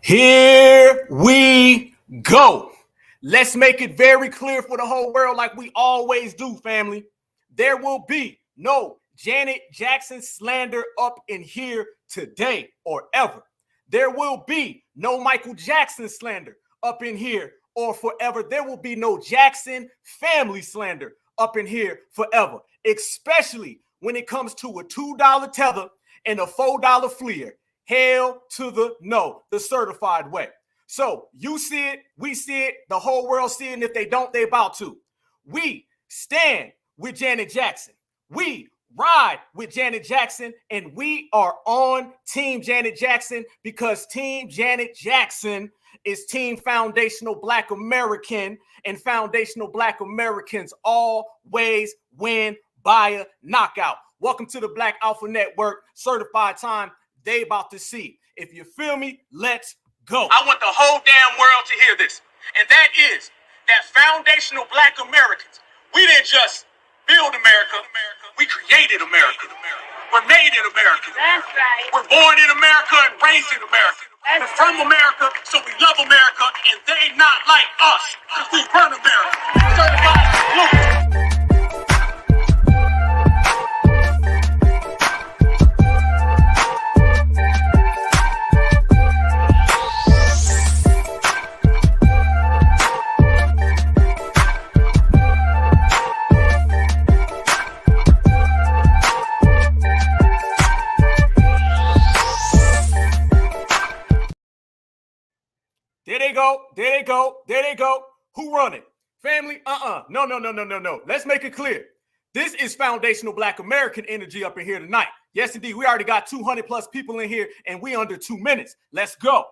Here we go. Let's make it very clear for the whole world, like we always do, family. There will be no Janet Jackson slander up in here today or ever. There will be no Michael Jackson slander up in here or forever. There will be no Jackson family slander up in here forever, especially when it comes to a $2 tether and a $4 fleer. Hell to the no, the certified way. So you see it, we see it, the whole world see it, and if they don't, they about to. We stand with Janet Jackson. We ride with Janet Jackson, and we are on Team Janet Jackson because Team Janet Jackson is Team Foundational Black American, and Foundational Black Americans always win by a knockout. Welcome to the Black Alpha Network, certified time. They about to see. If you feel me, let's go. I want the whole damn world to hear this. And that is that foundational Black Americans, we didn't just build America, we created America. We're made in America. That's right. We're born in America and raised in America. We're from America, so we love America, and they not like us, because we run America. Certified salute. There they go. Who run it? Family? No. Let's make it clear. This is foundational Black American energy up in here tonight. Yes, indeed. We already got 200 plus people in here, and we under 2 minutes. Let's go.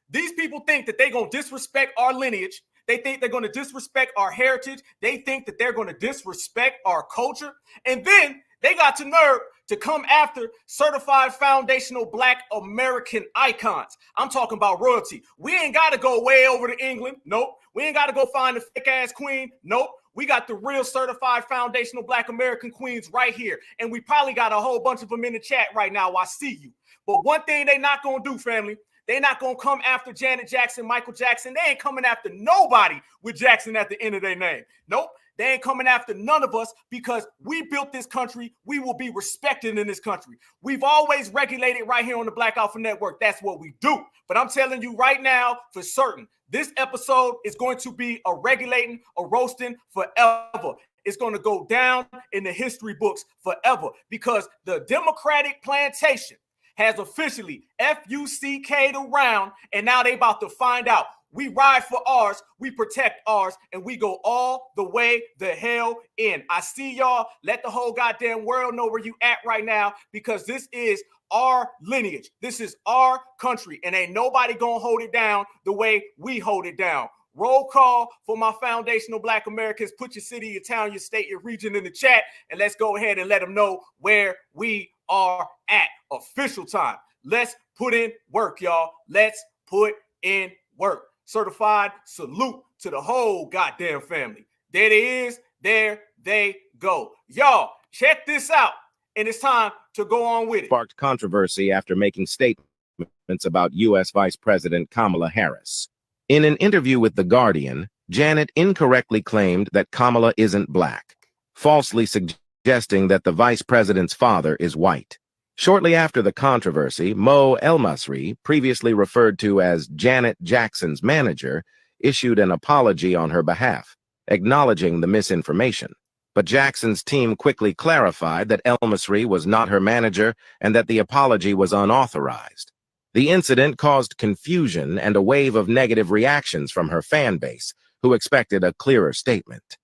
These people think that they're going to disrespect our lineage. They think they're going to disrespect our heritage. They think that they're going to disrespect our culture. And then they got the nerve to come after certified foundational Black American icons. I'm talking about royalty. We ain't got to go way over to England. Nope. We ain't got to go find a fake ass queen. Nope. We got the real certified foundational Black American queens right here. And we probably got a whole bunch of them in the chat right now. I see you. But one thing they not going to do, family, they not going to come after Janet Jackson, Michael Jackson. They ain't coming after nobody with Jackson at the end of their name. Nope. They ain't coming after none of us because we built this country. We will be respected in this country. We've always regulated right here on the Black Alpha Network. That's what we do. But I'm telling you right now for certain, this episode is going to be a regulating, a roasting forever. It's going to go down in the history books forever because the Democratic plantation has officially FUCK'd around, and now they about to find out. We ride for ours, we protect ours, and we go all the way the hell in. I see y'all. Let the whole goddamn world know where you at right now because this is our lineage. This is our country, and ain't nobody gonna hold it down the way we hold it down. Roll call for my foundational Black Americans. Put your city, your town, your state, your region in the chat, and let's go ahead and let them know where we are at. Official time. Let's put in work, y'all. Let's put in work. Certified salute to the whole goddamn family. There it is. There they go. Y'all, check this out. And it's time to go on with it. Sparked controversy after making statements about U.S. Vice President Kamala Harris. In an interview with The Guardian, Janet incorrectly claimed that Kamala isn't Black, falsely suggesting that the vice president's father is white. Shortly after the controversy, Mo El-Masri, previously referred to as Janet Jackson's manager, issued an apology on her behalf, acknowledging the misinformation. But Jackson's team quickly clarified that El-Masri was not her manager and that the apology was unauthorized. The incident caused confusion and a wave of negative reactions from her fan base, who expected a clearer statement.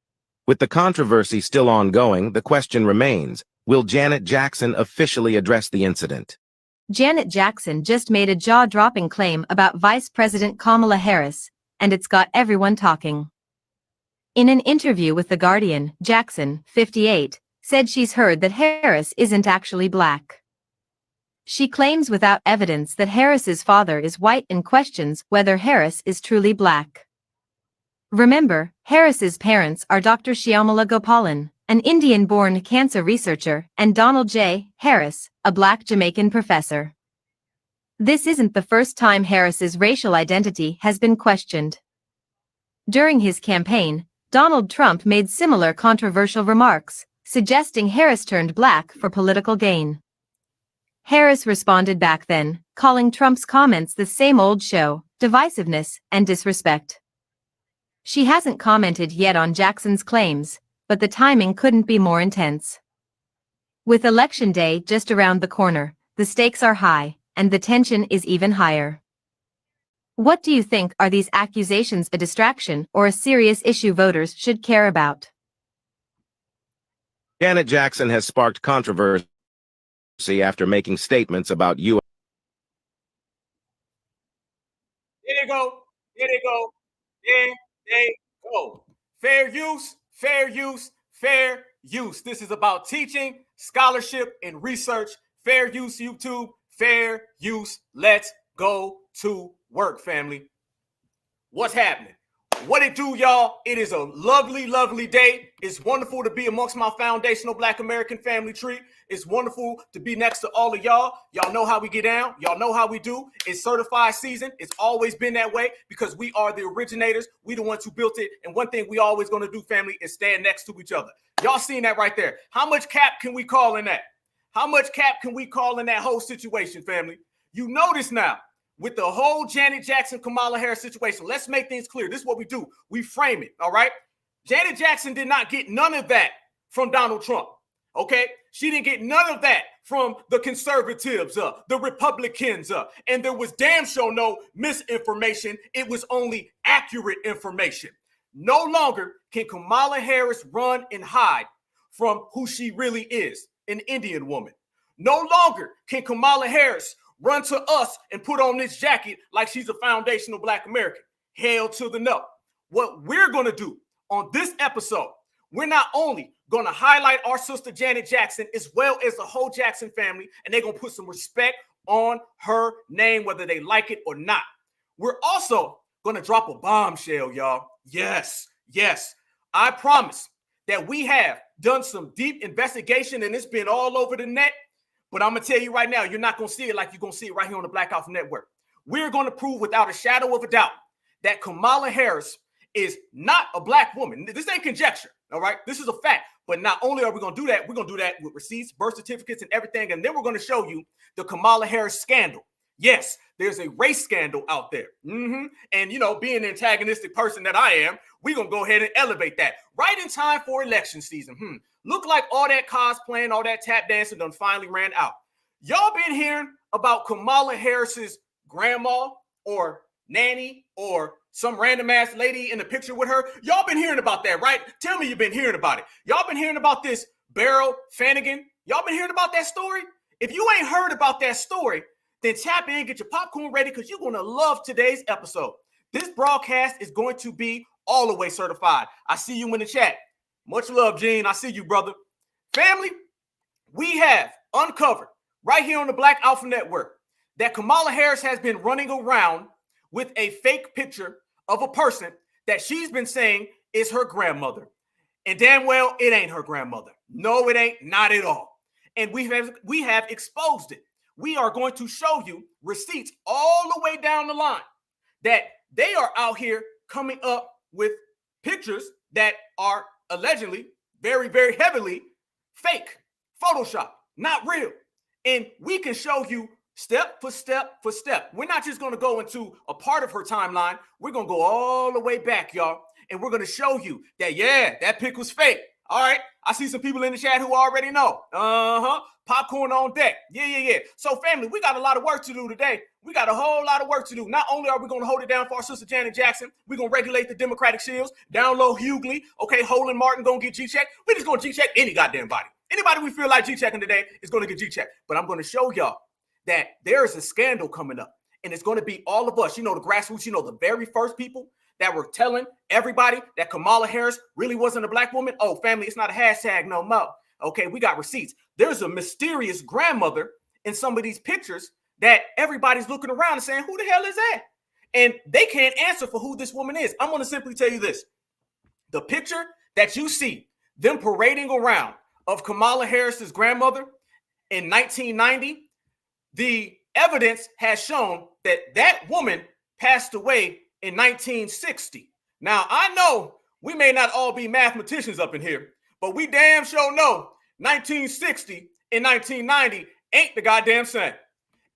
With the controversy still ongoing, the question remains, will Janet Jackson officially address the incident? Janet Jackson just made a jaw-dropping claim about Vice President Kamala Harris, and it's got everyone talking. In an interview with The Guardian, Jackson, 58, said she's heard that Harris isn't actually Black. She claims without evidence that Harris's father is white and questions whether Harris is truly Black. Remember, Harris's parents are Dr. Shyamala Gopalan, an Indian-born cancer researcher, and Donald J. Harris, a Black Jamaican professor. This isn't the first time Harris's racial identity has been questioned. During his campaign, Donald Trump made similar controversial remarks, suggesting Harris turned black for political gain. Harris responded back then, calling Trump's comments the same old show, divisiveness, and disrespect. She hasn't commented yet on Jackson's claims, but the timing couldn't be more intense. With Election Day just around the corner, the stakes are high, and the tension is even higher. What do you think? Are these accusations a distraction or a serious issue voters should care about? Janet Jackson has sparked controversy after making statements about U.S. There they go. There they go. There they go. Fair use, fair use, fair use. This is about teaching, scholarship, and research. Fair use, YouTube. Fair use. Let's go to work, family. What's happening? What it do, y'all? It is a lovely, lovely day. It's wonderful to be amongst my foundational Black American family tree. It's wonderful to be next to all of y'all. Y'all know how we get down. Y'all know how we do. It's certified season. It's always been that way because we are the originators. We the ones who built it. And one thing we always going to do, family, is stand next to each other. Y'all seen that right there. How much cap can we call in that? How much cap can we call in that whole situation, family? You notice now, with the whole Janet Jackson, Kamala Harris situation, let's make things clear. This is what we do. We frame it, all right? Janet Jackson did not get none of that from Donald Trump, okay? She didn't get none of that from the conservatives, the Republicans, and there was damn sure no misinformation. It was only accurate information. No longer can Kamala Harris run and hide from who she really is, an Indian woman. No longer can Kamala Harris run to us and put on this jacket like she's a foundational Black American. Hell to the no. What we're going to do on this episode, we're not only going to highlight our sister Janet Jackson as well as the whole Jackson family, and they're going to put some respect on her name, whether they like it or not. We're also going to drop a bombshell, y'all. Yes, yes. I promise that we have done some deep investigation, and it's been all over the net. But I'm going to tell you right now, you're not going to see it like you're going to see it right here on the Black Alpha Network. We're going to prove without a shadow of a doubt that Kamala Harris is not a Black woman. This ain't conjecture, all right? This is a fact. But not only are we going to do that, we're going to do that with receipts, birth certificates, and everything. And then we're going to show you the Kamala Harris scandal. Yes, there's a race scandal out there. And, you know, being an antagonistic person that I am, we're going to go ahead and elevate that right in time for election season. Look like all that cosplaying, all that tap dancing done finally ran out. Y'all been hearing about Kamala Harris's grandma or nanny or some random ass lady in the picture with her? Y'all been hearing about that, right? Tell me you've been hearing about it. Y'all been hearing about this Beryl Fannigan? Y'all been hearing about that story? If you ain't heard about that story, then tap in, get your popcorn ready, because you're going to love today's episode. This broadcast is going to be all the way certified. I see you in the chat. Much love, Gene. I see you, brother. Family, we have uncovered right here on the Black Alpha Network that Kamala Harris has been running around with a fake picture of a person that she's been saying is her grandmother. And damn well, it ain't her grandmother. No, it ain't. Not at all. And we have exposed it. We are going to show you receipts all the way down the line that they are out here coming up with pictures that are allegedly very, very heavily fake, Photoshop, not real. And we can show you step for step for step. We're not just going to go into a part of her timeline. We're going to go all the way back, y'all. And we're going to show you that, yeah, that pic was fake. All right. I see some people in the chat who already know. Popcorn on deck. Yeah. So, family, we got a lot of work to do today. We got a whole lot of work to do. Not only are we going to hold it down for our sister Janet Jackson, we're going to regulate the Democratic shills, download Hughley. Okay, Holland Martin going to get G-checked. We're just going to G-check any goddamn body. Anybody we feel like G-checking today is going to get G-checked. But I'm going to show y'all that there is a scandal coming up. And it's going to be all of us. You know, the grassroots, you know, the very first people that were telling everybody that Kamala Harris really wasn't a Black woman. Oh, family, it's not a hashtag no more. Okay, we got receipts. There's a mysterious grandmother in some of these pictures that everybody's looking around and saying, who the hell is that? And they can't answer for who this woman is. I'm going to simply tell you this. The picture that you see them parading around of Kamala Harris's grandmother in 1990, the evidence has shown that that woman passed away in 1960. Now, I know we may not all be mathematicians up in here, but we damn sure know 1960 and 1990 ain't the goddamn same.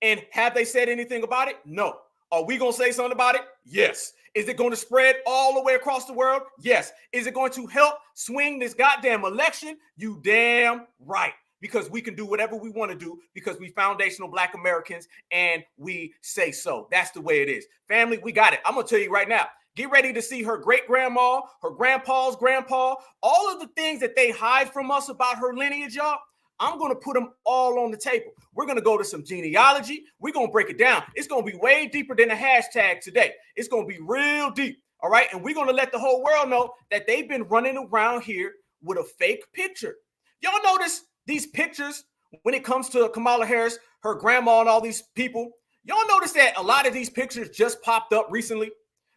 And have they said anything about it? No. Are we going to say something about it? Yes. Is it going to spread all the way across the world? Yes. Is it going to help swing this goddamn election? You damn right. Because we can do whatever we want to do because we foundational Black Americans and we say so. That's the way it is. Family, we got it. I'm going to tell you right now. Get ready to see her great-grandma, her grandpa's grandpa, all of the things that they hide from us about her lineage, y'all. I'm going to put them all on the table. We're going to go to some genealogy. We're going to break it down. It's going to be way deeper than a hashtag today. It's going to be real deep, all right? And we're going to let the whole world know that they've been running around here with a fake picture. Y'all notice these pictures when it comes to Kamala Harris, her grandma, and all these people? Y'all notice that a lot of these pictures just popped up recently?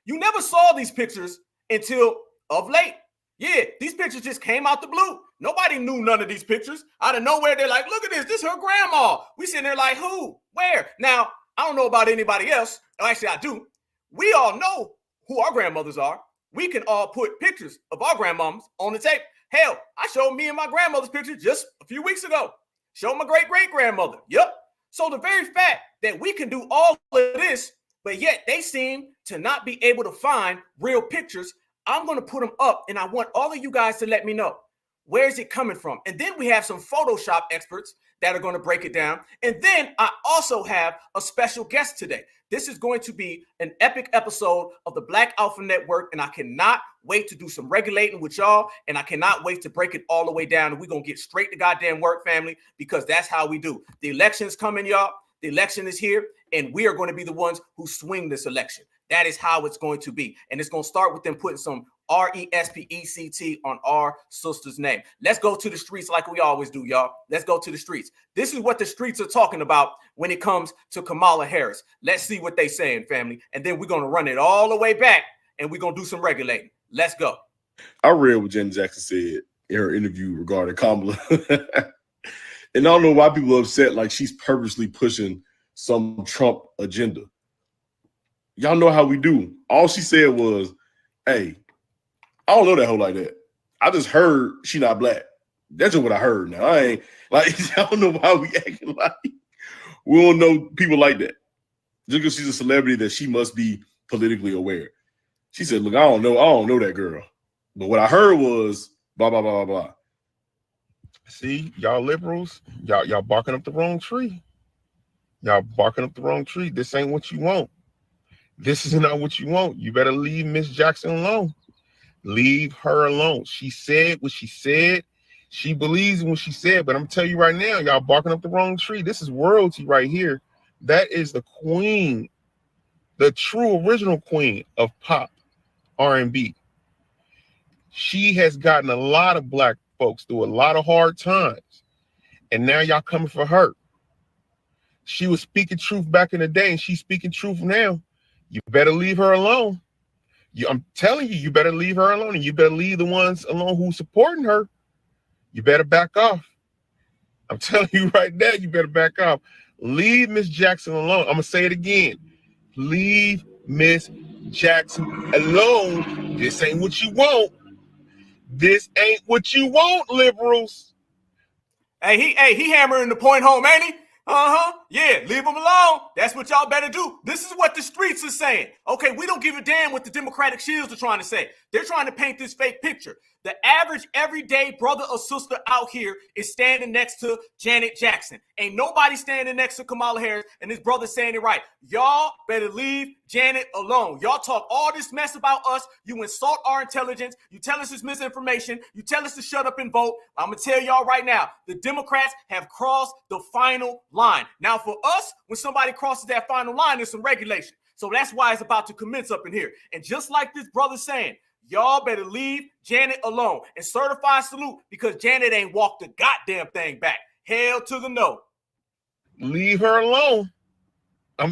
You never saw these pictures until of late. Yeah, these pictures just came out the blue. Nobody knew none of these pictures. Out of nowhere, they're like, look at this. This is her grandma. We sitting there like, who? Where? Now, I don't know about anybody else. Actually, I do. We all know who our grandmothers are. We can all put pictures of our grandmoms on the tape. Hell, I showed me and my grandmother's picture just a few weeks ago. Showed my great-great-grandmother. Yep. So the very fact that we can do all of this, but yet they seem to not be able to find real pictures, I'm going to put them up, and I want all of you guys to let me know, where is it coming from? And then we have some Photoshop experts that are going to break it down. And then I also have a special guest today. This is going to be an epic episode of the Black Alpha Network, and I cannot wait to do some regulating with y'all, and I cannot wait to break it all the way down, and we're going to get straight to goddamn work, family, because that's how we do. The election's coming, y'all. The election is here, and we are going to be the ones who swing this election. That is how it's going to be. And it's going to start with them putting some RESPECT on our sister's name. Let's go to the streets like we always do, y'all. Let's go to the streets. This is what the streets are talking about when it comes to Kamala Harris. Let's see what they saying, family. And then we're going to run it all the way back, and we're going to do some regulating. Let's go. I read what Janet Jackson said in her interview regarding Kamala. And I don't know why people are upset like she's purposely pushing some Trump agenda. Y'all know how we do. All she said was, hey, I don't know that hoe like that. I just heard she not black. That's just what I heard. Now, I ain't like, I don't know why we acting like we don't know people like that. Just because she's a celebrity that she must be politically aware. She said, look, I don't know that girl. But what I heard was blah, blah, blah, blah, blah. See, y'all liberals, y'all barking up the wrong tree. Y'all barking up the wrong tree. This ain't what you want. This is not what you want. You better leave Miss Jackson alone. Leave her alone. She said what she said. She believes in what she said. But I'm telling you right now, y'all barking up the wrong tree. This is royalty right here. That is the queen, the true original queen of pop R&B. She has gotten a lot of black folks through a lot of hard times. And now y'all coming for her. She was speaking truth back in the day, and she's speaking truth now. You better leave her alone. I'm telling you, you better leave her alone, and you better leave the ones alone who's supporting her. You better back off. I'm telling you right now, you better back off. Leave Miss Jackson alone. I'm going to say it again. Leave Miss Jackson alone. This ain't what you want. This ain't what you want, liberals. Hey, he hammering the point home, ain't he? Yeah, leave them alone. That's what y'all better do. This is what the streets are saying. Okay, we don't give a damn what the Democratic shills are trying to say. They're trying to paint this fake picture. The average everyday brother or sister out here is standing next to Janet Jackson. Ain't nobody standing next to Kamala Harris, and this brother saying it right. Y'all better leave Janet alone. Y'all talk all this mess about us. You insult our intelligence. You tell us it's misinformation. You tell us to shut up and vote. I'm going to tell y'all right now, the Democrats have crossed the final line. Now, for us, when somebody crosses that final line, there's some regulation. So that's why it's about to commence up in here. And just like this brother saying, y'all better leave Janet alone and certify salute because Janet ain't walked the goddamn thing back. Hell to the no. Leave her alone. All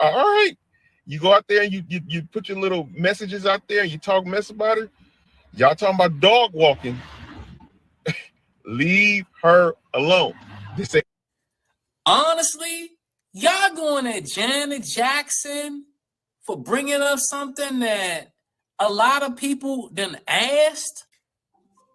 right. You go out there and you put your little messages out there and you talk mess about her. Y'all talking about dog walking. Leave her alone. Honestly, Y'all going at Janet Jackson for bringing up something that a lot of people done asked?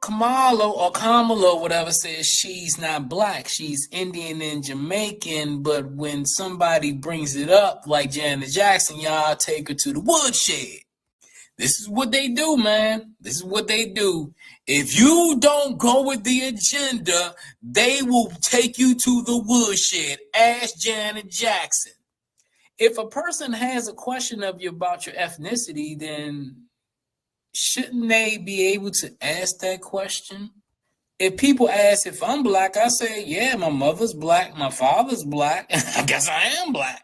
Kamala, whatever, says she's not black. She's Indian and Jamaican. But when somebody brings it up, like Janet Jackson, y'all take her to the woodshed. This is what they do, man. This is what they do. If you don't go with the agenda, they will take you to the woodshed. Ask Janet Jackson. If a person has a question of you about your ethnicity, then shouldn't they be able to ask that question? If people ask if I'm black, I say, yeah, my mother's black, my father's black, I guess I am black.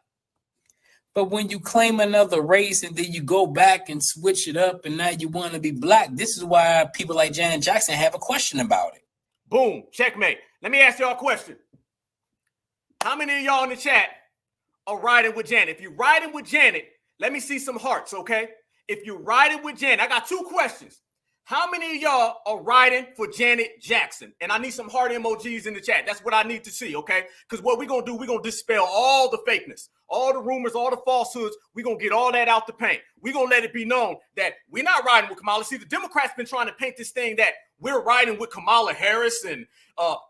But when you claim another race and then you go back and switch it up and now you want to be black, this is why people like Janet Jackson have a question about it. Boom, checkmate. Let me ask y'all a question. How many of y'all in the chat are riding with Janet? If you're riding with Janet, let me see some hearts, okay? If you're riding with Janet, I got two questions. How many of y'all are riding for Janet Jackson? And I need some heart emojis in the chat. That's what I need to see, okay? Because what we're going to do, we're going to dispel all the fakeness, all the rumors, all the falsehoods. We're going to get all that out the paint. We're going to let it be known that we're not riding with Kamala. See, the Democrats been trying to paint this thing that we're riding with Kamala Harris and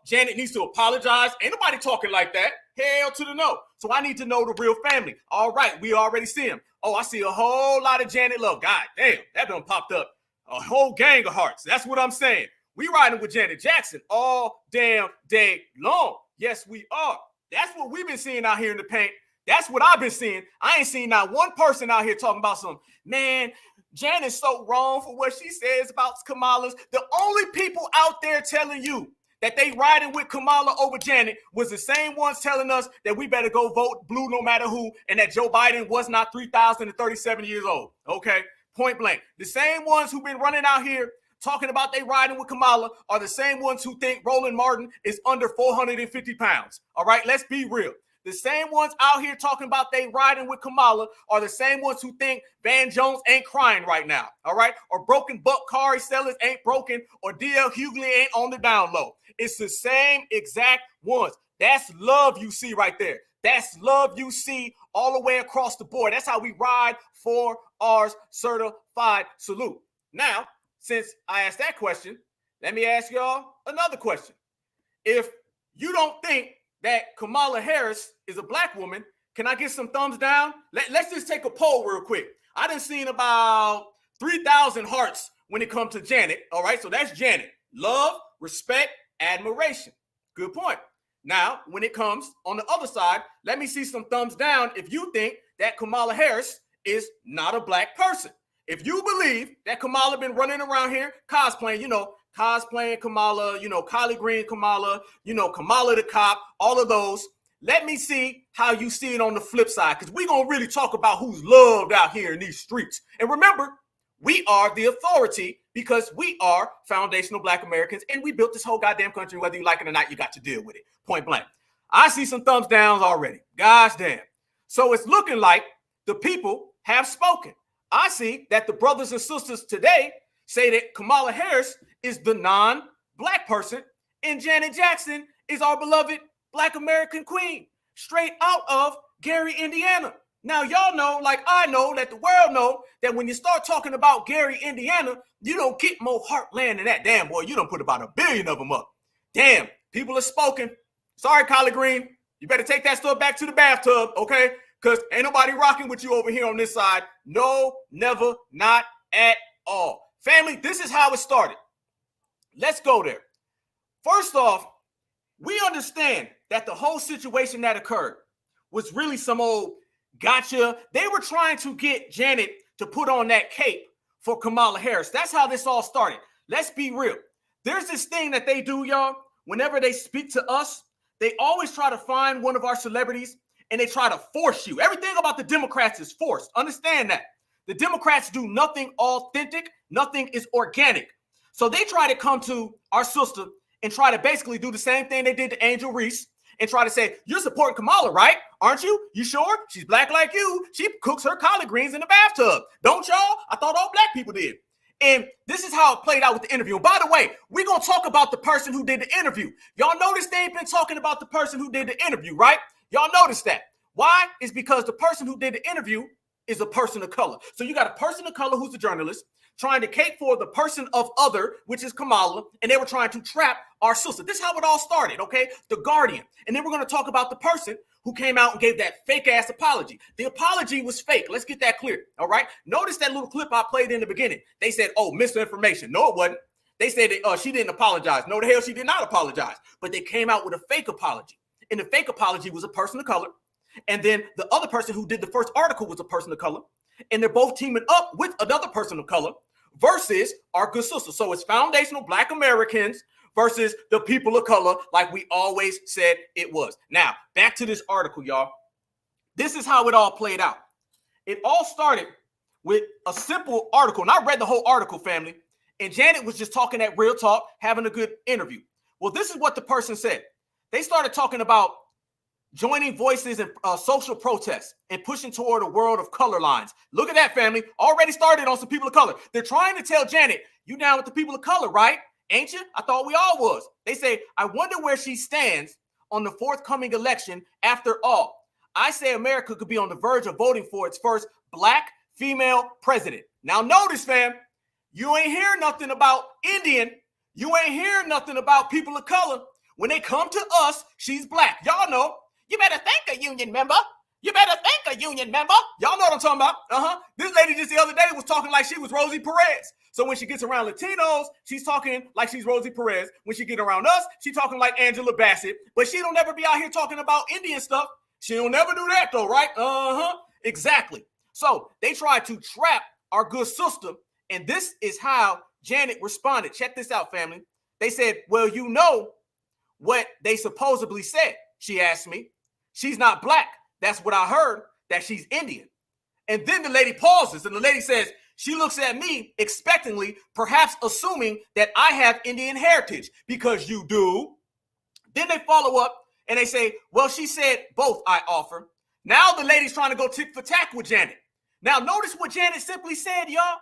Janet needs to apologize. Ain't nobody talking like that. Hell to the no. So I need to know the real family. All right, we already see him. Oh, I see a whole lot of Janet love. God damn, that done popped up. A whole gang of hearts. That's what I'm saying. We riding with Janet Jackson all damn day long. Yes, we are. That's what we've been seeing out here in the paint. That's what I've been seeing. I ain't seen not one person out here talking about some, man, Janet's so wrong for what she says about Kamala's. The only people out there telling you that they riding with Kamala over Janet was the same ones telling us that we better go vote blue no matter who, and that Joe Biden was not 3,037 years old. Okay, point blank. The same ones who've been running out here talking about they riding with Kamala are the same ones who think Roland Martin is under 450 pounds. All right, let's be real. The same ones out here talking about they riding with Kamala are the same ones who think Van Jones ain't crying right now, all right? Or broken buck car sellers ain't broken, or DL Hughley ain't on the down low. It's the same exact ones. That's love you see right there. That's love you see all the way across the board. That's how we ride for ours certified salute. Now, since I asked that question, let me ask y'all another question. If you don't think that Kamala Harris is a black woman, can I get some thumbs down? Let's just take a poll real quick. I done seen about 3,000 hearts when it comes to Janet. All right, so that's Janet. Love, respect, admiration. Good point. Now, when it comes on the other side, let me see some thumbs down if you think that Kamala Harris is not a black person. If you believe that Kamala been running around here cosplaying Kamala, collard green Kamala, Kamala the cop, all of those. Let me see how you see it on the flip side, because we're going to really talk about who's loved out here in these streets. And remember, we are the authority because we are foundational black Americans, and we built this whole goddamn country. Whether you like it or not, you got to deal with it. Point blank. I see some thumbs downs already. Gosh damn. So it's looking like the people have spoken. I see that the brothers and sisters today say that Kamala Harris is the non-black person, and Janet Jackson is our beloved black American queen, straight out of Gary, Indiana. Now, y'all know, like I know, that the world know that when you start talking about Gary, Indiana, you don't get more heartland than that. Damn, boy, you done put about 1 billion of them up. Damn, people are spoken. Sorry, collard green. You better take that stuff back to the bathtub, okay? Because ain't nobody rocking with you over here on this side. No, never, not at all. Family, this is how it started. Let's go there. First off, we understand that the whole situation that occurred was really some old gotcha. They were trying to get Janet to put on that cape for Kamala Harris. That's how this all started. Let's be real. There's this thing that they do, y'all. Whenever they speak to us, they always try to find one of our celebrities and they try to force you. Everything about the Democrats is forced. Understand that. The Democrats do nothing authentic. Nothing is organic. So they try to come to our sister and try to basically do the same thing they did to Angel Reese and try to say, you're supporting Kamala, right? Aren't you? You sure? She's black like you. She cooks her collard greens in the bathtub. Don't y'all? I thought all black people did. And this is how it played out with the interview. And by the way, we're going to talk about the person who did the interview. Y'all notice they ain't been talking about the person who did the interview, right? Y'all notice that. Why? It's because the person who did the interview is a person of color. So you got a person of color who's a journalist trying to cape for the person of other, which is Kamala, and they were trying to trap our sister. This is how it all started, okay? The Guardian. And then we're going to talk about the person who came out and gave that fake-ass apology. The apology was fake. Let's get that clear, all right? Notice that little clip I played in the beginning. They said, oh, misinformation. No, it wasn't. They said that, she didn't apologize. No, the hell, she did not apologize. But they came out with a fake apology. And the fake apology was a person of color. And then the other person who did the first article was a person of color. And they're both teaming up with another person of color versus our good sister. So it's foundational Black Americans versus the people of color, like we always said it was. Now, back to this article, y'all. This is how it all played out. It all started with a simple article. And I read the whole article, family. And Janet was just talking that real talk, having a good interview. Well, this is what the person said. They started talking about joining voices in social protests and pushing toward a world of color lines. Look at that, family. Already started on some people of color. They're trying to tell Janet, you down with the people of color, right? Ain't you? I thought we all was. They say, I wonder where she stands on the forthcoming election. After all, I say America could be on the verge of voting for its first Black female president. Now notice, fam, you ain't hear nothing about Indian. You ain't hear nothing about people of color. When they come to us, she's Black. Y'all know. You better thank a union member. You better thank a union member. Y'all know what I'm talking about. This lady just the other day was talking like she was Rosie Perez. So when she gets around Latinos, she's talking like she's Rosie Perez. When she get around us, she's talking like Angela Bassett. But she don't never be out here talking about Indian stuff. She don't never do that though, right? Exactly. So they tried to trap our good sister. And this is how Janet responded. Check this out, family. They said, well, you know what they supposedly said. She asked me. She's not Black. That's what I heard, that she's Indian. And then the lady pauses and the lady says, she looks at me expectantly, perhaps assuming that I have Indian heritage because you do. Then they follow up and they say, well, she said both I offer. Now the lady's trying to go tick for tack with Janet. Now notice what Janet simply said, y'all.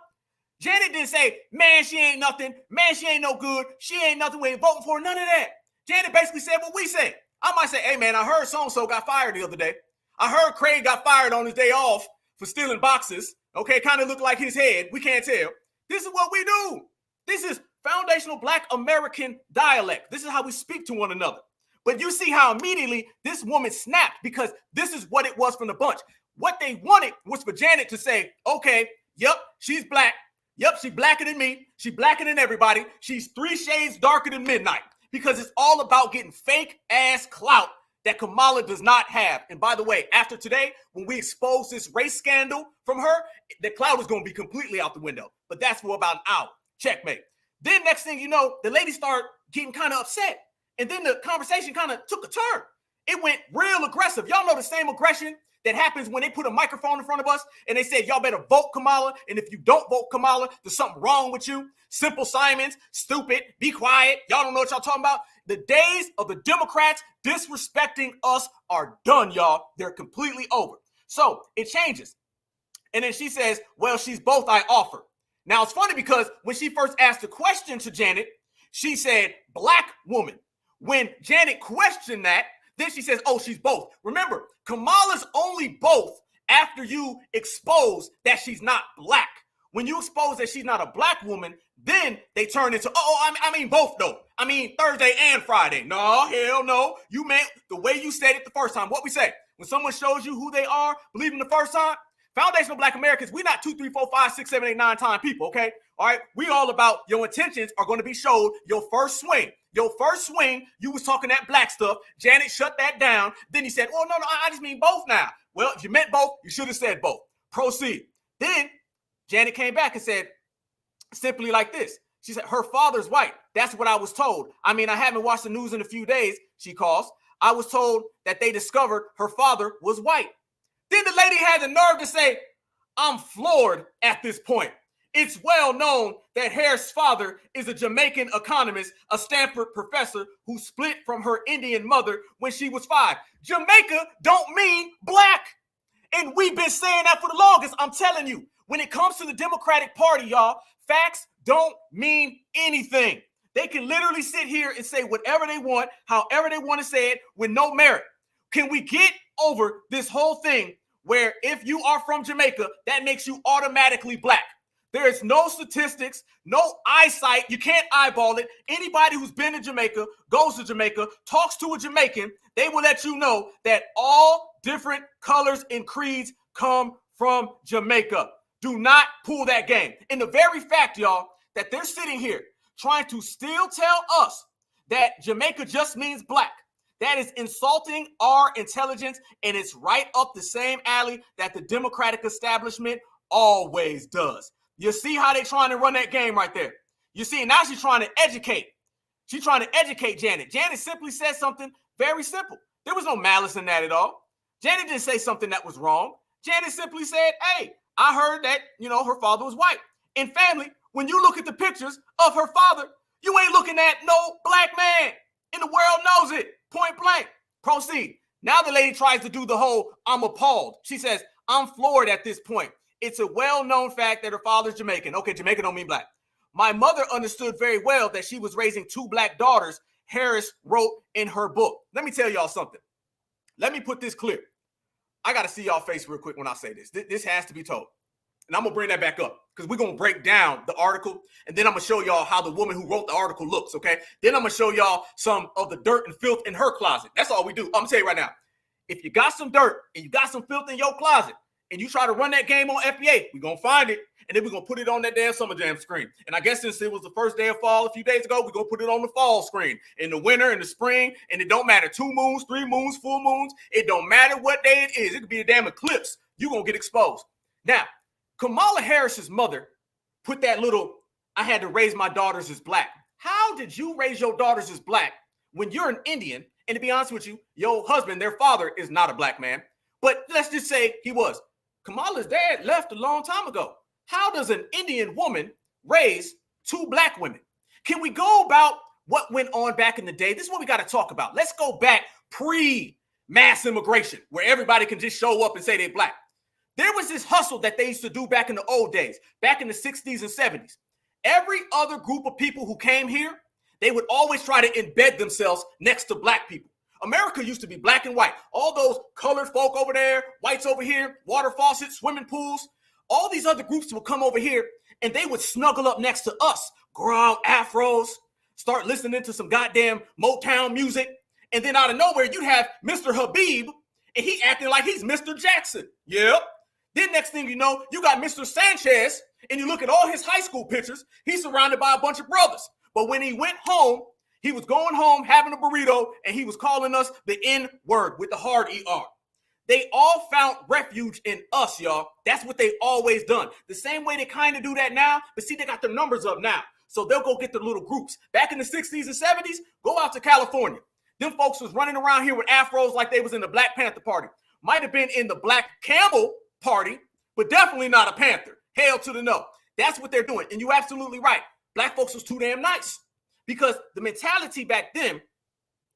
Janet didn't say, man, she ain't nothing. Man, she ain't no good. She ain't nothing. We ain't voting for her. None of that. Janet basically said what we said. I might say, hey, man, I heard so-and-so got fired the other day. I heard Craig got fired on his day off for stealing boxes. Okay, kind of looked like his head. We can't tell. This is what we do. This is foundational Black American dialect. This is how we speak to one another. But you see how immediately this woman snapped because this is what it was from the bunch. What they wanted was for Janet to say, okay, yep, she's Black. Yep, she's blacker than me. She's blacker than everybody. She's 3 shades darker than midnight. Because it's all about getting fake ass clout that Kamala does not have. And by the way, after today, when we expose this race scandal from her, the clout is going to be completely out the window. But that's for about an hour. Checkmate. Then next thing you know, the lady started getting kind of upset. And then the conversation kind of took a turn. It went real aggressive. Y'all know the same aggression that happens when they put a microphone in front of us and they said, y'all better vote Kamala. And if you don't vote Kamala, there's something wrong with you. Simple Simons, stupid, be quiet. Y'all don't know what y'all talking about. The days of the Democrats disrespecting us are done, y'all. They're completely over. So it changes. And then she says, well, she's both I offer. Now it's funny because when she first asked the question to Janet, she said, Black woman. When Janet questioned that, then she says, oh, she's both. Remember, Kamala's only both after you expose that she's not Black. When you expose that she's not a Black woman, then they turn into, I mean both though. I mean Thursday and Friday. No, hell no. You meant the way you said it the first time. What we say, when someone shows you who they are, believe them the first time. Foundational Black Americans, we not 2, 3, 4, 5, 6, 7, 8, 9 time people, okay? All right, we all about your intentions are going to be showed your first swing. Your first swing, you was talking that Black stuff. Janet shut that down. Then he said, oh, no, I just mean both now. Well, if you meant both, you should have said both. Proceed. Then Janet came back and said simply like this. She said, her father's white. That's what I was told. I mean, I haven't watched the news in a few days, she calls. I was told that they discovered her father was white. Then the lady had the nerve to say, I'm floored at this point. It's well known that Harris' father is a Jamaican economist, a Stanford professor who split from her Indian mother when she was 5. Jamaica don't mean Black. And we've been saying that for the longest. I'm telling you, when it comes to the Democratic Party, y'all, facts don't mean anything. They can literally sit here and say whatever they want, however they want to say it, with no merit. Can we get over this whole thing where if you are from Jamaica, that makes you automatically black? There is no statistics, no eyesight. You can't eyeball it. Anybody who's been to Jamaica, goes to Jamaica, talks to a Jamaican, they will let you know that all different colors and creeds come from Jamaica. Do not pull that game. And the very fact, y'all, that they're sitting here trying to still tell us that Jamaica just means black, that is insulting our intelligence, and it's right up the same alley that the Democratic establishment always does. You see how they're trying to run that game right there. You see, now she's trying to educate. She's trying to educate Janet. Janet simply said something very simple. There was no malice in that at all. Janet didn't say something that was wrong. Janet simply said, hey, I heard that, her father was white. And family, when you look at the pictures of her father, you ain't looking at no black man. And the world knows it. Point blank. Proceed. Now the lady tries to do the whole, I'm appalled. She says, I'm floored at this point. It's a well-known fact that her father's Jamaican. Okay, Jamaican don't mean black. My mother understood very well that she was raising 2 black daughters, Harris wrote in her book. Let me tell y'all something. Let me put this clear. I got to see y'all face real quick when I say this. This has to be told. And I'm going to bring that back up because we're going to break down the article. And then I'm going to show y'all how the woman who wrote the article looks, okay? Then I'm going to show y'all some of the dirt and filth in her closet. That's all we do. I'm going to tell you right now. If you got some dirt and you got some filth in your closet, and you try to run that game on FBA, we're going to find it, and then we're going to put it on that damn Summer Jam screen. And I guess since it was the first day of fall a few days ago, we're going to put it on the fall screen. In the winter, in the spring, and it don't matter. 2 moons, 3 moons, full moons. It don't matter what day it is. It could be a damn eclipse. You're going to get exposed. Now, Kamala Harris's mother put that little, I had to raise my daughters as black. How did you raise your daughters as black when you're an Indian? And to be honest with you, your husband, their father, is not a black man. But let's just say he was. Kamala's dad left a long time ago. How does an Indian woman raise 2 black women? Can we go about what went on back in the day? This is what we got to talk about. Let's go back pre-mass immigration, where everybody can just show up and say they're black. There was this hustle that they used to do back in the old days, back in the 60s and 70s. Every other group of people who came here, they would always try to embed themselves next to black people. America used to be black and white. All those colored folk over there, whites over here, water faucets, swimming pools. All these other groups would come over here and they would snuggle up next to us, grow out afros, start listening to some goddamn Motown music. And then out of nowhere, you'd have Mr. Habib and he acting like he's Mr. Jackson. Yep. Then next thing you know, you got Mr. Sanchez and you look at all his high school pictures. He's surrounded by a bunch of brothers. But when he went home, he was going home, having a burrito, and he was calling us the N-word with the hard ER. They all found refuge in us, y'all. That's what they always done. The same way they kind of do that now, but see, they got their numbers up now. So they'll go get their little groups. Back in the 60s and 70s, go out to California. Them folks was running around here with afros like they was in the Black Panther Party. Might have been in the Black Camel Party, but definitely not a Panther. Hell to the no. That's what they're doing. And you're absolutely right. Black folks was too damn nice. Because the mentality back then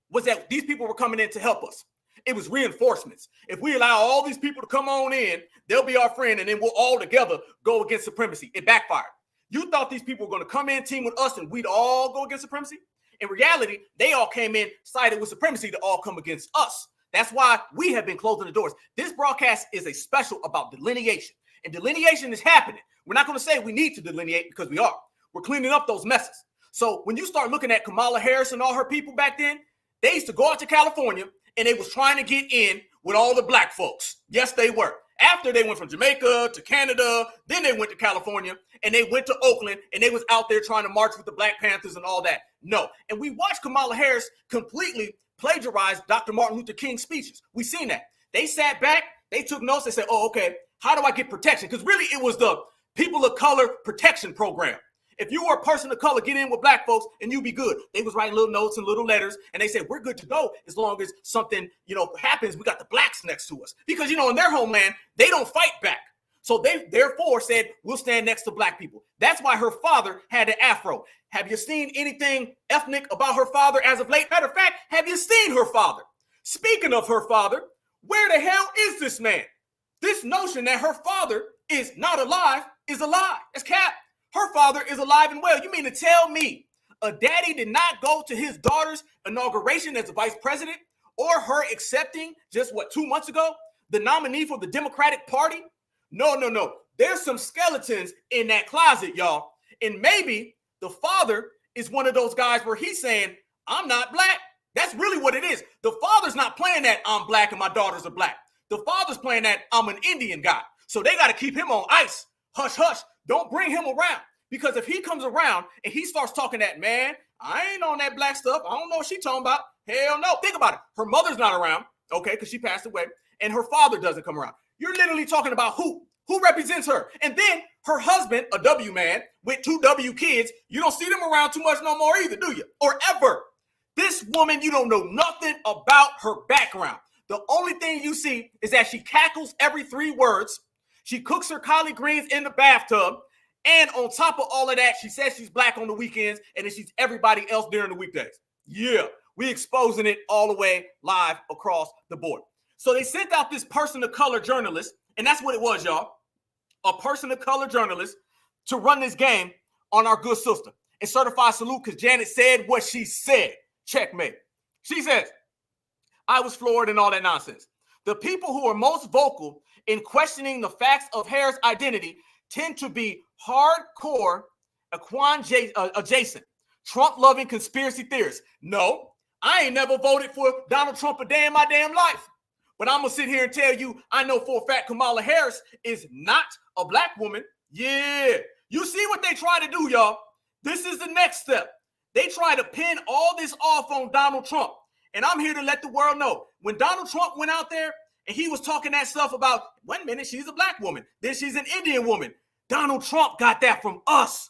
was that these people were coming in to help us. It was reinforcements. If we allow all these people to come on in, they'll be our friend, and then we'll all together go against supremacy. It backfired. You thought these people were going to come in, team with us, and we'd all go against supremacy? In reality, they all came in, sided with supremacy to all come against us. That's why we have been closing the doors. This broadcast is a special about delineation, and delineation is happening. We're not going to say we need to delineate because we are. We're cleaning up those messes. So when you start looking at Kamala Harris and all her people back then, they used to go out to California and they was trying to get in with all the black folks. Yes, they were. After they went from Jamaica to Canada, then they went to California and they went to Oakland and they was out there trying to march with the Black Panthers and all that. No. And we watched Kamala Harris completely plagiarize Dr. Martin Luther King's speeches. We seen that. They sat back, they took notes, they said, oh, okay, how do I get protection? Because really it was the People of Color Protection Program. If you were a person of color, get in with black folks and you be good. They was writing little notes and little letters and they said, we're good to go as long as something, happens. We got the blacks next to us because, in their homeland, they don't fight back. So they therefore said, we'll stand next to black people. That's why her father had an afro. Have you seen anything ethnic about her father as of late? Matter of fact, have you seen her father? Speaking of her father, where the hell is this man? This notion that her father is not alive is a lie. It's cap. Her father is alive and well. You mean to tell me a daddy did not go to his daughter's inauguration as a vice president or her accepting just 2 months ago the nominee for the Democratic Party. No. There's some skeletons in that closet, y'all. And maybe the father is one of those guys where he's saying, I'm not black. That's really what it is. The father's not playing that I'm black and my daughters are black. The father's playing that I'm an Indian guy. So they got to keep him on ice. Hush, hush. Don't bring him around. Because if he comes around and he starts talking that, man, I ain't on that black stuff. I don't know what she's talking about. Hell no. Think about it. Her mother's not around, okay, because she passed away, and her father doesn't come around. You're literally talking about who represents her. And then her husband, a W man with 2 W kids, you don't see them around too much no more either, do you? Or ever. This woman, you don't know nothing about her background. The only thing you see is that she cackles every 3 words. She cooks her collard greens in the bathtub. And on top of all of that, she says she's black on the weekends and then she's everybody else during the weekdays. Yeah, we exposing it all the way live across the board. So they sent out this person of color journalist, and that's what it was, y'all. A person of color journalist to run this game on our good sister. And certified salute because Janet said what she said. Checkmate. She says, I was floored and all that nonsense. The people who are most vocal in questioning the facts of Harris' identity tend to be hardcore adjacent, Trump-loving conspiracy theorists. No, I ain't never voted for Donald Trump a day in my damn life. But I'm going to sit here and tell you, I know for a fact Kamala Harris is not a black woman. Yeah. You see what they try to do, y'all. This is the next step. They try to pin all this off on Donald Trump. And I'm here to let the world know. When Donald Trump went out there and he was talking that stuff about, 1 minute she's a black woman, then she's an Indian woman. Donald Trump got that from us.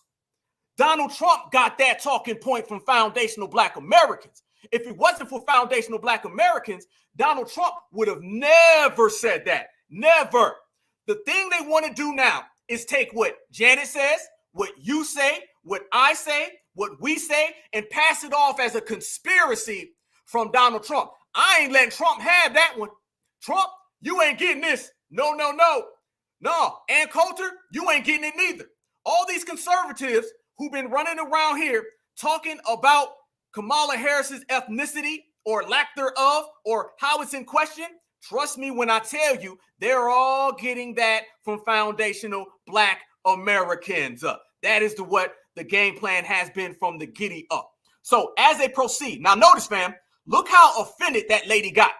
Donald Trump got that talking point from foundational black Americans. If it wasn't for foundational black Americans, Donald Trump would have never said that. Never. The thing they want to do now is take what Janet says, what you say, what I say, what we say, and pass it off as a conspiracy from Donald Trump. I ain't letting Trump have that one. Trump, you ain't getting this. No. No, Ann Coulter, you ain't getting it neither. All these conservatives who've been running around here talking about Kamala Harris's ethnicity or lack thereof or how it's in question, trust me when I tell you, they're all getting that from foundational black Americans. That is what the game plan has been from the giddy up. So as they proceed, now notice, fam, look how offended that lady got.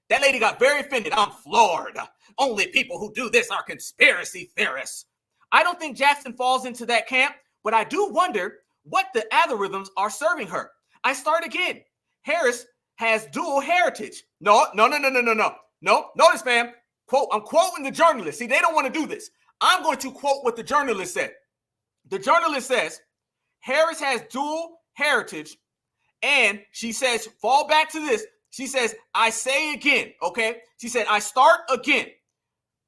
That lady got very offended. I'm floored. Only people who do this are conspiracy theorists. I don't think Jackson falls into that camp, but I do wonder what the algorithms are serving her. I start again. Harris has dual heritage. No. Notice, fam. Quote, I'm quoting the journalist. See, they don't want to do this. I'm going to quote what the journalist said. The journalist says, Harris has dual heritage, and she says, fall back to this. She says, I say again, okay? She said, I start again.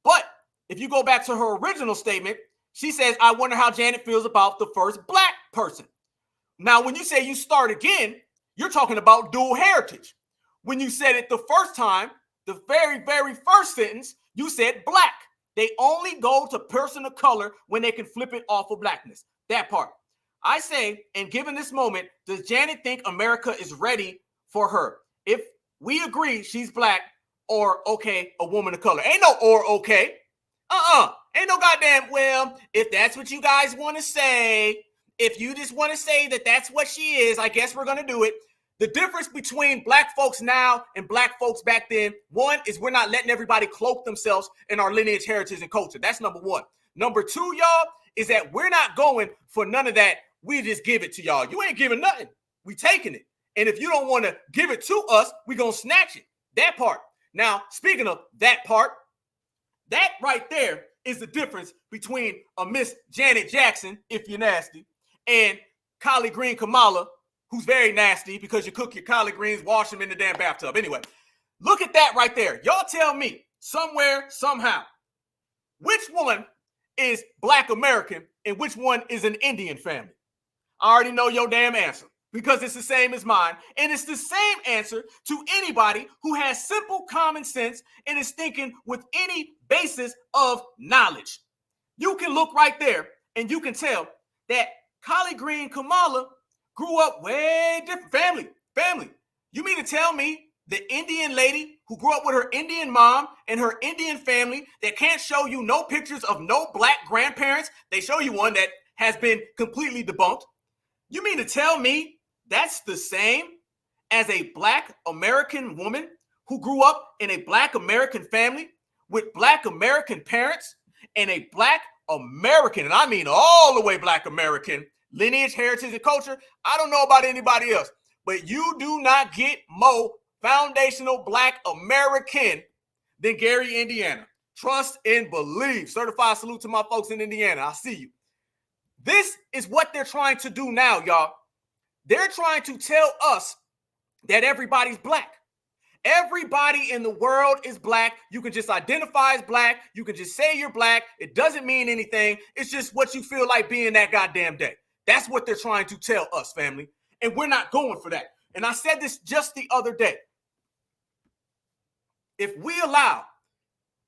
But if you go back to her original statement, she says, I wonder how Janet feels about the first black person. Now, when you say you start again, you're talking about dual heritage. When you said it the first time, the very, very first sentence, you said black. They only go to person of color when they can flip it off of blackness. That part. I say, and given this moment, does Janet think America is ready for her? If we agree she's black or okay, a woman of color. Ain't no or okay. Ain't no goddamn, well, if that's what you guys want to say, if you just want to say that that's what she is, I guess we're going to do it. The difference between black folks now and black folks back then, one is we're not letting everybody cloak themselves in our lineage, heritage, and culture. That's number one. Number two, y'all, is that we're not going for none of that. We just give it to y'all. You ain't giving nothing. We taking it. And if you don't want to give it to us, we going to snatch it. That part. Now, speaking of that part, that right there is the difference between a Miss Janet Jackson, if you're nasty, and collard green Kamala, who's very nasty because you cook your collard greens, wash them in the damn bathtub. Anyway, look at that right there. Y'all tell me somewhere, somehow, which one is black American and which one is an Indian family? I already know your damn answer because it's the same as mine. And it's the same answer to anybody who has simple common sense and is thinking with any basis of knowledge. You can look right there and you can tell that collard green Kamala grew up way different. Family. You mean to tell me the Indian lady who grew up with her Indian mom and her Indian family that can't show you no pictures of no black grandparents. They show you one that has been completely debunked. You mean to tell me that's the same as a black American woman who grew up in a black American family with black American parents and a black American, and I mean all the way black American, lineage, heritage, and culture? I don't know about anybody else, but you do not get more foundational black American than Gary, Indiana. Trust and believe. Certified salute to my folks in Indiana. I see you. This is what they're trying to do now, y'all. They're trying to tell us that everybody's black. Everybody in the world is black. You can just identify as black. You can just say you're black. It doesn't mean anything. It's just what you feel like being that goddamn day. That's what they're trying to tell us, family. And we're not going for that. And I said this just the other day. If we allow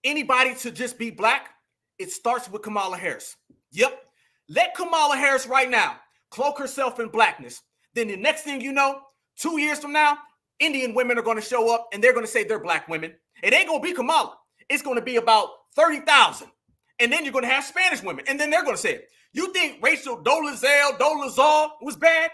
anybody to just be black, it starts with Kamala Harris. Yep. Let Kamala Harris right now cloak herself in blackness. Then the next thing you know, 2 years from now, Indian women are going to show up and they're going to say they're black women. It ain't going to be Kamala. It's going to be about 30,000. And then you're going to have Spanish women. And then they're going to say it. You think Rachel Dolezal was bad?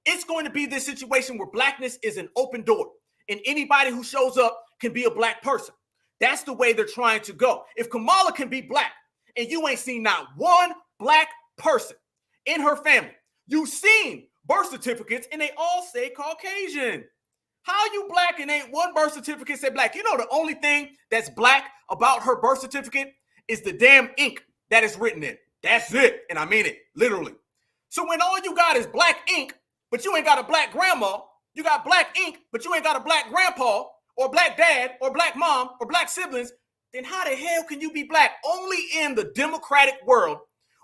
It's going to be this situation where blackness is an open door. And anybody who shows up can be a black person. That's the way they're trying to go. If Kamala can be black and you ain't seen not one black person in her family, you've seen birth certificates and they all say Caucasian. How you black and ain't one birth certificate say black? You know the only thing that's black about her birth certificate is the damn ink that is written in. That's it. And I mean it, literally. So when all you got is black ink, but you ain't got a black grandma, you got black ink, but you ain't got a black grandpa or black dad or black mom or black siblings, then how the hell can you be black? Only in the democratic world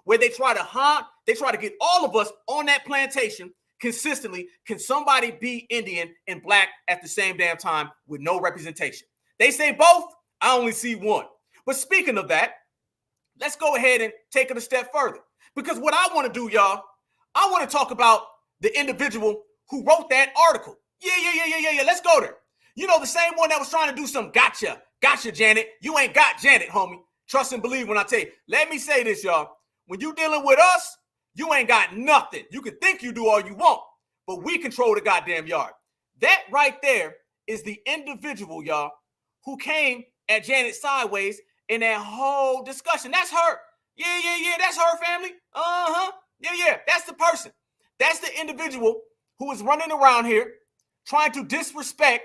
where they try to get all of us on that plantation consistently, can somebody be Indian and black at the same damn time with no representation. They say both, I only see one. But speaking of that, let's go ahead and take it a step further. Because what I want to do, y'all, I want to talk about the individual who wrote that article. Yeah. Let's go there. You know, the same one that was trying to do some gotcha, Janet. You ain't got Janet, homie. Trust and believe when I tell you. Let me say this, y'all. When you dealing with us, you ain't got nothing. You can think you do all you want, but we control the goddamn yard. That right there is the individual, y'all, who came at Janet sideways in that whole discussion. That's her. Yeah. That's her, family. Yeah. That's the person. That's the individual who is running around here trying to disrespect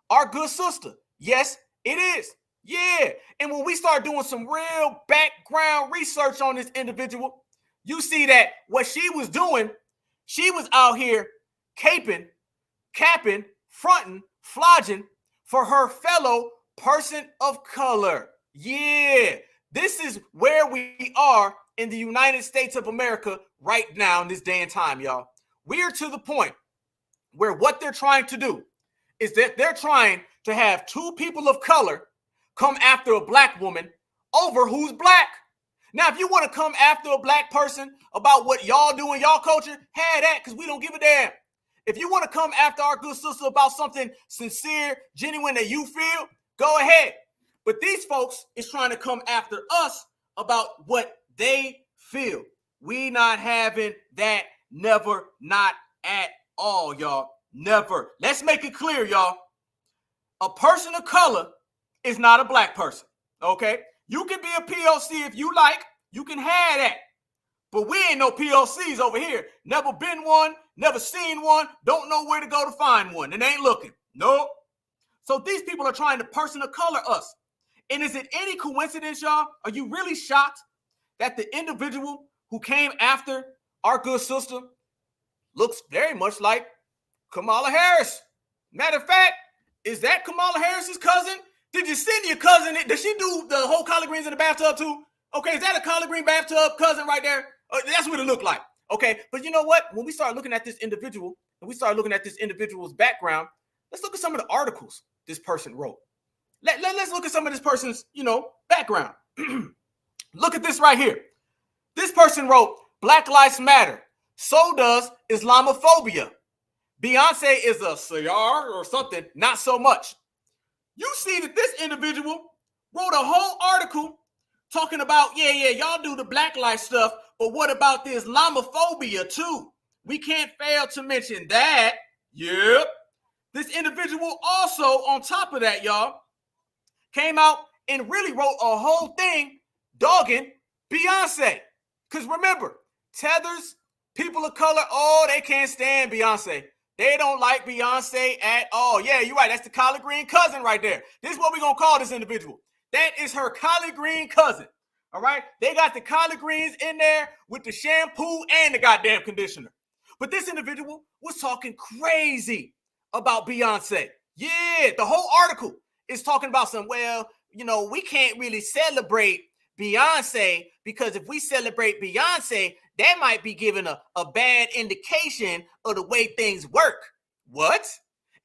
our good sister. Yes, it is. Yeah. And when we start doing some real background research on this individual, you see that what she was doing, she was out here caping, capping, fronting, flogging for her fellow person of color. Yeah. This is where we are in the United States of America right now in this day and time, y'all. We're to the point where what they're trying to do is that they're trying to have two people of color come after a black woman over who's black. Now, if you want to come after a black person about what y'all do in y'all culture, have that, because we don't give a damn. If you want to come after our good sister about something sincere, genuine that you feel, go ahead. But these folks is trying to come after us about what they feel. We not having that. Never, not at all, y'all. Never. Let's make it clear, y'all. A person of color is not a black person, okay? You can be a POC if you like. You can have that. But we ain't no POCs over here. Never been one, never seen one, don't know where to go to find one, and ain't looking. Nope. So these people are trying to person of color us. And is it any coincidence, y'all? Are you really shocked that the individual who came after our good sister looks very much like Kamala Harris? Matter of fact, is that Kamala Harris's cousin? Did you send your cousin? Did she do the whole collard greens in the bathtub too? Okay, is that a collard green bathtub cousin right there? That's what it looked like. Okay, but you know what? When we start looking at this individual and we start looking at this individual's background, let's look at some of the articles this person wrote. Let's look at some of this person's, background. Look at this right here. This person wrote, Black Lives Matter. So does Islamophobia. Beyonce is a cigar or something, not so much. You see that this individual wrote a whole article talking about, yeah, y'all do the black life stuff, but what about the Islamophobia too? We can't fail to mention that. Yep. This individual also, on top of that, y'all, came out and really wrote a whole thing dogging Beyonce. Because remember, tethers, people of color, oh, they can't stand Beyonce. They don't like Beyonce at all. Yeah, you're right. That's the collard green cousin right there. This is what we're going to call this individual. That is her collard green cousin. All right? They got the collard greens in there with the shampoo and the goddamn conditioner. But this individual was talking crazy about Beyonce. Yeah, the whole article is talking about some, well, you know, we can't really celebrate Beyonce because if we celebrate Beyonce, that might be giving a bad indication of the way things work. What?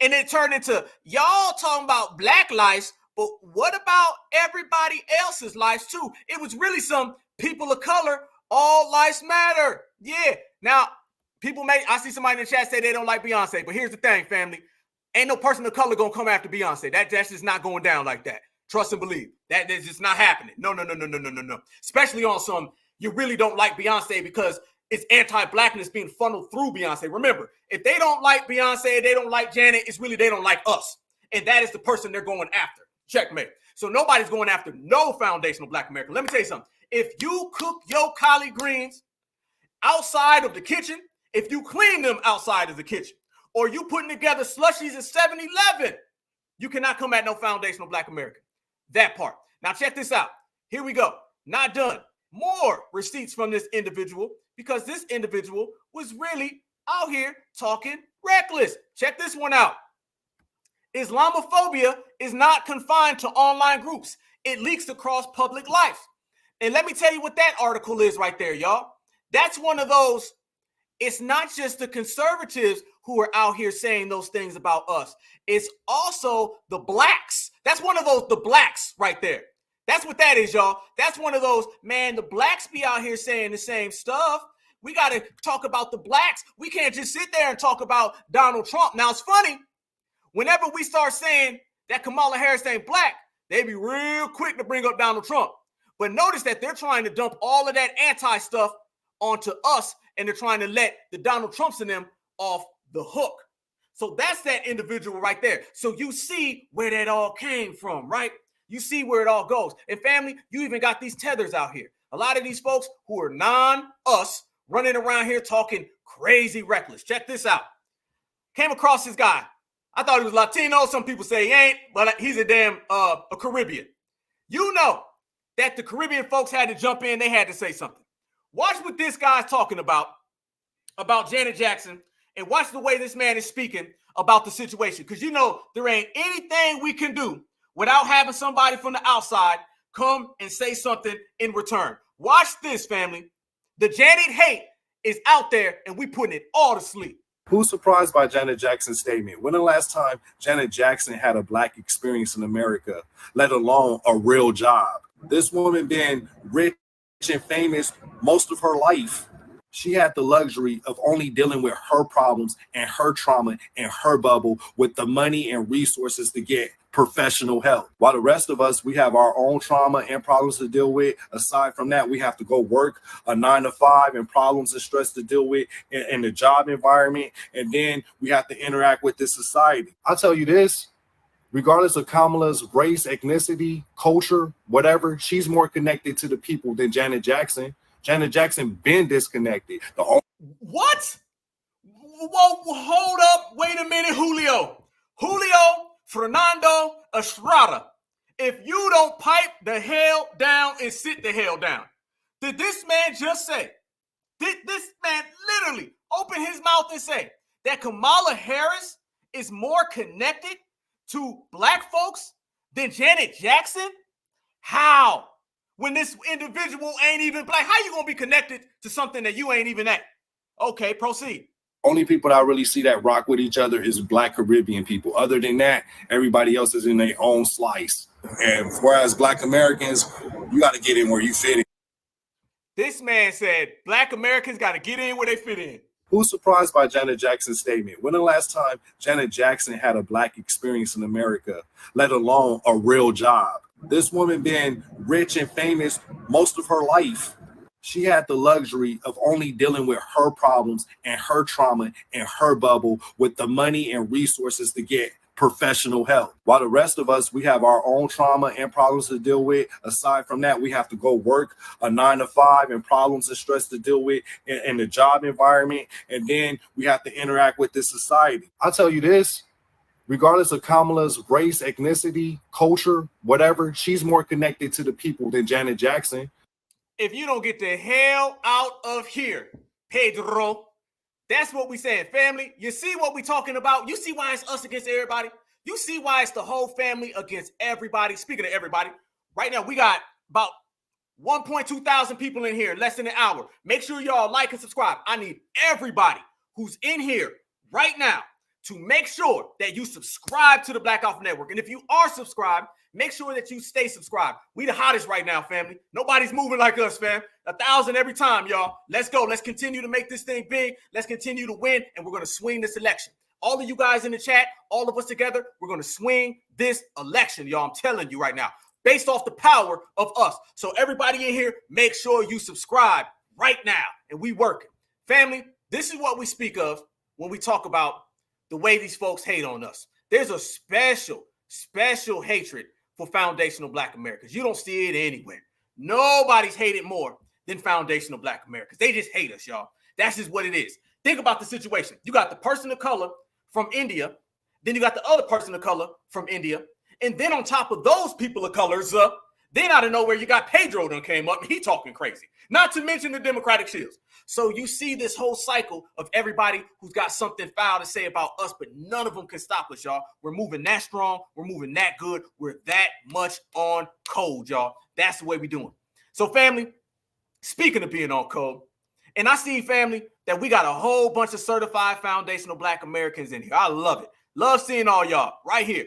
And it turned into y'all talking about black lives, but what about everybody else's lives too? It was really some people of color, all lives matter. Yeah. Now, I see somebody in the chat say they don't like Beyonce, but here's the thing, family. Ain't no person of color gonna come after Beyonce. That's just not going down like that. Trust and believe. That is just not happening. No. Especially on some, you really don't like Beyonce because it's anti-blackness being funneled through Beyonce. Remember, if they don't like Beyonce, they don't like Janet, it's really they don't like us. And that is the person they're going after. Checkmate. So nobody's going after no foundational black American. Let me tell you something. If you cook your collard greens outside of the kitchen, if you clean them outside of the kitchen, or you putting together slushies at 7-Eleven, you cannot come at no foundational black American. That part. Now check this out. Here we go. Not done. More receipts from this individual because this individual was really out here talking reckless. Check this one out. Islamophobia is not confined to online groups. It leaks across public life. And let me tell you what that article is right there, y'all. That's one of those, it's not just the conservatives who are out here saying those things about us. It's also the blacks. That's one of those, the blacks right there. That's what that is, y'all. That's one of those, man, the blacks be out here saying the same stuff. We got to talk about the blacks. We can't just sit there and talk about Donald Trump. Now, it's funny. Whenever we start saying that Kamala Harris ain't black, they be real quick to bring up Donald Trump. But notice that they're trying to dump all of that anti-stuff onto us, and they're trying to let the Donald Trumps and them off the hook. So that's that individual right there. So you see where that all came from, right? You see where it all goes. And family, you even got these tethers out here. A lot of these folks who are non-us running around here talking crazy reckless. Check this out. Came across this guy. I thought he was Latino. Some people say he ain't, but he's a damn a Caribbean. You know that the Caribbean folks had to jump in. They had to say something. Watch what this guy's talking about Janet Jackson, and watch the way this man is speaking about the situation. Because you know there ain't anything we can do without having somebody from the outside come and say something in return. Watch this, family. The Janet hate is out there, and we putting it all to sleep. Who's surprised by Janet Jackson's statement? When the last time Janet Jackson had a black experience in America, let alone a real job? This woman been rich and famous most of her life. She had the luxury of only dealing with her problems and her trauma and her bubble with the money and resources to get professional help. While the rest of us, we have our own trauma and problems to deal with. Aside from that, we have to go work a 9-to-5 and problems and stress to deal with in the job environment. And then we have to interact with this society. I'll tell you this, regardless of Kamala's race, ethnicity, culture, whatever, she's more connected to the people than Janet Jackson. Janet Jackson been disconnected. What? Whoa, hold up. Wait a minute, Julio Fernando Estrada. If you don't pipe the hell down and sit the hell down. Did this man just say, did this man literally open his mouth and say that Kamala Harris is more connected to black folks than Janet Jackson? How? When this individual ain't even black, how you gonna be connected to something that you ain't even at? Okay, proceed. Only people that I really see that rock with each other is black Caribbean people. Other than that, everybody else is in their own slice. And whereas black Americans, you got to get in where you fit in. This man said black Americans got to get in where they fit in. Who's surprised by Janet Jackson's statement? When the last time Janet Jackson had a black experience in America, let alone a real job? This woman been rich and famous most of her life. She had the luxury of only dealing with her problems and her trauma and her bubble with the money and resources to get professional help. While the rest of us, we have our own trauma and problems to deal with. Aside from that, we have to go work a 9-to-5 and problems and stress to deal with in the job environment. And then we have to interact with this society. I'll tell you this, regardless of Kamala's race, ethnicity, culture, whatever, she's more connected to the people than Janet Jackson. If you don't get the hell out of here, Pedro, that's what we saying, family. You see what we talking about? You see why it's us against everybody? You see why it's the whole family against everybody? Speaking of everybody, right now we got about 1.2 thousand people in here in less than an hour. Make sure y'all like and subscribe. I need everybody who's in here right now to make sure that you subscribe to the Black Alpha Network. And if you are subscribed, make sure that you stay subscribed. We the hottest right now, family. Nobody's moving like us, fam. 1,000 every time, y'all. Let's go. Let's continue to make this thing big. Let's continue to win, and we're going to swing this election. All of you guys in the chat, all of us together, we're going to swing this election, y'all. I'm telling you right now, based off the power of us. So everybody in here, make sure you subscribe right now, and we working. Family, this is what we speak of when we talk about the way these folks hate on us. There's a special hatred for foundational Black Americans. You don't see it anywhere. Nobody's hated more than foundational Black Americans. They just hate us, y'all. That's just what it is. Think about the situation. You got the person of color from India, then you got the other person of color from India, and then on top of those people of colors, then out of nowhere, you got Pedro done came up and he talking crazy. Not to mention the Democratic shills. So you see this whole cycle of everybody who's got something foul to say about us, but none of them can stop us, y'all. We're moving that strong. We're moving that good. We're that much on code, y'all. That's the way we doing. So family, speaking of being on code, and I see, family, that we got a whole bunch of certified foundational Black Americans in here. I love it. Love seeing all y'all right here.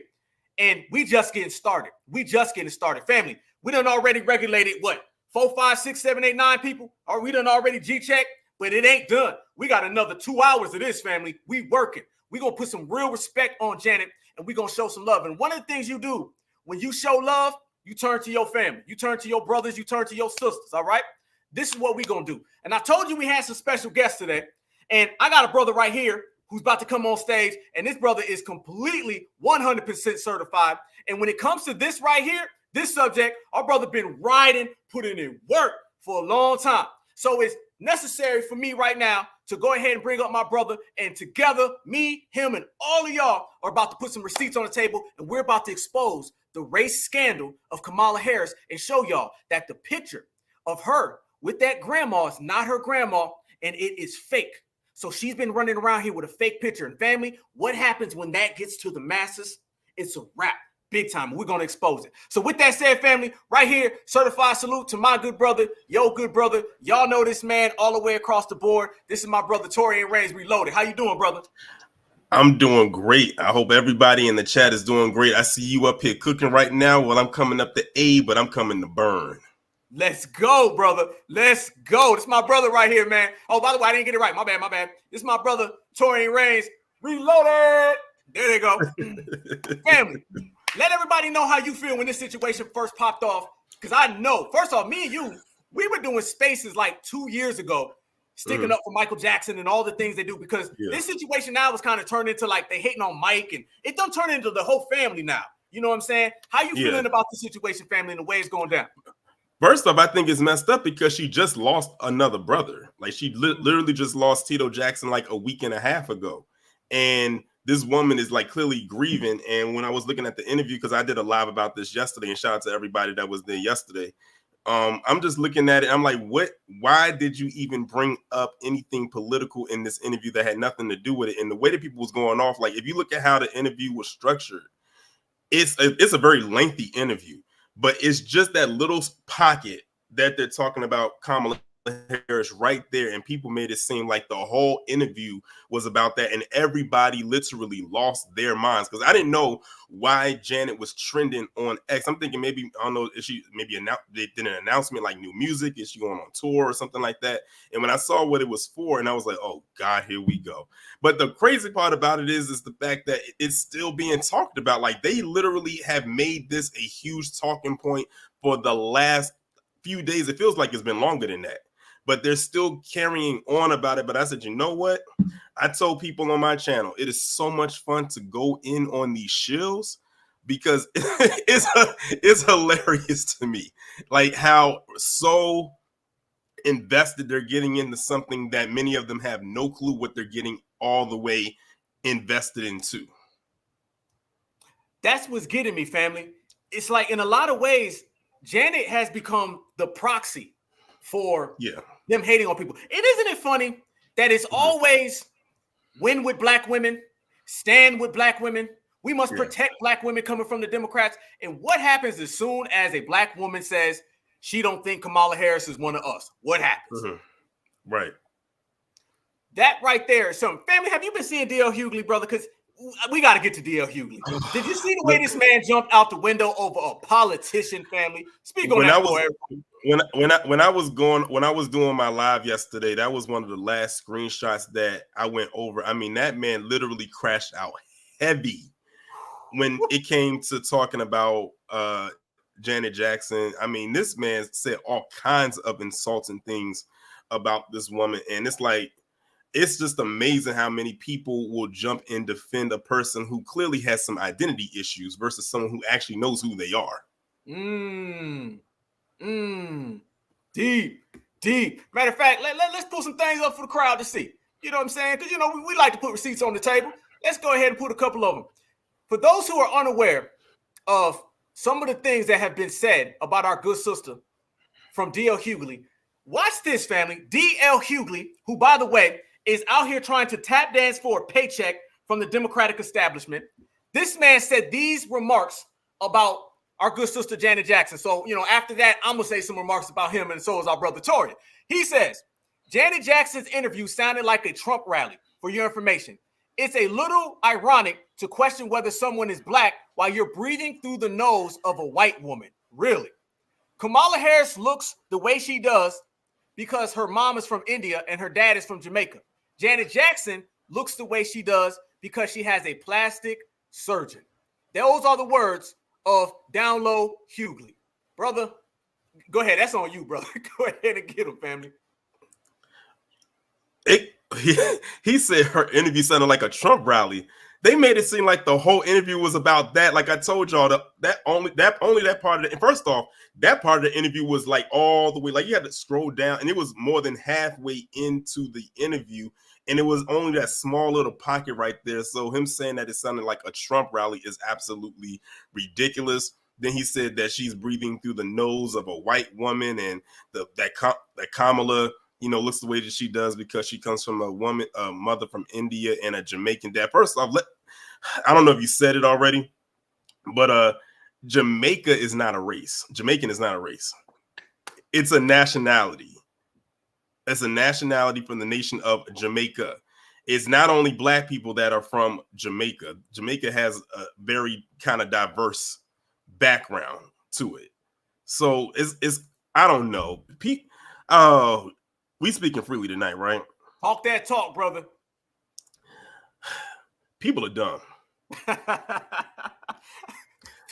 And we just getting started. Family, we done already regulated what? 4, 5, 6, 7, 8, 9 people? Or we done already G-checked? But it ain't done. We got another 2 hours of this, family. We working. We going to put some real respect on Janet, and we going to show some love. And one of the things you do when you show love, you turn to your family. You turn to your brothers. You turn to your sisters, all right? This is what we going to do. And I told you we had some special guests today. And I got a brother right here who's about to come on stage. And this brother is completely 100% certified. And when it comes to this right here, this subject, our brother been riding, putting in work for a long time. So it's necessary for me right now to go ahead and bring up my brother. And together, me, him, and all of y'all are about to put some receipts on the table. And we're about to expose the race scandal of Kamala Harris and show y'all that the picture of her with that grandma is not her grandma, and it is fake. So she's been running around here with a fake picture. And family, what happens when that gets to the masses? It's a wrap. Big time. We're going to expose it. So with that said, family, right here, certified salute to my good brother, yo good brother. Y'all know this man all the way across the board. This is my brother, Torian Reigns Reloaded. How you doing, brother? I'm doing great. I hope everybody in the chat is doing great. I see you up here cooking right now. Well, I'm coming up to A, but I'm coming to burn. Let's go, brother. Let's go. This is my brother right here, man. Oh, by the way, I didn't get it right. My bad. This is my brother, Torian Reigns Reloaded. There they go. Family, let everybody know how you feel when this situation first popped off. Because I know, first off, me and you, we were doing spaces like 2 years ago, sticking up for Michael Jackson and all the things they do. Because this situation now was kind of turned into like they hating on Mike. And it done turn into the whole family now. You know what I'm saying? How you feeling about the situation, family, and the way it's going down? First off, I think it's messed up because she just lost another brother. Like she literally just lost Tito Jackson like a week and a half ago. And this woman is like clearly grieving. And when I was looking at the interview, because I did a live about this yesterday, and shout out to everybody that was there yesterday. I'm just looking at it. I'm like, why did you even bring up anything political in this interview that had nothing to do with it? And the way that people was going off, like if you look at how the interview was structured, it's a very lengthy interview. But it's just that little pocket that they're talking about Kamala Harris right there, and people made it seem like the whole interview was about that, and everybody literally lost their minds because I didn't know why Janet was trending on X. I'm thinking maybe, I don't know, is she maybe they did an announcement like new music? Is she going on tour or something like that? And when I saw what it was for, and I was like, oh God, here we go. But the crazy part about it is the fact that it's still being talked about. Like they literally have made this a huge talking point for the last few days. It feels like it's been longer than that, but they're still carrying on about it. But I said, you know what? I told people on my channel, it is so much fun to go in on these shills because it's hilarious to me. Like how so invested they're getting into something that many of them have no clue what they're getting all the way invested into. That's what's getting me, family. It's like in a lot of ways, Janet has become the proxy for them hating on people. And isn't it funny that it's always win with black women, stand with black women. We must protect black women coming from the Democrats. And what happens as soon as a black woman says she don't think Kamala Harris is one of us? What happens? Right. That right there is something. Family, have you been seeing D.L. Hughley, brother? Because we got to get to D.L. Hughley. Did you see the way this man jumped out the window over a politician, family? Speak on that. When I was doing my live yesterday, that was one of the last screenshots that I went over. I mean, that man literally crashed out heavy when it came to talking about Janet Jackson. I mean, this man said all kinds of insulting things about this woman, and it's like, it's just amazing how many people will jump and defend a person who clearly has some identity issues versus someone who actually knows who they are. Deep. Matter of fact, let's put some things up for the crowd to see. You know what I'm saying? Because, you know, we like to put receipts on the table. Let's go ahead and put a couple of them. For those who are unaware of some of the things that have been said about our good sister from D.L. Hughley, watch this, family. D.L. Hughley, who, by the way, is out here trying to tap dance for a paycheck from the Democratic establishment. This man said these remarks about our good sister Janet Jackson. So, you know, after that, I'm going to say some remarks about him, and so is our brother Torian. He says, Janet Jackson's interview sounded like a Trump rally, for your information. It's a little ironic to question whether someone is black while you're breathing through the nose of a white woman. Really? Kamala Harris looks the way she does because her mom is from India and her dad is from Jamaica. Janet Jackson looks the way she does because she has a plastic surgeon. Those are the words of Down Low Hughley. Brother, go ahead. That's on you, brother. Go ahead and get him, family. He said her interview sounded like a Trump rally. They made it seem like the whole interview was about that. Like I told y'all, that part of it. And first off, that part of the interview was like all the way, like you had to scroll down, and it was more than halfway into the interview, and it was only that small little pocket right there. So him saying that it sounded like a Trump rally is absolutely ridiculous. Then he said that she's breathing through the nose of a white woman, and that Kamala, you know, looks the way that she does because she comes from a mother from India and a Jamaican dad. First off, I don't know if you said it already, but Jamaica is not a race. Jamaican is not a race. It's a nationality. It's a nationality from the nation of Jamaica. It's not only black people that are from Jamaica. Jamaica has a very kind of diverse background to it. So it's I don't know. We speaking freely tonight, right? Talk that talk, brother. People are dumb.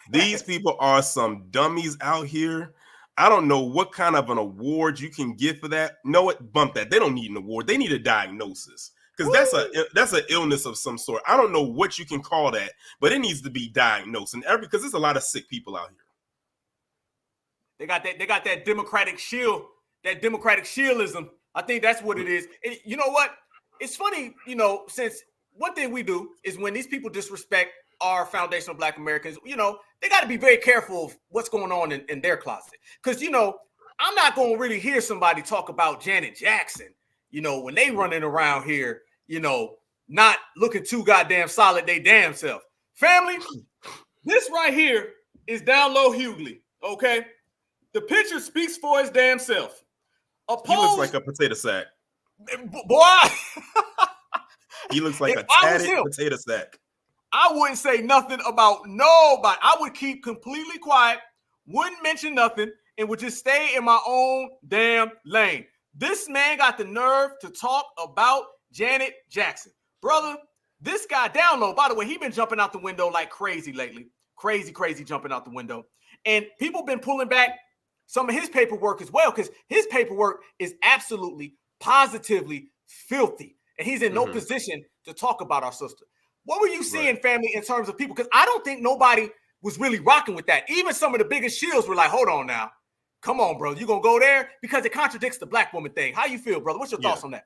These people are some dummies out here. I don't know what kind of an award you can get for that. No, bump that. They don't need an award. They need a diagnosis because that's an illness of some sort. I don't know what you can call that, but it needs to be diagnosed. And because there's a lot of sick people out here. They got that Democratic shield, that Democratic shieldism. I think that's what it is. And you know what? It's funny, you know, since one thing we do is when these people disrespect our foundational Black Americans, you know, they got to be very careful of what's going on in their closet. Because, you know, I'm not going to really hear somebody talk about Janet Jackson, you know, when they running around here, you know, not looking too goddamn solid they damn self. Family, this right here is Down Low Hughley, okay? The picture speaks for his damn self. He looks like a potato sack. Boy, He looks like if a I was tatted him, potato sack. I wouldn't say nothing about nobody. I would keep completely quiet, wouldn't mention nothing, and would just stay in my own damn lane. This man got the nerve to talk about Janet Jackson. Brother, this guy down low, by the way, he been jumping out the window like crazy lately. Crazy jumping out the window. And people been pulling back some of his paperwork as well, because his paperwork is absolutely, positively filthy. And he's in no position to talk about our sister. What were you seeing, family, in terms of people? Because I don't think nobody was really rocking with that. Even some of the biggest shills were like, hold on now. Come on, bro. You going to go there? Because it contradicts the black woman thing. How you feel, brother? What's your thoughts on that?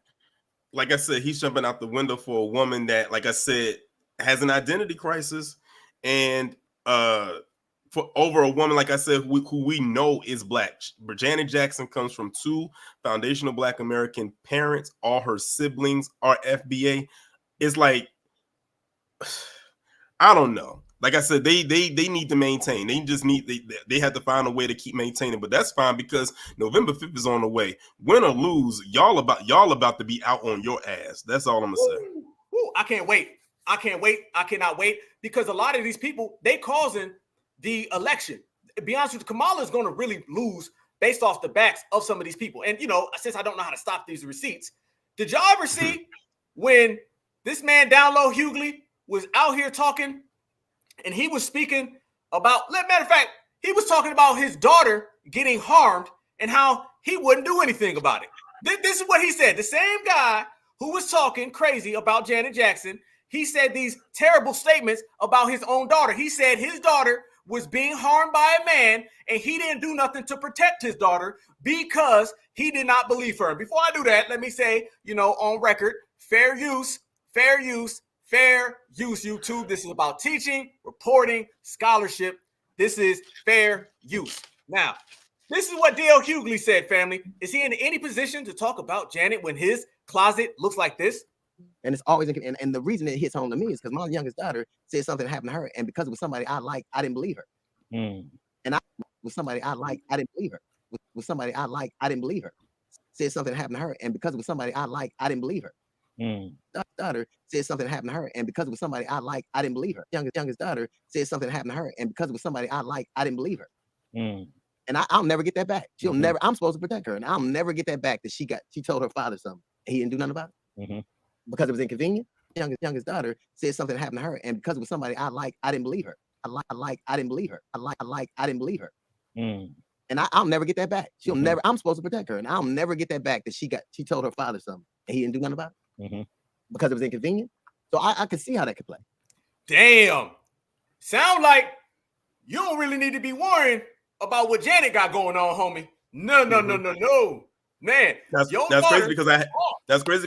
Like I said, he's jumping out the window for a woman that, like I said, has an identity crisis. And for over a woman, like I said, who we know is black. Janet Jackson comes from 2 foundational black American parents. All her siblings are FBA. It's like, I don't know. Like I said, they need to maintain. They just need they have to find a way to keep maintaining. But that's fine, because November 5th is on the way. Win or lose, y'all about to be out on your ass. That's all I'm gonna say. Ooh, I can't wait. I cannot wait, because a lot of these people, they causing the election. To be honest with you, Kamala is going to really lose based off the backs of some of these people. And since I don't know how to stop these receipts, did y'all ever see when this man down low, Hughley, was out here talking? And he was speaking about, matter of fact, he was talking about his daughter getting harmed and how he wouldn't do anything about it. This is what he said. The same guy who was talking crazy about Janet Jackson, he said these terrible statements about his own daughter. He said his daughter was being harmed by a man and he didn't do nothing to protect his daughter because he did not believe her. And before I do that, let me say, on record, fair use, YouTube. This is about teaching, reporting, scholarship. This is fair use. Now, this is what D.L. Hughley said, family. Is he in any position to talk about Janet when his closet looks like this? And it's always, and the reason it hits home to me is because my youngest daughter said something happened to her, and because it was somebody I like, I didn't believe her. And with somebody I like, I didn't believe her. With somebody I like, I didn't believe her. Said something happened to her, and because it was somebody I like, I didn't believe her. Daughter said something happened to her, and because it was somebody I like, I didn't believe her. Youngest daughter said something happened to her, and because it was somebody I like, I didn't believe her. And I'll never get that back. She'll never. I'm supposed to protect her, and I'll never get that back. That she told her father something, and he didn't do nothing about it because it was inconvenient. Youngest daughter said something happened to her, and because it was somebody I like, I didn't believe her. I didn't believe her. I didn't believe her. And I'll never get that back. She'll never. I'm supposed to protect her, and I'll never get that back. That she told her father something, and he didn't do nothing about it because it was inconvenient. So I could see how that could play. Damn, sound like you don't really need to be worrying about what Janet got going on, homie. No, man. That's crazy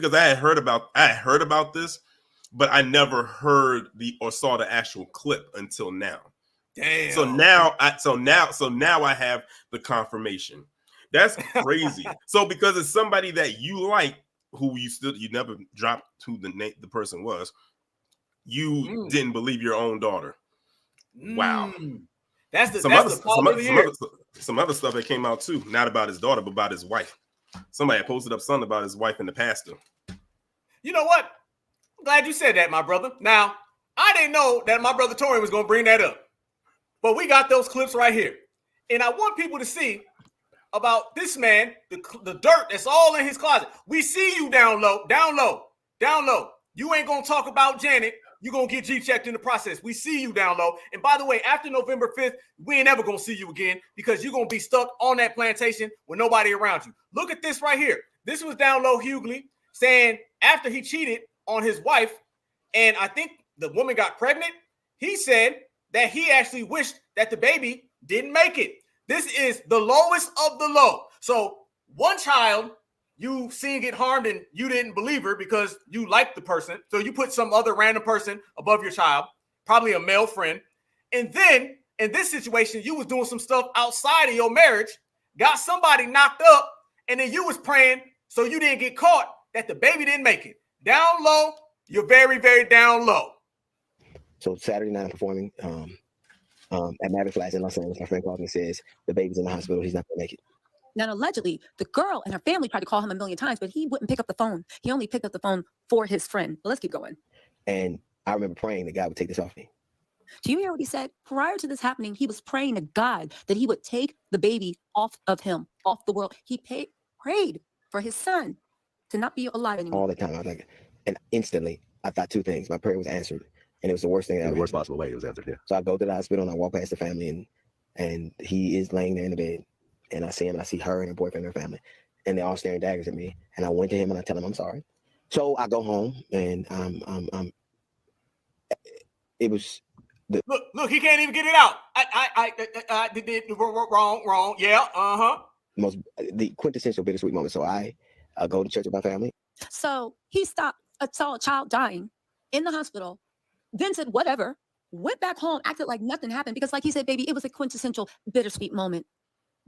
because I had heard about this, but I never heard or saw the actual clip until now. Damn. So now I have the confirmation. That's crazy. So because it's somebody that you like, who you never dropped who the person was, you didn't believe your own daughter. Wow. That's some other stuff that came out too, not about his daughter, but about his wife. Somebody posted up something about his wife and the pastor. You know what? I'm glad you said that, my brother. Now, I didn't know that my brother Torian was going to bring that up, but we got those clips right here. And I want people to see about this man, the dirt that's all in his closet. We see you down low. You ain't going to talk about Janet. You're going to get G-checked in the process. We see you down low. And by the way, after November 5th, we ain't ever going to see you again because you're going to be stuck on that plantation with nobody around you. Look at this right here. This was down low Hughley saying after he cheated on his wife, and I think the woman got pregnant, he said that he actually wished that the baby didn't make it. This is the lowest of the low. So one child you seen get harmed and you didn't believe her because you liked the person. So you put some other random person above your child, probably a male friend. And then in this situation, you was doing some stuff outside of your marriage, got somebody knocked up, and then you was praying so you didn't get caught that the baby didn't make it. Down low, you're very, very down low. So Saturday night I'm performing at Maverick Flats in Los Angeles. My friend calls me and says the baby's in the hospital. He's not gonna make it. Now, allegedly, the girl and her family tried to call him a million times, but he wouldn't pick up the phone. He only picked up the phone for his friend. But let's keep going. And I remember praying that God would take this off me. Do you hear what he said? Prior to this happening, he was praying to God that he would take the baby off of him, off the world. He prayed for his son to not be alive anymore. All the time. I was like, and instantly, I thought two things. My prayer was answered, and it was the worst thing. In the worst possible way, it was answered. Yeah. So I go to the hospital and I walk past the family, and he is laying there in the bed, and I see him. And I see her and her boyfriend and her family, and they're all staring daggers at me. And I went to him and I tell him I'm sorry. So I go home, and it was. Look, he can't even get it out. I did wrong. Yeah, The quintessential bittersweet moment. So I go to church with my family. So he saw a child dying in the hospital, then said whatever, went back home, acted like nothing happened because, like he said, baby, it was a quintessential bittersweet moment.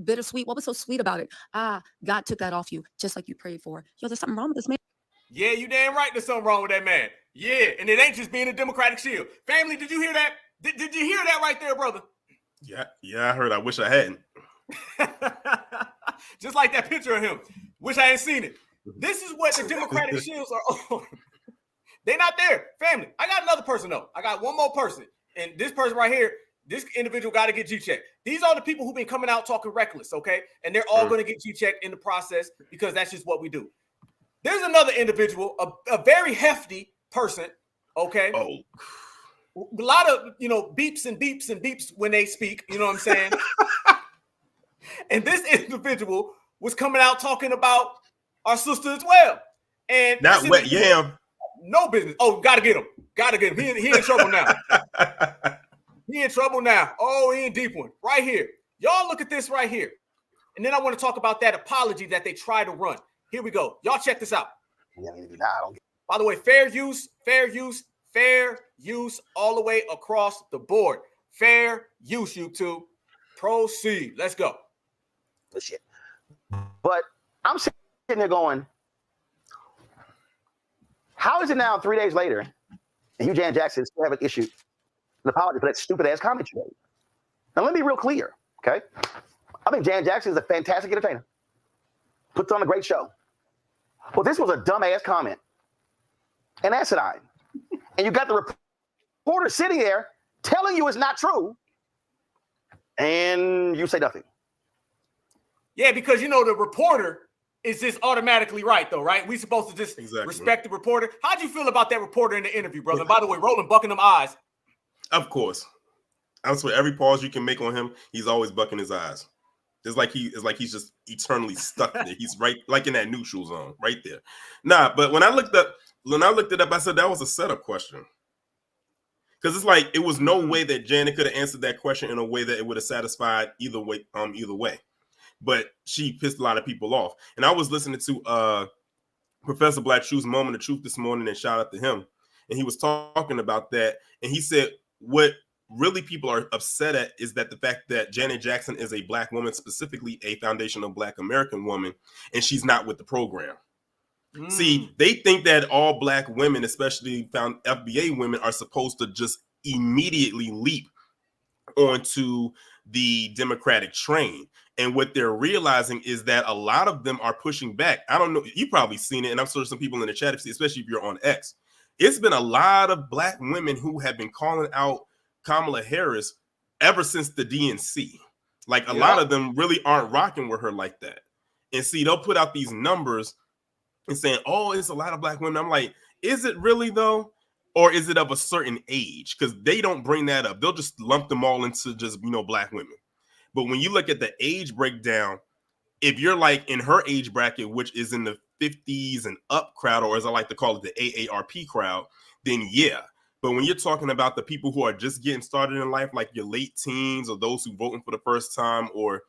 Bittersweet. What was so sweet about it? God took that off you, just like you prayed for. Yo, there's something wrong with this man. Yeah, you damn right there's something wrong with that man. Yeah, and it ain't just being a Democratic shield. Family, did you hear that? Did you hear that right there, brother? Yeah, I heard. I wish I hadn't. Just like that picture of him. Wish I hadn't seen it. This is what the Democratic shields are on. They're not there. Family, I got another person, though. I got one more person. And this person right here, this individual got to get G-checked. These are the people who've been coming out talking reckless, okay? And they're all going to get G-checked in the process because that's just what we do. There's another individual, a very hefty person, okay? Oh. A lot of, beeps and beeps and beeps when they speak, you know what I'm saying? And this individual was coming out talking about our sister as well. And not wet yam. No business. Oh, gotta get him. He in trouble now. He in trouble now. Oh, he in deep one. Right here. Y'all look at this right here. And then I want to talk about that apology that they tried to run. Here we go. Y'all check this out. By the way, fair use all the way across the board. Fair use, YouTube. Proceed. Let's go. Shit. But I'm sitting there going, how is it now 3 days later and you, Janet Jackson, still haven't issued an apology for that stupid ass comment you made? Now, let me be real clear, okay? I think Janet Jackson is a fantastic entertainer. Puts on a great show. Well, this was a dumbass comment. And asinine. And you got the reporter sitting there telling you it's not true, and you say nothing. Yeah, because the reporter is just automatically right, though, right? We supposed to just respect the reporter. How'd you feel about that reporter in the interview, brother? By the way, Roland bucking them eyes. Of course. I swear, every pause you can make on him, he's always bucking his eyes. It's like he's just eternally stuck there. He's right, like in that neutral zone, right there. Nah, but when I looked it up, I said that was a setup question. Because it's like it was no way that Janet could have answered that question in a way that it would have satisfied either way. But she pissed a lot of people off. And I was listening to Professor Black Truth's Moment of Truth this morning, and shout out to him. And he was talking about that, and he said what really people are upset at is that the fact that Janet Jackson is a Black woman, specifically a foundational Black American woman, and she's not with the program. See, they think that all Black women, especially FBA women, are supposed to just immediately leap onto the Democratic train. And what they're realizing is that a lot of them are pushing back. I don't know. You've probably seen it. And I'm sure some people in the chat, especially if you're on X. It's been a lot of Black women who have been calling out Kamala Harris ever since the DNC. Like a lot of them really aren't rocking with her like that. And see, they'll put out these numbers and saying, oh, it's a lot of Black women. I'm like, is it really though? Or is it of a certain age? Because they don't bring that up. They'll just lump them all into just, Black women. But when you look at the age breakdown, if you're like in her age bracket, which is in the 50s and up crowd, or as I like to call it, the AARP crowd, then yeah. But when you're talking about the people who are just getting started in life, like your late teens or those who voting for the first time, or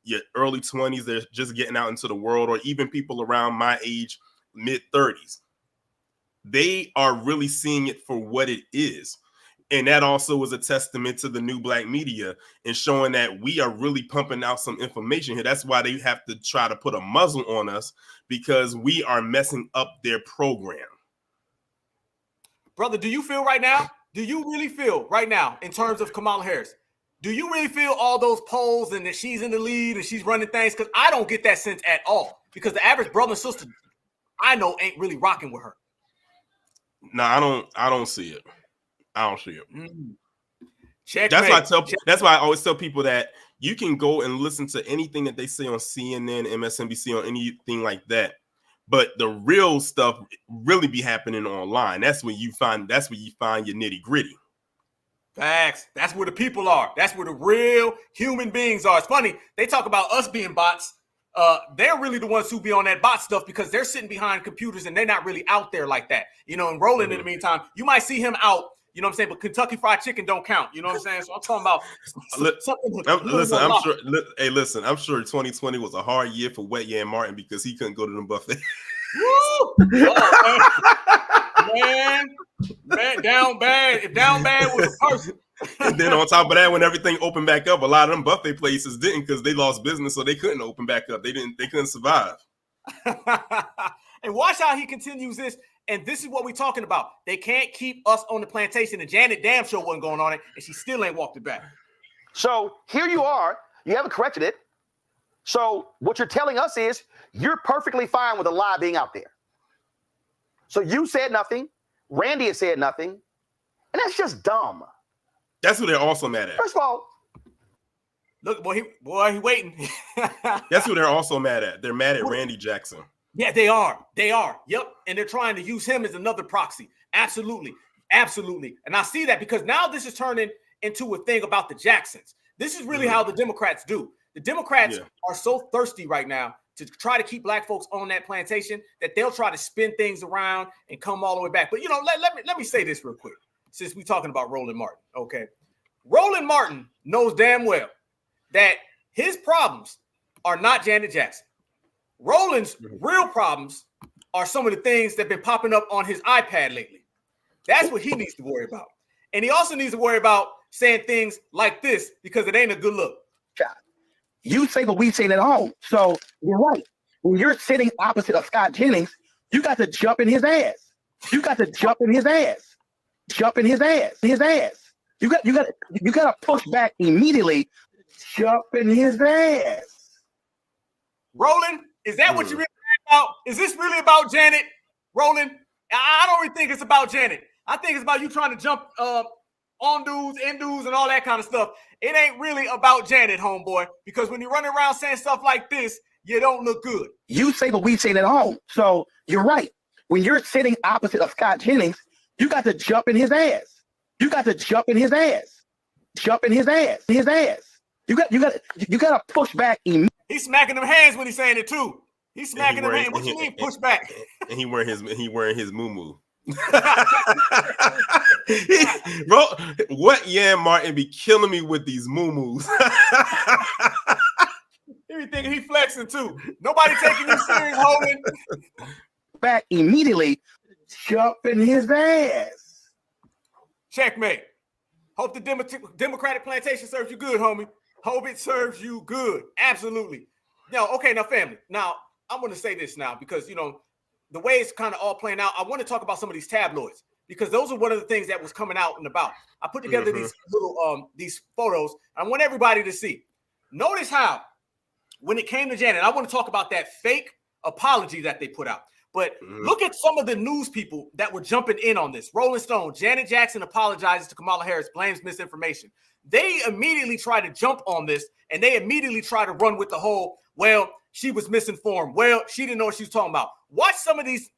your early 20s, they're just getting out into the world, or even people around my age, mid 30s, they are really seeing it for what it is. And that also is a testament to the new Black media and showing that we are really pumping out some information here. That's why they have to try to put a muzzle on us, because we are messing up their program. Brother, do you feel right now? Do you really feel right now, in terms of Kamala Harris, do you really feel all those polls and that she's in the lead and she's running things? Because I don't get that sense at all. Because the average brother and sister I know ain't really rocking with her. No, I don't see it. I don't see it. That's why I always tell people that you can go and listen to anything that they say on CNN, MSNBC, on anything like that. But the real stuff really be happening online. That's where you find your nitty gritty. Facts. That's where the people are. That's where the real human beings are. It's funny. They talk about us being bots. They're really the ones who be on that bot stuff because they're sitting behind computers and they're not really out there like that. You know, and Roland in the meantime, you might see him out, you know what I'm saying? But Kentucky Fried Chicken don't count. You know what I'm saying? So I'm talking about something. Listen, I'm sure 2020 was a hard year for Wet Yan Martin because he couldn't go to the buffet. Woo! Man, down bad. If down bad was a person. And then on top of that, when everything opened back up, a lot of them buffet places didn't because they lost business, so they couldn't open back up. They couldn't survive. And watch how he continues this. And this is what we're talking about. They can't keep us on the plantation. And Janet damn sure wasn't going on it, and she still ain't walked it back. So here you are. You haven't corrected it. So what you're telling us is you're perfectly fine with a lie being out there. So you said nothing. Randy has said nothing. And that's just dumb. That's what they're also mad at. First of all, look, boy, he waiting. That's what they're also mad at. They're mad at Randy Jackson. Yeah, they are. They are. Yep. And they're trying to use him as another proxy. Absolutely. Absolutely. And I see that because now this is turning into a thing about the Jacksons. This is really how the Democrats do. The Democrats are so thirsty right now to try to keep black folks on that plantation that they'll try to spin things around and come all the way back. But, you know, let me say this real quick, since we're talking about Roland Martin, okay? Roland Martin knows damn well that his problems are not Janet Jackson. Roland's real problems are some of the things that have been popping up on his iPad lately. That's what he needs to worry about. And he also needs to worry about saying things like this because it ain't a good look. You say what we say at home. So you're right. When you're sitting opposite of Scott Jennings, you got to jump in his ass. You got to jump in his ass. Jump in his ass. His ass. You got to push back immediately. Jump in his ass. Roland, is that what you really about? Is this really about Janet? Roland, I don't really think it's about Janet. I think it's about you trying to jump on dudes, in dudes, and all that kind of stuff. It ain't really about Janet, homeboy, because when you're running around saying stuff like this, you don't look good. You say what we say at home. So you're right. When you're sitting opposite of Scott Jennings, you got to jump in his ass. You got to jump in his ass. Jump in his ass. His ass. You got to push back. He's smacking them hands when he's saying it too. He's smacking them hands. What you mean push back? And he wearing his moo-moo. What Yan Martin be killing me with these moo-moos. He thinking he flexing too. Nobody taking you serious, Hogan. Back immediately, jump in his ass. Checkmate. Hope the Democratic plantation serves you good, homie. Hope it serves you good. Absolutely. Now, okay, now, family. Now, I'm going to say this now because, you know, the way it's kind of all playing out, I want to talk about some of these tabloids because those are one of the things that was coming out and about. I put together these little these photos. I want everybody to see. Notice how when it came to Janet, I want to talk about that fake apology that they put out. But look at some of the news people that were jumping in on this. Rolling Stone, Janet Jackson apologizes to Kamala Harris, blames misinformation. They immediately try to jump on this and they immediately try to run with the whole, well, she was misinformed. Well, she didn't know what she was talking about. Watch some of these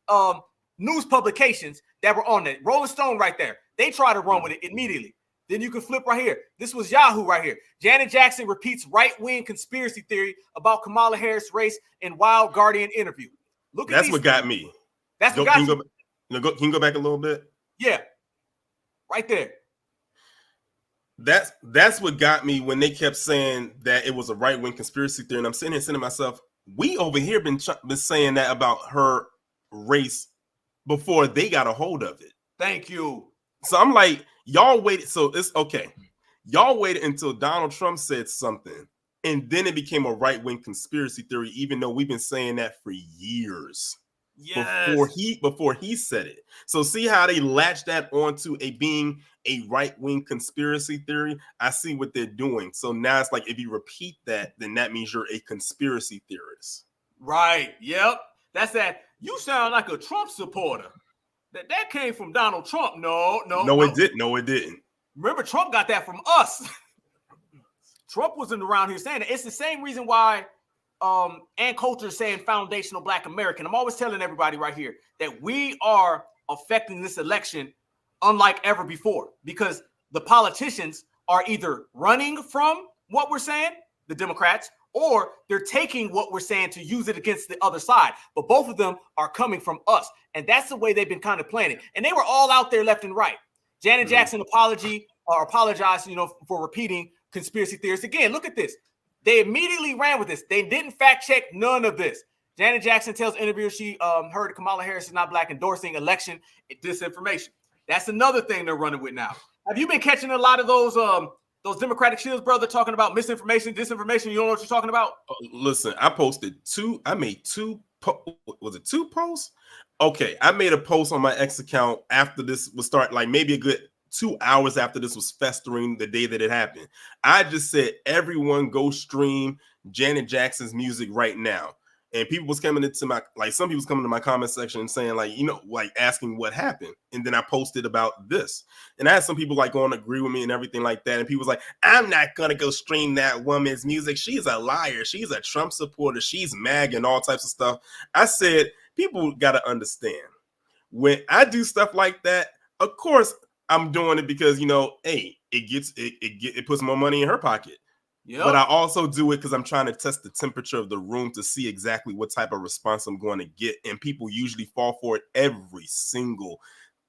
news publications that were on it. Rolling Stone right there. They try to run with it immediately. Then you can flip right here. This was Yahoo right here. Janet Jackson repeats right-wing conspiracy theory about Kamala Harris race in Wild Guardian interview. Look at That's what got me. That's what got you. Can you go back a little bit? Yeah. Right there. That's what got me when they kept saying that it was a right-wing conspiracy theory. And I'm sitting here saying to myself, we over here been saying that about her race before they got a hold of it. Thank you. So I'm like, y'all waited. So it's okay. Y'all waited until Donald Trump said something. And then it became a right-wing conspiracy theory, even though we've been saying that for years. Yes. before he said it. So see how they latched that onto being a right-wing conspiracy theory? I see what they're doing. So now it's like if you repeat that, then that means you're a conspiracy theorist. Right. Yep. That's that. You sound like a Trump supporter. That came from Donald Trump. No. It didn't. No, it didn't. Remember, Trump got that from us. Trump wasn't around here saying it. It's the same reason why Ann Coulter is saying foundational Black American. I'm always telling everybody right here that we are affecting this election unlike ever before, because the politicians are either running from what we're saying, the Democrats, or they're taking what we're saying to use it against the other side. But both of them are coming from us. And that's the way they've been kind of planning. And they were all out there left and right. Janet Jackson apologized, for repeating conspiracy theories. Again, look at this. They immediately ran with this. They didn't fact check none of this. Janet Jackson tells interviewers she heard Kamala Harris is not Black, endorsing election disinformation. That's another thing they're running with now. Have you been catching a lot of those Democratic shills, brother, talking about misinformation, disinformation? You don't know what you're talking about? Listen, I made two posts? Okay, I made a post on my X account after this was start, like maybe a good 2 hours after this was festering the day that it happened. I just said, everyone go stream Janet Jackson's music right now. And people was coming into some people was coming to my comment section and saying asking what happened. And then I posted about this. And I had some people going to agree with me and everything like that. And people was like, I'm not going to go stream that woman's music. She's a liar. She's a Trump supporter. She's MAG and all types of stuff. I said, people got to understand, when I do stuff like that, of course, I'm doing it because, it puts more money in her pocket. Yep. But I also do it because I'm trying to test the temperature of the room to see exactly what type of response I'm going to get. And people usually fall for it every single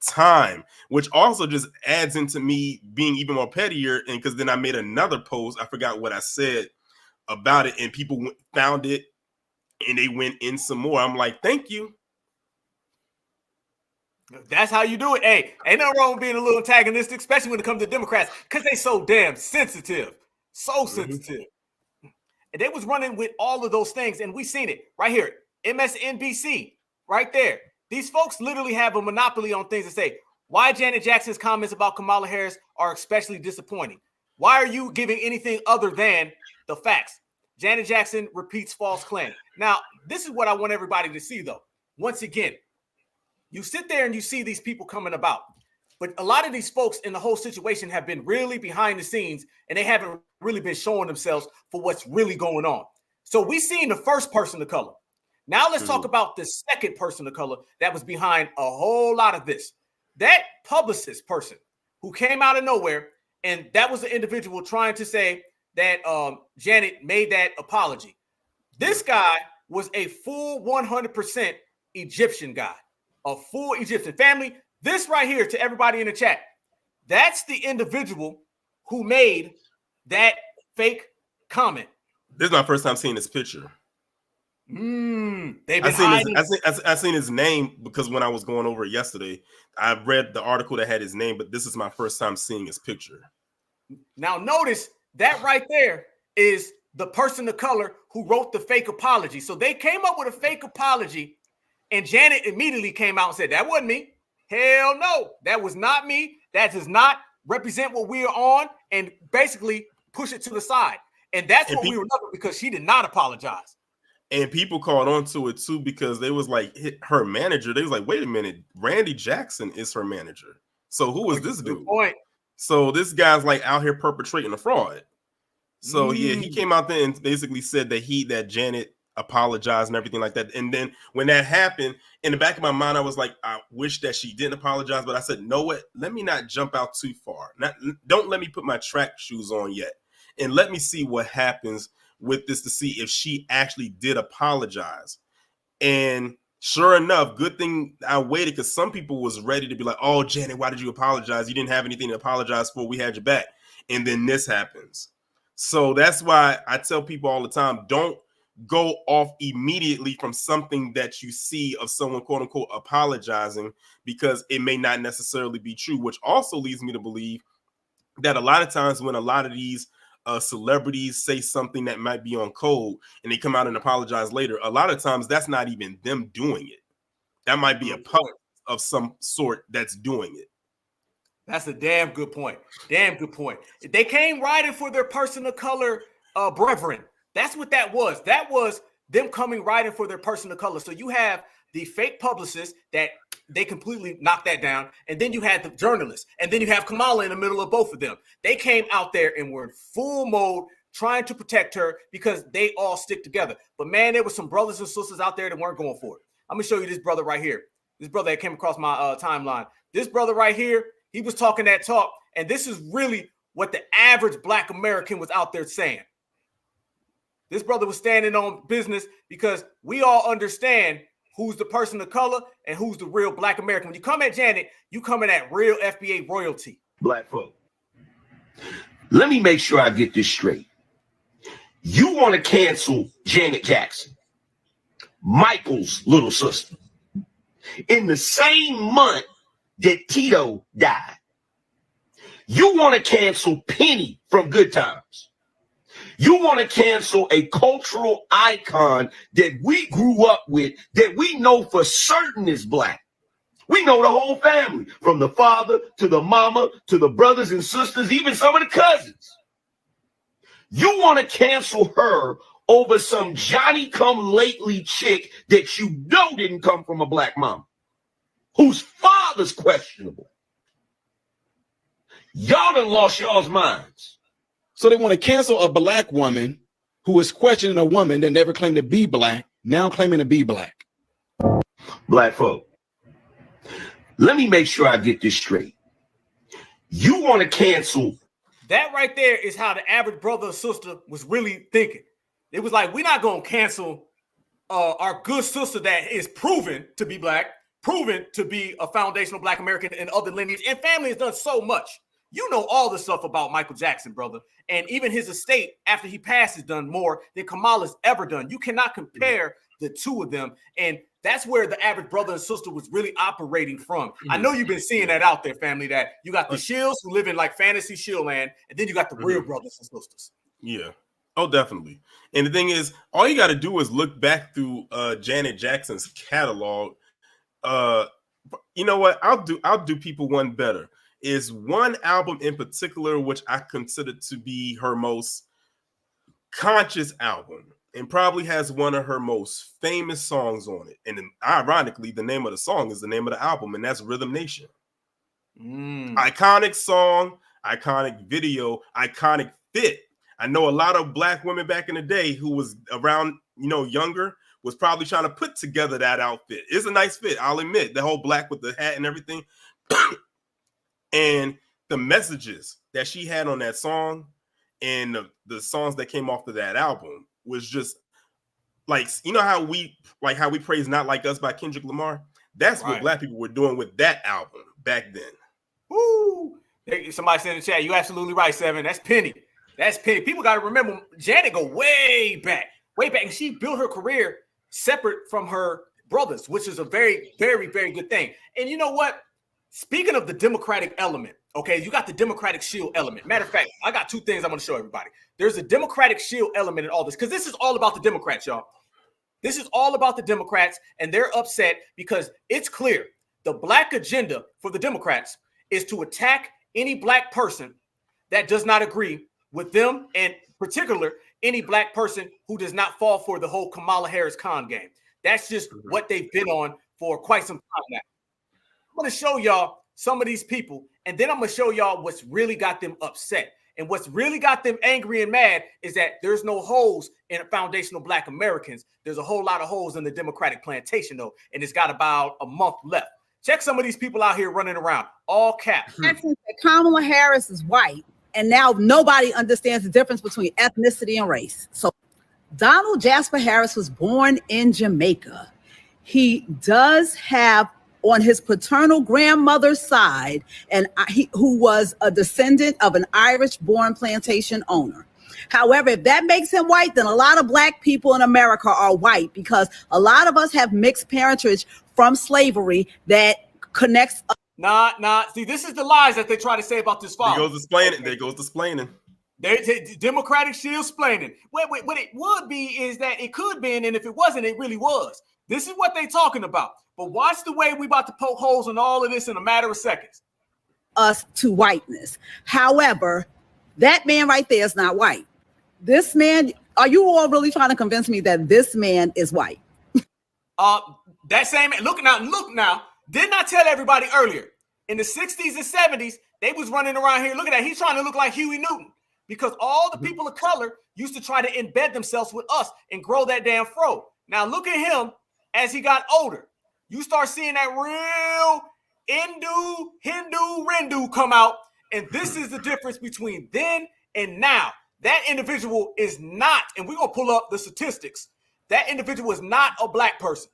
time, which also just adds into me being even more pettier. And because then I made another post, I forgot what I said about it, and people found it and they went in some more. I'm like, thank you. That's how you do it. Hey, ain't nothing wrong with being a little antagonistic, especially when it comes to Democrats, because they so damn sensitive. So sensitive. And they was running with all of those things, and we seen it right here. MSNBC, right there. These folks literally have a monopoly on things to say. Why Janet Jackson's comments about Kamala Harris are especially disappointing. Why are you giving anything other than the facts? Janet Jackson repeats false claim. Now, this is what I want everybody to see, though. Once again, you sit there and you see these people coming about. But a lot of these folks in the whole situation have been really behind the scenes, and they haven't really been showing themselves for what's really going on. So we seen the first person of color. Now let's talk about the second person of color that was behind a whole lot of this. That publicist person who came out of nowhere, and that was the individual trying to say that Janet made that apology. This guy was a full 100% Egyptian guy, a full Egyptian family. This right here, to everybody in the chat, that's the individual who made that fake comment. This is my first time seeing this picture. I seen his name because when I was going over it yesterday, I read the article that had his name, but this is my first time seeing his picture. Now notice that right there is the person of color who wrote the fake apology. So they came up with a fake apology, and Janet immediately came out and said, that wasn't me. Hell no, that was not me. That does not represent what we are on, and basically push it to the side. And that's what we were looking, because she did not apologize. And people caught on to it too, because they was like her manager. They was like, wait a minute, Randy Jackson is her manager. So who is this dude? Point. So this guy's like out here perpetrating a fraud. So yeah, he came out there and basically said that Janet apologized and everything like that. And then when that happened, in the back of my mind, I was like, I wish that she didn't apologize, but I said, no, what? Let me not jump out too far. Don't let me put my track shoes on yet. And let me see what happens with this to see if she actually did apologize. And sure enough, good thing I waited, because some people was ready to be like, oh, Janet, why did you apologize? You didn't have anything to apologize for. We had your back. And then this happens. So that's why I tell people all the time, don't go off immediately from something that you see of someone, quote unquote, apologizing, because it may not necessarily be true, which also leads me to believe that a lot of times when a lot of these celebrities say something that might be on code and they come out and apologize later, a lot of times that's not even them doing it. That might be a public of some sort that's doing it. That's a damn good point. Damn good point. They came riding for their person of color brethren. That's what that was. That was them coming riding for their person of color. So you have the fake publicists that they completely knocked that down. And then you had the journalists. And then you have Kamala in the middle of both of them. They came out there and were in full mode trying to protect her because they all stick together. But man, there were some brothers and sisters out there that weren't going for it. I'm going to show you this brother right here. This brother that came across my timeline. This brother right here, he was talking that talk, and this is really what the average Black American was out there saying. This brother was standing on business because we all understand who's the person of color and who's the real Black American. When you come at Janet, you coming at real FBA royalty. Black folk. Let me make sure I get this straight. You want to cancel Janet Jackson, Michael's little sister, in the same month that Tito died. You want to cancel Penny from Good Times. You want to cancel a cultural icon that we grew up with, that we know for certain is Black. We know the whole family, from the father to the mama to the brothers and sisters, even some of the cousins. You want to cancel her over some Johnny-come-lately chick that you know didn't come from a Black mom, whose father's questionable. Y'all done lost y'all's minds. So they want to cancel a Black woman who is questioning a woman that never claimed to be Black, now claiming to be Black. Black folk, let me make sure I get this straight. You want to cancel. That right there is how the average brother or sister was really thinking. It was like, we're not going to cancel our good sister that is proven to be Black, proven to be a foundational Black American and other lineage, and family has done so much. You know all the stuff about Michael Jackson, brother. And even his estate, after he passed, has done more than Kamala's ever done. You cannot compare the two of them. And that's where the average brother and sister was really operating from. I know you've been seeing that out there, family, that you got the shills who live in like fantasy shield land, and then you got the real brothers and sisters. Yeah. Oh, definitely. And the thing is, all you got to do is look back through Janet Jackson's catalog. You know what? I'll do people one better. Is one album in particular which I consider to be her most conscious album, and probably has one of her most famous songs on it. And ironically, the name of the song is the name of the album, and that's Rhythm Nation. Iconic song, iconic video, iconic fit. I know a lot of Black women back in the day who was around, younger, was probably trying to put together that outfit. It's a nice fit, I'll admit. The whole black with the hat and everything. And the messages that she had on that song and the songs that came off of that album was just like, how we praise Not Like Us by Kendrick Lamar? That's what Black people were doing with that album back then. Woo! Somebody said in the chat, you absolutely right, Seven. That's Penny. That's Penny. People got to remember, Janet go way back. And she built her career separate from her brothers, which is a very, very, very good thing. And you know what? Speaking of the Democratic element, okay, you got the Democratic shield element. Matter of fact, I got two things I'm going to show everybody. There's a Democratic shield element in all this, because this is all about the Democrats, y'all. This is all about the Democrats, and they're upset because it's clear the Black agenda for the Democrats is to attack any Black person that does not agree with them, and in particular, any Black person who does not fall for the whole Kamala Harris con game. That's just what they've been on for quite some time now. I'm going to show y'all some of these people, and then I'm going to show y'all what's really got them upset. And what's really got them angry and mad is that there's no holes in foundational Black Americans. There's a whole lot of holes in the Democratic plantation, though, and it's got about a month left. Check some of these people out here running around, all caps. Kamala Harris is white, and now nobody understands the difference between ethnicity and race. So Donald Jasper Harris was born in Jamaica. He does have on his paternal grandmother's side, and who was a descendant of an Irish-born plantation owner. However, if that makes him white, then a lot of Black people in America are white, because a lot of us have mixed parentage from slavery that connects. Nah. See, this is the lies that they try to say about this father. There goes explaining. Democratic shield splaining. What it would be is that it could be, and if it wasn't, it really was. This is what they talking about. But watch the way we about to poke holes in all of this in a matter of seconds. Us to whiteness. However, that man right there is not white. This man, are you all really trying to convince me that this man is white? That same man, look now. Didn't I tell everybody earlier? In the 60s and 70s, they was running around here. Look at that. He's trying to look like Huey Newton because all the people of color used to try to embed themselves with us and grow that damn fro. Now look at him as he got older. You start seeing that real Hindu, Rendu come out. And this is the difference between then and now. That individual is not, and we're going to pull up the statistics. That individual is not a black person.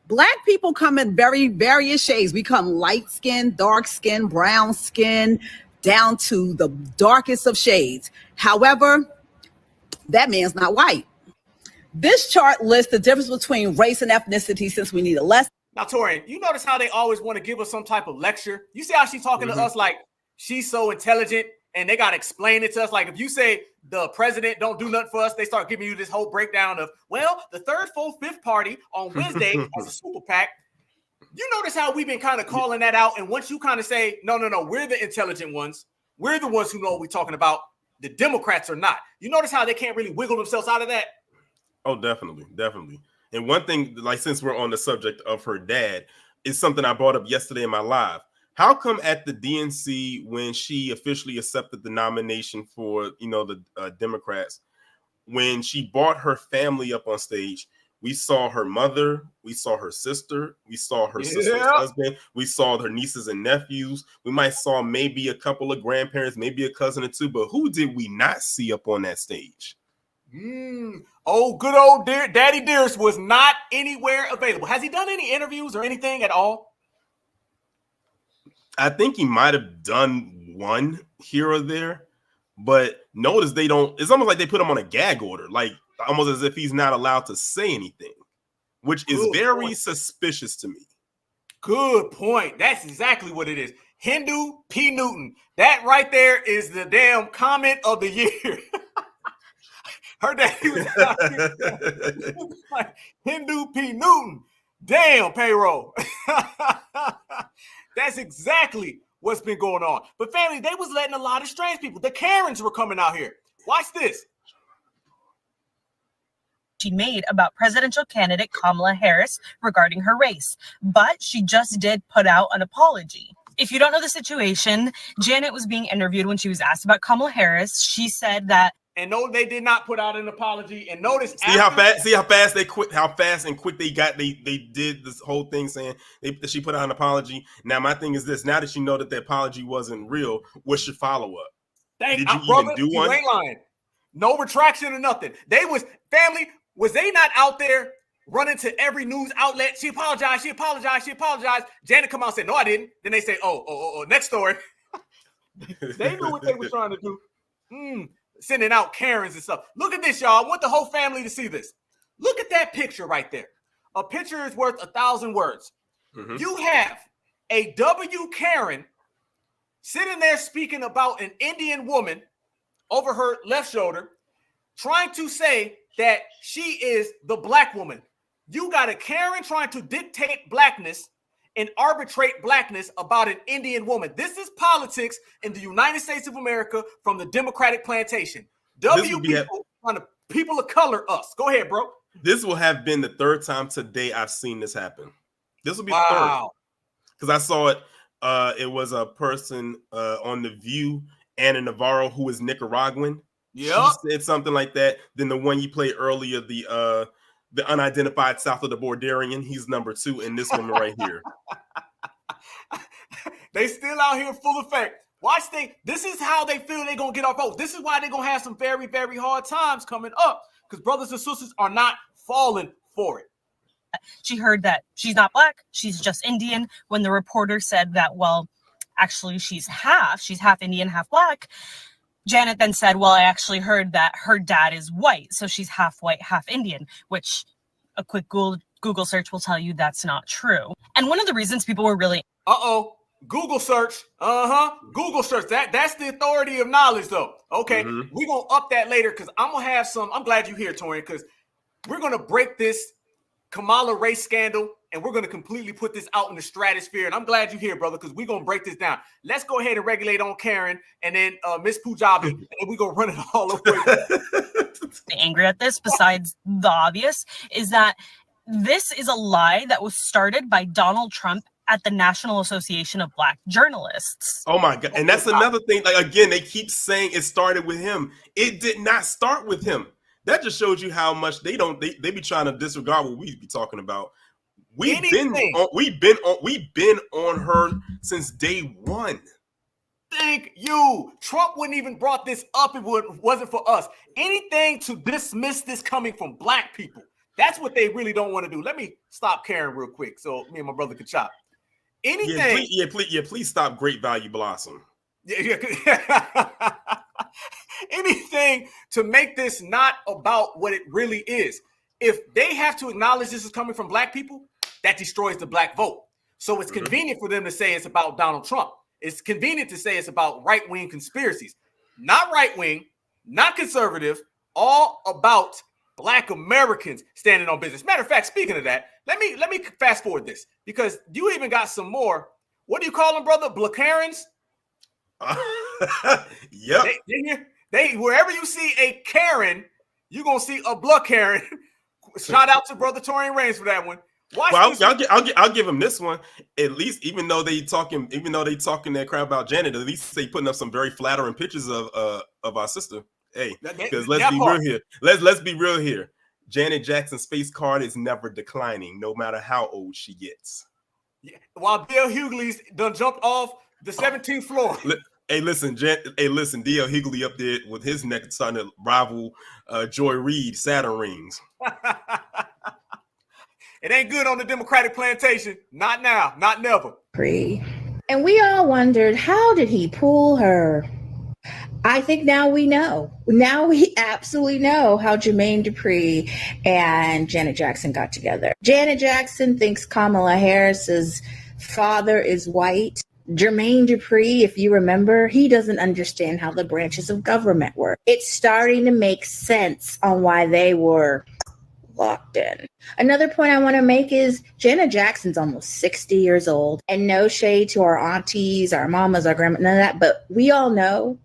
Black people come in very various shades. We come light skin, dark skin, brown skin, down to the darkest of shades. However, that man's not white. This chart lists the difference between race and ethnicity since we need a lesson. Now, Torian, you notice how they always want to give us some type of lecture? You see how she's talking to us like she's so intelligent and they got to explain it to us? Like if you say the president don't do nothing for us, they start giving you this whole breakdown of, well, the third, fourth, fifth party on Wednesday as a super PAC. You notice how we've been kind of calling that out. And once you kind of say, no, we're the intelligent ones. We're the ones who know what we're talking about. The Democrats are not. You notice how they can't really wiggle themselves out of that? Oh, definitely. And one thing, like since we're on the subject of her dad, is something I brought up yesterday in my live. How come at the DNC, when she officially accepted the nomination for, the Democrats, when she brought her family up on stage, we saw her mother, we saw her sister, we saw her sister's husband, we saw her nieces and nephews. We might saw maybe a couple of grandparents, maybe a cousin or two, but who did we not see up on that stage? Oh, good old Daddy Dearest was not anywhere available. Has he done any interviews or anything at all? I think he might have done one here or there, but notice they don't. It's almost like they put him on a gag order, like almost as if he's not allowed to say anything, which is very suspicious to me. Good point. That's exactly what it is. Hindu P. Newton. That right there is the damn comment of the year. Her daddy was out here like Hindu P. Newton. Damn payroll. That's exactly what's been going on. But family, they was letting a lot of strange people. The Karens were coming out here. Watch this. She made about presidential candidate Kamala Harris regarding her race, but she just did put out an apology. If you don't know the situation, Janet was being interviewed when she was asked about Kamala Harris. She said that. And no, they did not put out an apology. And notice, see how fast they quit, how fast and quick they got. They did this whole thing saying that she put out an apology. Now my thing is this: now that you know that the apology wasn't real, what's your follow up? Did you even do one? You ain't lying. No retraction or nothing. They was family. Was they not out there running to every news outlet? She apologized. She apologized. She apologized. Janet come out and said, "No, I didn't." Then they say, "Oh, next story." They knew what they were trying to do. Sending out Karens and stuff. Look at this, y'all. I want the whole family to see this. Look at that picture right there. A picture is worth 1,000 words. You have a W. Karen sitting there speaking about an Indian woman over her left shoulder, trying to say that she is the black woman. You got a Karen trying to dictate blackness and arbitrate blackness about an Indian woman. This is politics in the United States of America from the Democratic plantation. People of color us. Go ahead, bro. This will have been the third time today I've seen this happen. This will be the third. Because I saw it. It was a person on The View, Anna Navarro, who is Nicaraguan. Yeah, she said something like that. Then the one you played earlier, the unidentified south of the Borderian, he's number 2, and this woman right here. They still out here full effect. Watch this is how they feel they're gonna get our votes. This is why they're gonna have some very, very hard times coming up, because brothers and sisters are not falling for it. She heard that she's not black, she's just Indian. When the reporter said that, well, actually she's half Indian, half black, Janet then said, well, I actually heard that her dad is white, so she's half white, half Indian, which a quick Google search will tell you that's not true. And one of the reasons people were really... Google search. Google search. That's the authority of knowledge, though. Okay, we're going to up that later, because I'm going to have some... I'm glad you're here, Torian, because we're going to break this Kamala race scandal, and we're going to completely put this out in the stratosphere. And I'm glad you're here, brother, because we're going to break this down. Let's go ahead and regulate on Karen and then Miss Pujabi, and then we're going to run it all over. Angry at this, besides the obvious, is that this is a lie that was started by Donald Trump at the National Association of Black Journalists. Oh my God. And that's another thing. Like, again, they keep saying it started with him. It did not start with him. That just shows you how much they be trying to disregard what we be talking about. We've been on her since day one. Thank you. Trump wouldn't even brought this up if it wasn't for us. Anything to dismiss this coming from Black people. That's what they really don't want to do. Let me stop Karen real quick so me and my brother can chop. Anything. Please stop Great Value Blossom. Yeah. Anything to make this not about what it really is. If they have to acknowledge this is coming from Black people, that destroys the Black vote. So it's convenient for them to say it's about Donald Trump. It's convenient to say it's about right-wing conspiracies. Not right-wing, not conservative, all about Black Americans standing on business. Matter of fact, speaking of that, let me fast forward this, because you even got some more. What do you call them, brother? Blackarens? Yep. They wherever you see a Karen, you're gonna see a Black Karen. Shout out to brother Torian Reigns for that one. I'll give him this one. At least, even though they talking that crap about Janet, at least they putting up some very flattering pictures of our sister. Hey, because let's be real here. Let's be real here. Janet Jackson's face card is never declining, no matter how old she gets. Yeah. While Dale Hughley's done jumped off the 17th floor. Hey, listen, D.L. Hughley up there with his neck starting to rival Joy Reid Saturn rings. It ain't good on the Democratic plantation. Not now, not never. And we all wondered, how did he pull her? I think now we know. Now we absolutely know how Jermaine Dupri and Janet Jackson got together. Janet Jackson thinks Kamala Harris's father is white. Jermaine Dupri, if you remember, he doesn't understand how the branches of government work. It's starting to make sense on why they were locked in. Another point I want to make is Janet Jackson's almost 60 years old, and no shade to our aunties, our mamas, our grandma, none of that, but we all know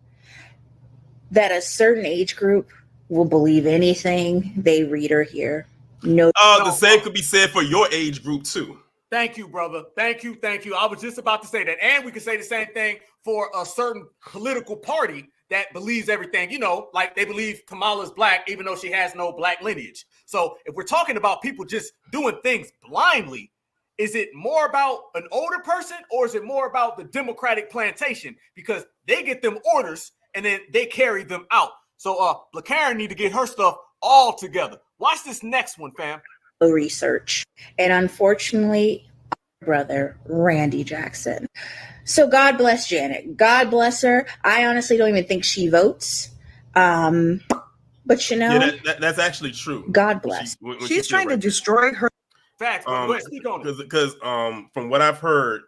that a certain age group will believe anything they read or hear. The same could be said for your age group too. Thank you, brother. Thank you. I was just about to say that. And we can say the same thing for a certain political party that believes everything, like they believe Kamala's Black, even though she has no Black lineage. So if we're talking about people just doing things blindly, is it more about an older person or is it more about the Democratic plantation? Because they get them orders and then they carry them out. So Karen need to get her stuff all together. Watch this next one, fam. Research. And unfortunately, our brother, Randy Jackson. So God bless Janet. God bless her. I honestly don't even think she votes. But that's actually true. God bless. She's trying to destroy her. Facts. Speak on it. Because from what I've heard,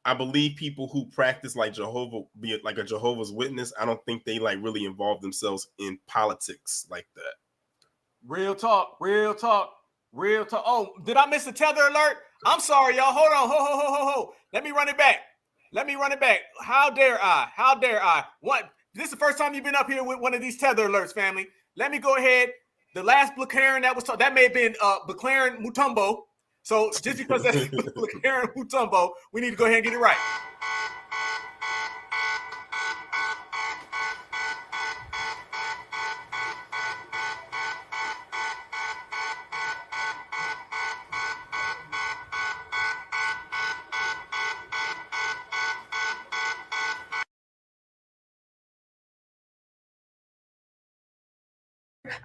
I believe people who practice like a Jehovah's Witness, I don't think they like really involve themselves in politics like that. Real talk. Oh, did I miss a tether alert? I'm sorry, y'all. Hold on. Ho. Let me run it back. How dare I? What? This is the first time you've been up here with one of these tether alerts, family. Let me go ahead. The last Blackaran that may have been Blackaran Mutombo. So just because that's Blackaran Mutombo, we need to go ahead and get it right.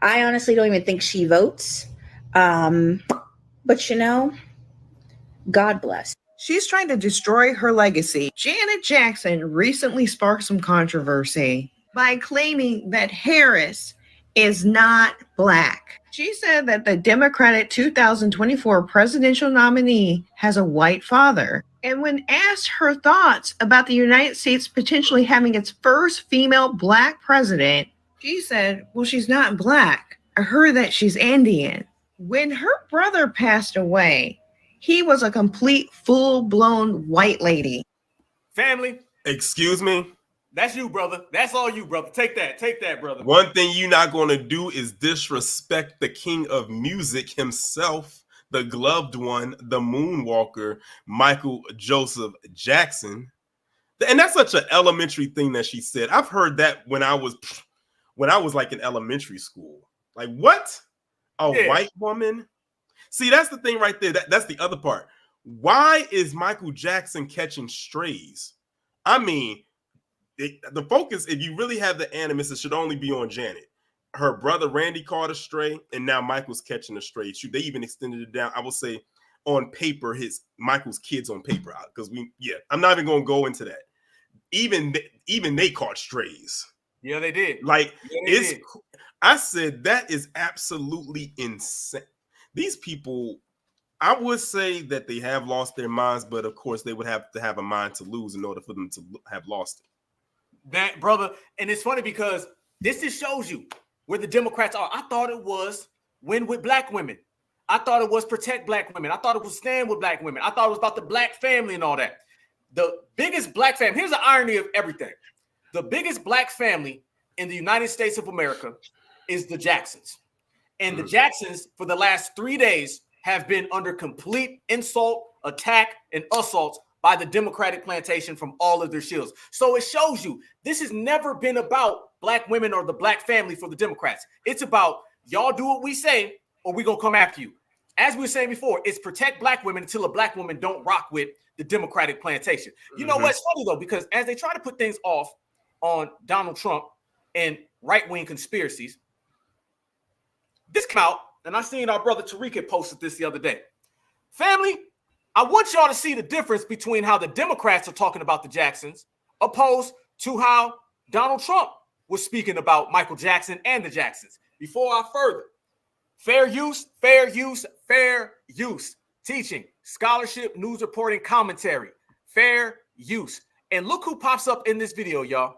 I honestly don't even think she votes. But God bless. She's trying to destroy her legacy. Janet Jackson recently sparked some controversy by claiming that Harris is not Black. She said that the Democratic 2024 presidential nominee has a white father. And when asked her thoughts about the United States potentially having its first female Black president, she said, well, she's not Black. I heard that she's Indian. When her brother passed away, he was a complete full-blown white lady. Family. Excuse me? That's you, brother. That's all you, brother. Take that. Take that, brother. One thing you're not going to do is disrespect the king of music himself, the gloved one, the moonwalker, Michael Joseph Jackson. And that's such an elementary thing that she said. I've heard that when I was like in elementary school. Like, what? A white woman? See, that's the thing right there. That's the other part. Why is Michael Jackson catching strays? I mean, the focus, if you really have the animus, it should only be on Janet. Her brother Randy caught a stray, and now Michael's catching a stray. They even extended it down. I will say on paper, Michael's kids on paper, because I'm not even gonna go into that. Even they caught strays. Yeah, they did. Like, yeah, they did. I said that is absolutely insane. These people, I would say that they have lost their minds, but of course they would have to have a mind to lose in order for them to have lost it. That, brother, and it's funny because this just shows you where the Democrats are. I thought it was win with black women. I thought it was protect black women. I thought it was stand with black women. I thought it was about the black family and all that. The biggest black family, here's the irony of everything. The biggest black family in the United States of America is the Jacksons. And the Jacksons, for the last 3 days, have been under complete insult, attack, and assault by the Democratic plantation from all of their shills. So it shows you this has never been about black women or the black family for the Democrats. It's about y'all do what we say or we're going to come after you. As we were saying before, it's protect black women until a black woman don't rock with the Democratic plantation. You know what's funny, though, because as they try to put things off on Donald Trump and right-wing conspiracies, this came out, and I seen our brother Tariq had posted this the other day. Family, I want y'all to see the difference between how the Democrats are talking about the Jacksons opposed to how Donald Trump was speaking about Michael Jackson and the Jacksons. Before I further, fair use, fair use, fair use. Teaching, scholarship, news reporting, commentary, fair use. And look who pops up in this video, y'all.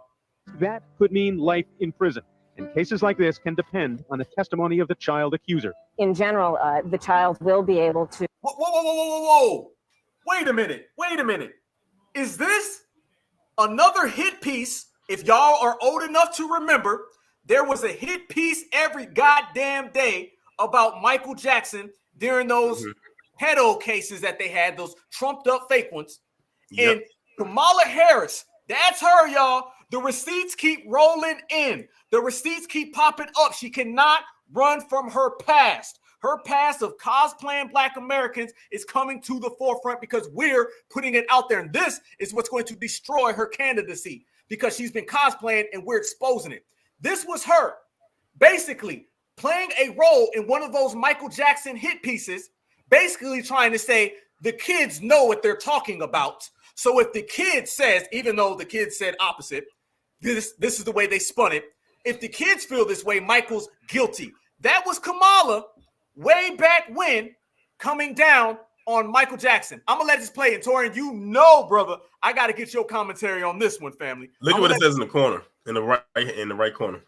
That could mean life in prison. And cases like this can depend on the testimony of the child accuser. In general, the child will be able to... Whoa. Wait a minute. Is this another hit piece? If y'all are old enough to remember, there was a hit piece every goddamn day about Michael Jackson during those pedo cases that they had, those trumped up fake ones. Yep. And Kamala Harris, that's her, y'all. The receipts keep rolling in. The receipts keep popping up. She cannot run from her past. Her past of cosplaying Black Americans is coming to the forefront because we're putting it out there. And this is what's going to destroy her candidacy because she's been cosplaying and we're exposing it. This was her basically playing a role in one of those Michael Jackson hit pieces, basically trying to say the kids know what they're talking about. So if the kid says, even though the kid said opposite, this is the way they spun it. If the kids feel this way, Michael's guilty. That was Kamala way back when coming down on Michael Jackson. I'm going to let this play. And Torian, you know, brother, I got to get your commentary on this one, family. Look at what it says in the corner, in the right corner.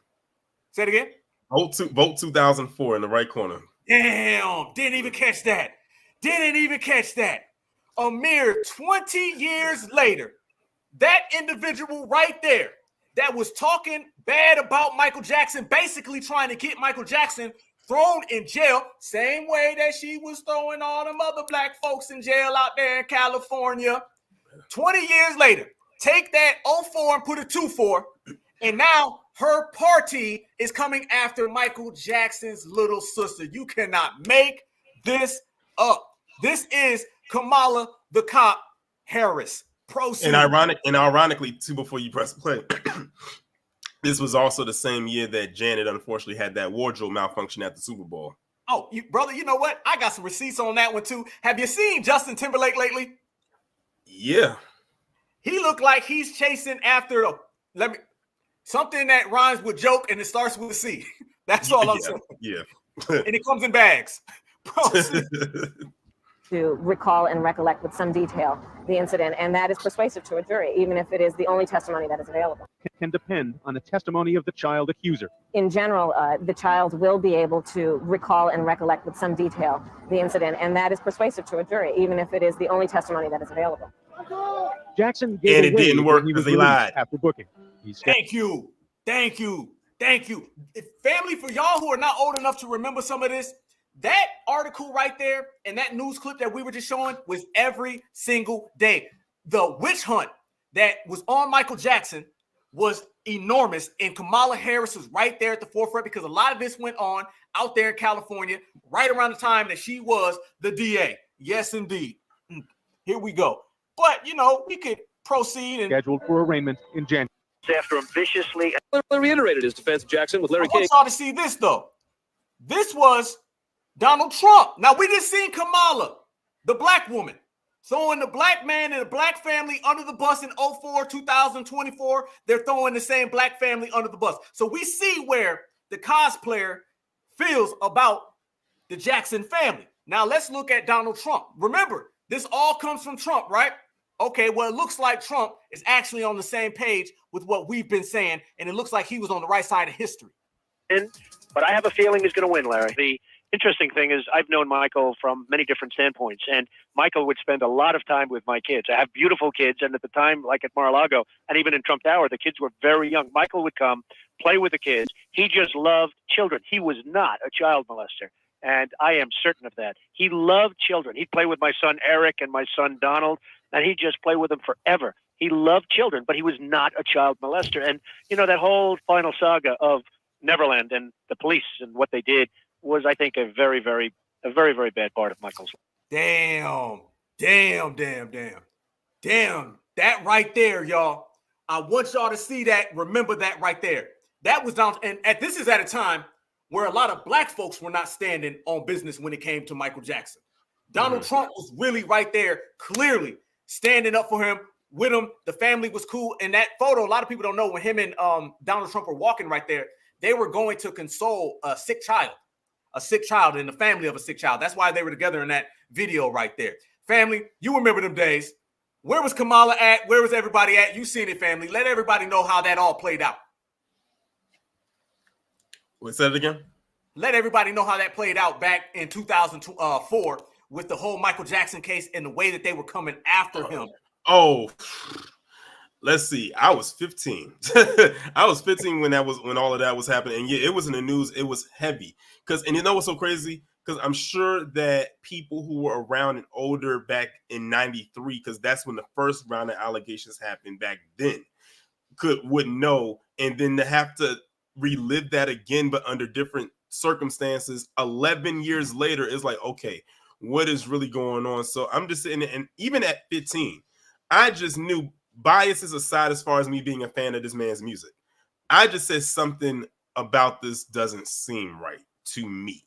Say it again. Vote 2004 in the right corner. Damn, didn't even catch that. A mere 20 years later, that individual right there that was talking bad about Michael Jackson, basically trying to get Michael Jackson thrown in jail, same way that she was throwing all them other black folks in jail out there in California. 20 years later, take that 04 and put a 24, and now her party is coming after Michael Jackson's little sister. You cannot make this up. This is Kamala the Cop Harris. Proceed. And ironically, too, before you press play, this was also the same year that Janet unfortunately had that wardrobe malfunction at the Super Bowl. Oh, brother, you know what? I got some receipts on that one too. Have you seen Justin Timberlake lately? Yeah. He looked like he's chasing after something that rhymes with joke and it starts with a C. That's all I'm saying. Yeah. And it comes in bags. Bro, to recall and recollect with some detail the incident, and that is persuasive to a jury, even if it is the only testimony that is available. Can depend on the testimony of the child accuser. In general, the child will be able to recall and recollect with some detail the incident, and that is persuasive to a jury, even if it is the only testimony that is available. Jackson gave And it away didn't when work he because was they released lied. after booking. Thank you. Thank you. Thank you. Family, for y'all who are not old enough to remember some of this, that article right there and that news clip that we were just showing was every single day. The witch hunt that was on Michael Jackson was enormous, and Kamala Harris was right there at the forefront because a lot of this went on out there in California right around the time that she was the DA. Yes, indeed. Here we go. But, you know, we could proceed and scheduled for arraignment in January. After him viciously reiterated his defense of Jackson with Larry King. I want y'all to see this, though. This was Donald Trump. Now, we just seen Kamala, the black woman, throwing the black man and the black family under the bus in 2024. They're throwing the same black family under the bus. So we see where the cosplayer feels about the Jackson family. Now, let's look at Donald Trump. Remember, this all comes from Trump, right? Okay, well, it looks like Trump is actually on the same page with what we've been saying, and it looks like he was on the right side of history. But I have a feeling he's going to win, Larry. The interesting thing is I've known Michael from many different standpoints, and Michael would spend a lot of time with my kids. I have beautiful kids, and at the time, like at Mar-a-Lago, and even in Trump Tower, the kids were very young. Michael would come, play with the kids. He just loved children. He was not a child molester, and I am certain of that. He loved children. He'd play with my son Eric and my son Donald, and he'd just play with them forever. He loved children, but he was not a child molester. And, you know, that whole final saga of Neverland and the police and what they did was, I think, a very, very bad part of Michael's life. Damn. That right there, y'all. I want y'all to see that. Remember that right there. That was down. And this is at a time where a lot of black folks were not standing on business when it came to Michael Jackson. Donald Trump was really right there, clearly standing up for him, with him. The family was cool. And that photo, a lot of people don't know, when him and Donald Trump were walking right there, they were going to console a sick child in the family of a sick child. That's why they were together in that video right there. Family, you remember them days. Where was Kamala at? Where was everybody at? You seen it, family. Let everybody know how that all played out. What's that again? Let everybody know how that played out back in 2004 with the whole Michael Jackson case and the way that they were coming after him. Oh, let's see. I was 15. I was 15 when all of that was happening. And yeah, it was in the news. It was heavy. And you know what's so crazy? Because I'm sure that people who were around and older back in 93, because that's when the first round of allegations happened back then, would know. And then to have to relive that again, but under different circumstances 11 years later, is like, okay, what is really going on? So I'm just sitting there, and even at 15, I just knew, biases aside, as far as me being a fan of this man's music, I just said something about this doesn't seem right to me.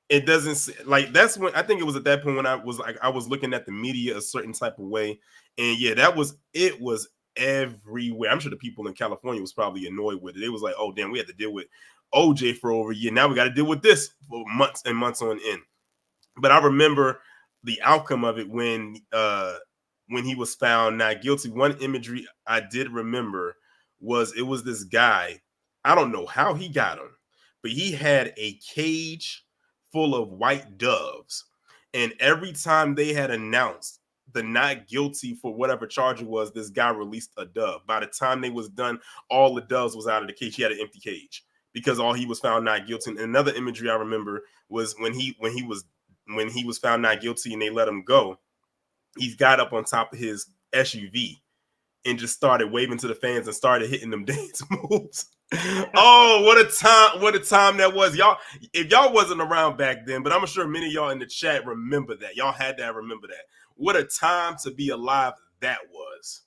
It doesn't, like, that's when I think it was at that point when I was looking at the media a certain type of way. And yeah, it was everywhere. I'm sure the people in California was probably annoyed with it. It was like, oh damn, we had to deal with OJ for over a year. Now we got to deal with this for months and months on end. But I remember the outcome of it when he was found not guilty. One imagery I did remember was this guy. I don't know how he got him, but he had a cage full of white doves. And every time they had announced the not guilty for whatever charge it was, this guy released a dove. By the time they was done, all the doves was out of the cage. He had an empty cage because all he was found not guilty. And another imagery I remember was when he was found not guilty and they let him go, he got up on top of his SUV and just started waving to the fans and started hitting them dance moves. Oh, what a time that was. Y'all, if y'all wasn't around back then, but I'm sure many of y'all in the chat remember that. Y'all had to remember that. What a time to be alive that was.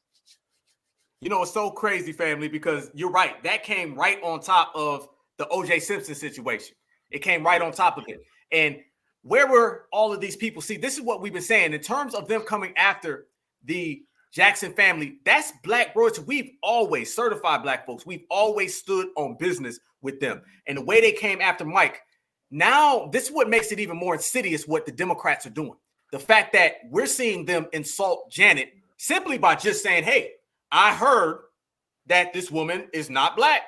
You know, it's so crazy, family, because you're right. That came right on top of the O.J. Simpson situation. It came right on top of it. And where were all of these people? See, this is what we've been saying in terms of them coming after the Jackson family. That's black royalty. We've always certified black folks. We've always stood on business with them. And the way they came after Mike, now this is what makes it even more insidious what the Democrats are doing. the fact that we're seeing them insult Janet simply by just saying, hey, I heard that this woman is not black.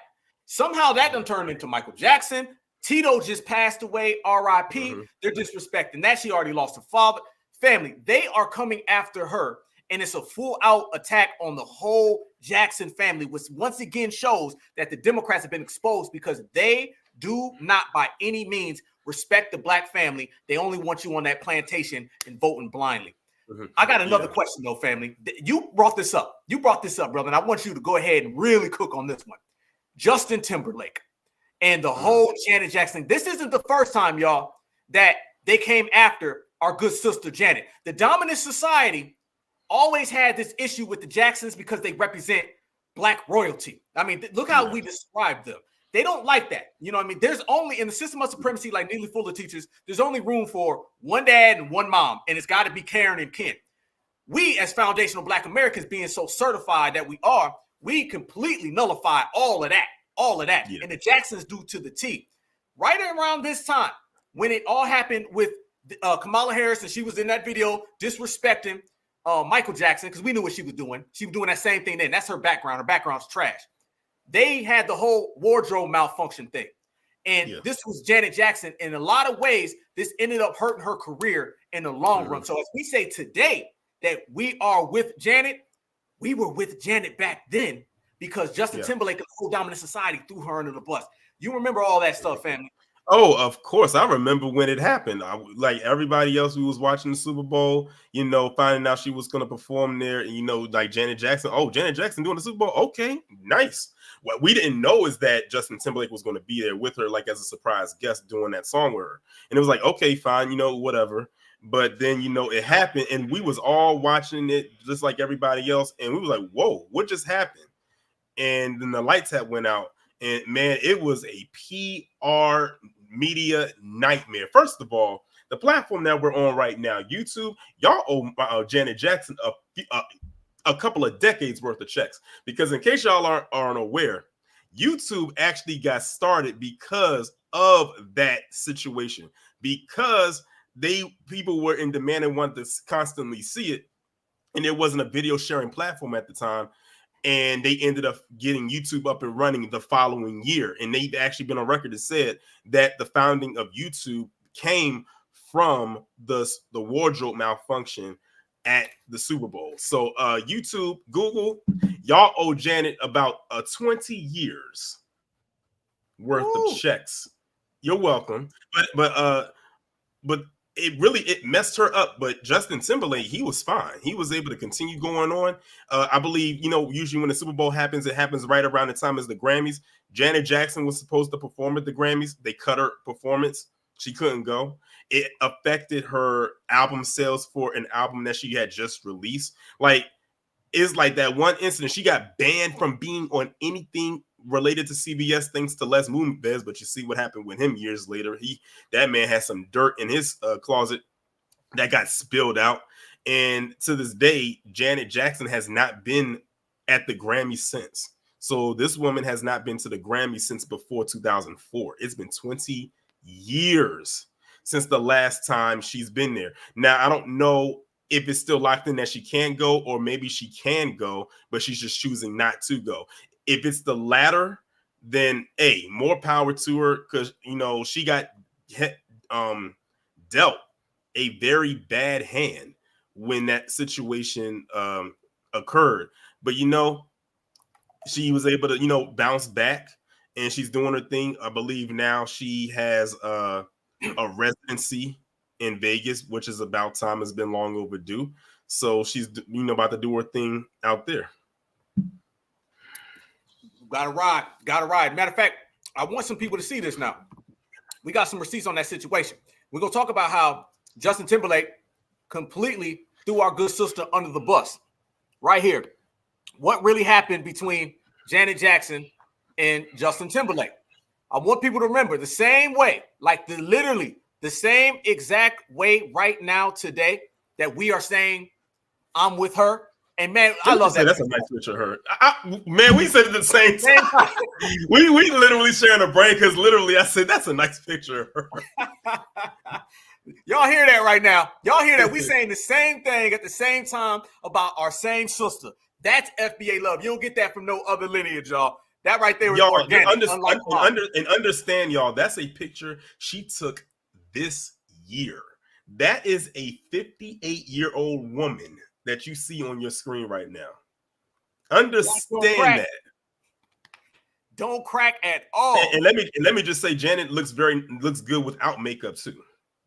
Somehow that done turned into Michael Jackson. Tito just passed away, R.I.P. They're disrespecting that. She already lost her father. Family, they are coming after her, and it's a full-out attack on the whole Jackson family, which once again shows that the Democrats have been exposed because they do not by any means respect the black family. They only want you on that plantation and voting blindly. I got another question, though, family. You brought this up. You brought this up, brother, and I want you to go ahead and really cook on this one. Justin Timberlake and the whole Janet Jackson. This isn't the first time, y'all, that they came after our good sister Janet. The dominant society always had this issue with the Jacksons because they represent black royalty. I mean, look how we describe them. They don't like that. You know what I mean? There's only, in the system of supremacy, like Neely Fuller teaches, there's only room for one dad and one mom, and it's got to be Karen and Ken. We, as foundational black Americans, being so certified that we are, we completely nullify all of that. And the Jacksons do to the T. Right around this time, when it all happened with Kamala Harris, and she was in that video disrespecting Michael Jackson, because we knew what she was doing. She was doing that same thing then. That's her background. Her background's trash. They had the whole wardrobe malfunction thing. And this was Janet Jackson. In a lot of ways, this ended up hurting her career in the long run. So as we say today that we are with Janet, we were with Janet back then because Justin Timberlake and the whole dominant society threw her under the bus. You remember all that stuff, family? Oh, of course. I remember when it happened. Like everybody else who was watching the Super Bowl, you know, finding out she was going to perform there. And, you know, like Janet Jackson. Oh, Janet Jackson doing the Super Bowl. Okay, nice. What we didn't know is that Justin Timberlake was going to be there with her, like as a surprise guest doing that song with her. And it was like, okay, fine, you know, whatever. But then, you know, it happened and we was all watching it just like everybody else. And we was like, whoa, what just happened? And then the lights had went out. And man, it was a PR media nightmare. First of all, the platform that we're on right now, YouTube, y'all owe Janet Jackson a couple of decades worth of checks. Because in case y'all aren't aware, YouTube actually got started because of that situation. Because people were in demand and wanted to constantly see it. And there wasn't a video sharing platform at the time. And they ended up getting YouTube up and running the following year. And they've actually been on record that said that the founding of YouTube came from the wardrobe malfunction at the Super Bowl. So YouTube, Google, y'all owe Janet about 20 years worth of checks. You're welcome. But it messed her up. But Justin Timberlake, he was fine. He was able to continue going on. I believe, you know, usually when the Super Bowl happens, it happens right around the time as the Grammys. Janet Jackson was supposed to perform at the Grammys. They cut her performance. She couldn't go. It affected her album sales for an album that she had just released. Like, it's like that one incident. She got banned from being on anything related to CBS thanks to Les Moonves, but you see what happened with him years later. That man had some dirt in his closet that got spilled out. And to this day, Janet Jackson has not been at the Grammy since. So this woman has not been to the Grammy since before 2004. It's been 20 years since the last time she's been there. Now, I don't know if it's still locked in that she can't go, or maybe she can go, but she's just choosing not to go. If it's the latter, then more power to her, because, you know, she got dealt a very bad hand when that situation occurred. But, you know, she was able to, you know, bounce back, and she's doing her thing. I believe now she has a residency in Vegas, which is about time. It's been long overdue. So she's, you know, about to do her thing out there. Gotta ride. Matter of fact, I want some people to see this now. We got some receipts on that situation. We're gonna talk about how Justin Timberlake completely threw our good sister under the bus. Right here. What really happened between Janet Jackson and Justin Timberlake? I want people to remember the same way, like literally the same exact way right now today that we are saying I'm with her. And man, I love that. That's a nice picture of her. Man, we said it at the same time. we literally sharing a brain because literally I said that's a nice picture of her. Y'all hear that right now? Y'all hear that? We saying the same thing at the same time about our same sister. That's FBA love. You don't get that from no other lineage, y'all. That right there is organic. Understand, y'all. That's a picture she took this year. That is a 58-year-old woman that you see on your screen right now. Understand that. Don't crack at all. And let me just say, Janet looks good without makeup too.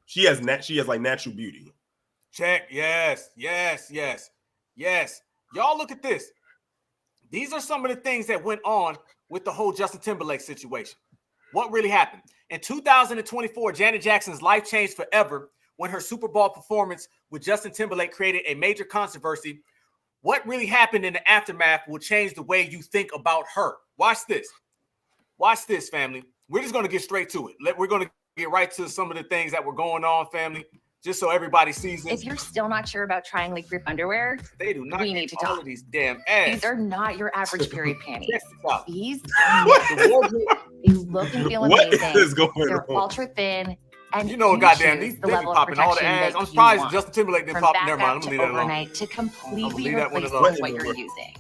She has like natural beauty. Check. Yes. Y'all look at this. These are some of the things that went on with the whole Justin Timberlake situation. What really happened? In 2024, Janet Jackson's life changed forever when her Super Bowl performance with Justin Timberlake created a major controversy. What really happened in the aftermath will change the way you think about her. Watch this. Watch this, family. We're just going to get straight to it. We're going to get right to some of the things that were going on, family, just so everybody sees it. If you're still not sure about trying leak proof underwear, they do not. We need to all talk. Of these damn ads. These are not your average period panties. These They look and feel What amazing. is going They're on? ultra thin. And you know, goddamn, these the they be level of popping all the protection ads. that I'm you surprised want. Justin Timberlake didn't From pop. Never backup mind. I'm to gonna leave that alone. overnight to completely leave that one replace alone. what you're using.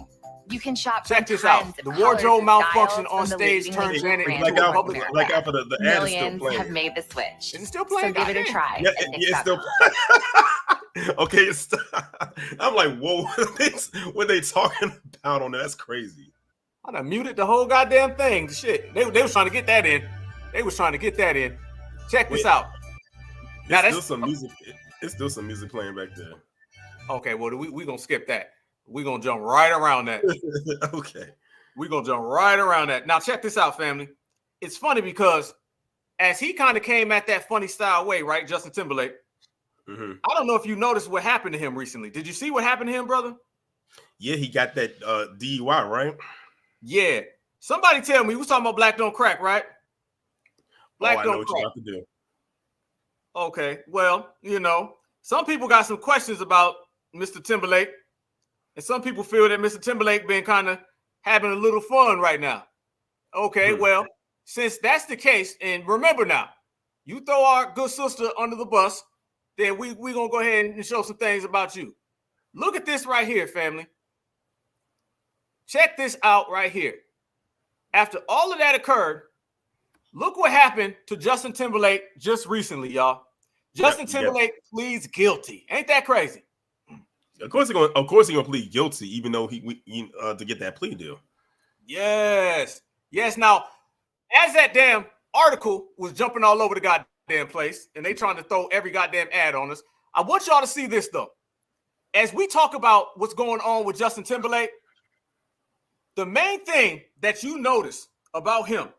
You can shop. Check from this out. tons of The colors wardrobe and malfunction styles on from the stage leading turned makeup Janet brands into a in public. America. Like after the ad is still Millions playing. have made the switch. Is it still playing? So give it a try. Yeah, at it's still. Okay, it's, I'm like, whoa, what they talking about on there? That's crazy. I done muted the whole goddamn thing. Shit, they was trying to get that in. Check this out. Now It's still some music. It's still some music playing back there. Okay, well, we gonna skip that. We're gonna jump right around that. Okay. We're gonna jump right around that. Now, check this out, family. It's funny because as he kind of came at that funny style way, right, Justin Timberlake, I don't know if you noticed what happened to him recently. Did you see what happened to him, brother? Yeah, he got that DUI, right? Yeah. Somebody tell me, we was talking about black don't crack, right? Black I know don't what crack. you're about to do. Okay, well, you know, some people got some questions about Mr. Timberlake, and some people feel that Mr. Timberlake been kind of having a little fun right now. Okay, well, since that's the case, and remember now, you throw our good sister under the bus, then we gonna go ahead and show some things about you. Look at this right here, family. Check this out right here. After all of that occurred, look what happened to Justin Timberlake just recently, y'all. Justin Timberlake pleads guilty. Ain't that crazy? Of course he's gonna plead guilty, even though he to get that plea deal. Yes. Now, as that damn article was jumping all over the goddamn place, and they trying to throw every goddamn ad on us, I want y'all to see this though. As we talk about what's going on with Justin Timberlake, the main thing that you notice about him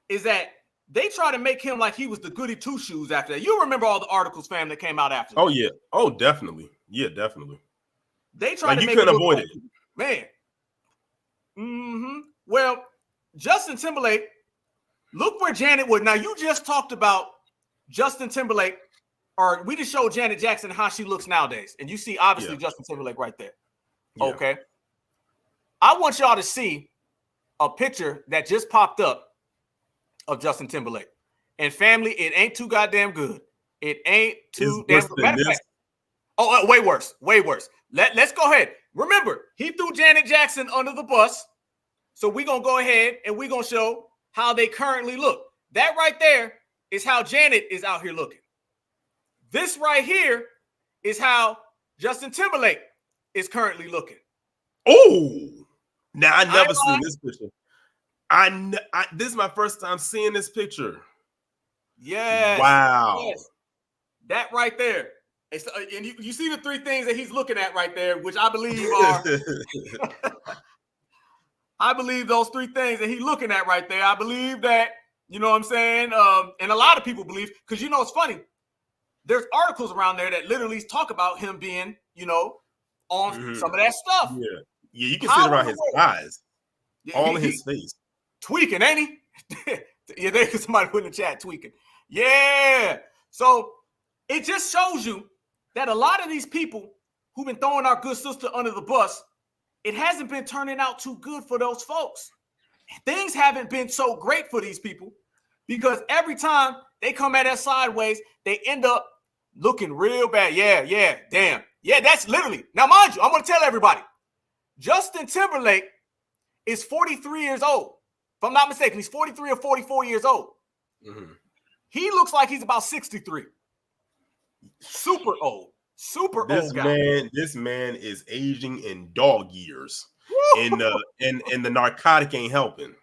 is that they try to make him like he was the goody two shoes after that. You remember all the articles, fam, that came out after that. Oh yeah. Oh, definitely. Yeah, definitely. They try to you make couldn't it avoid like, it. Man. Well, Justin Timberlake, look where Janet was. Now, you just talked about Justin Timberlake, or we just showed Janet Jackson how she looks nowadays. And you see, obviously, Justin Timberlake right there. Yeah. Okay. I want y'all to see a picture that just popped up of Justin Timberlake. And family, it ain't too goddamn good. It ain't too damn good. Oh, way worse. Let's go ahead. Remember, he threw Janet Jackson under the bus. So we're going to go ahead and we're going to show how they currently look. That right there is how Janet is out here looking. This right here is how Justin Timberlake is currently looking. Oh, now I never seen this picture. This is my first time seeing this picture. Yes. Wow. Yes. That right there. And you see the three things that he's looking at right there, which I believe are I believe those three things that he's looking at right there. I believe that, you know what I'm saying? And a lot of people believe, because you know it's funny. There's articles around there that literally talk about him being, you know, on some of that stuff. Yeah. Yeah, you can see it around his eyes. All in his face. Tweaking, ain't he? Yeah, there's somebody put in the chat tweaking. Yeah. So it just shows you that a lot of these people who've been throwing our good sister under the bus, it hasn't been turning out too good for those folks. Things haven't been so great for these people because every time they come at us sideways, they end up looking real bad. Yeah, damn. Yeah, that's literally. Now, mind you, I'm going to tell everybody, Justin Timberlake is 43 years old. If I'm not mistaken, he's 43 or 44 years old. Mm-hmm. He looks like he's about 63. Super old. Super old guy. This man is aging in dog years. And the narcotic ain't helping.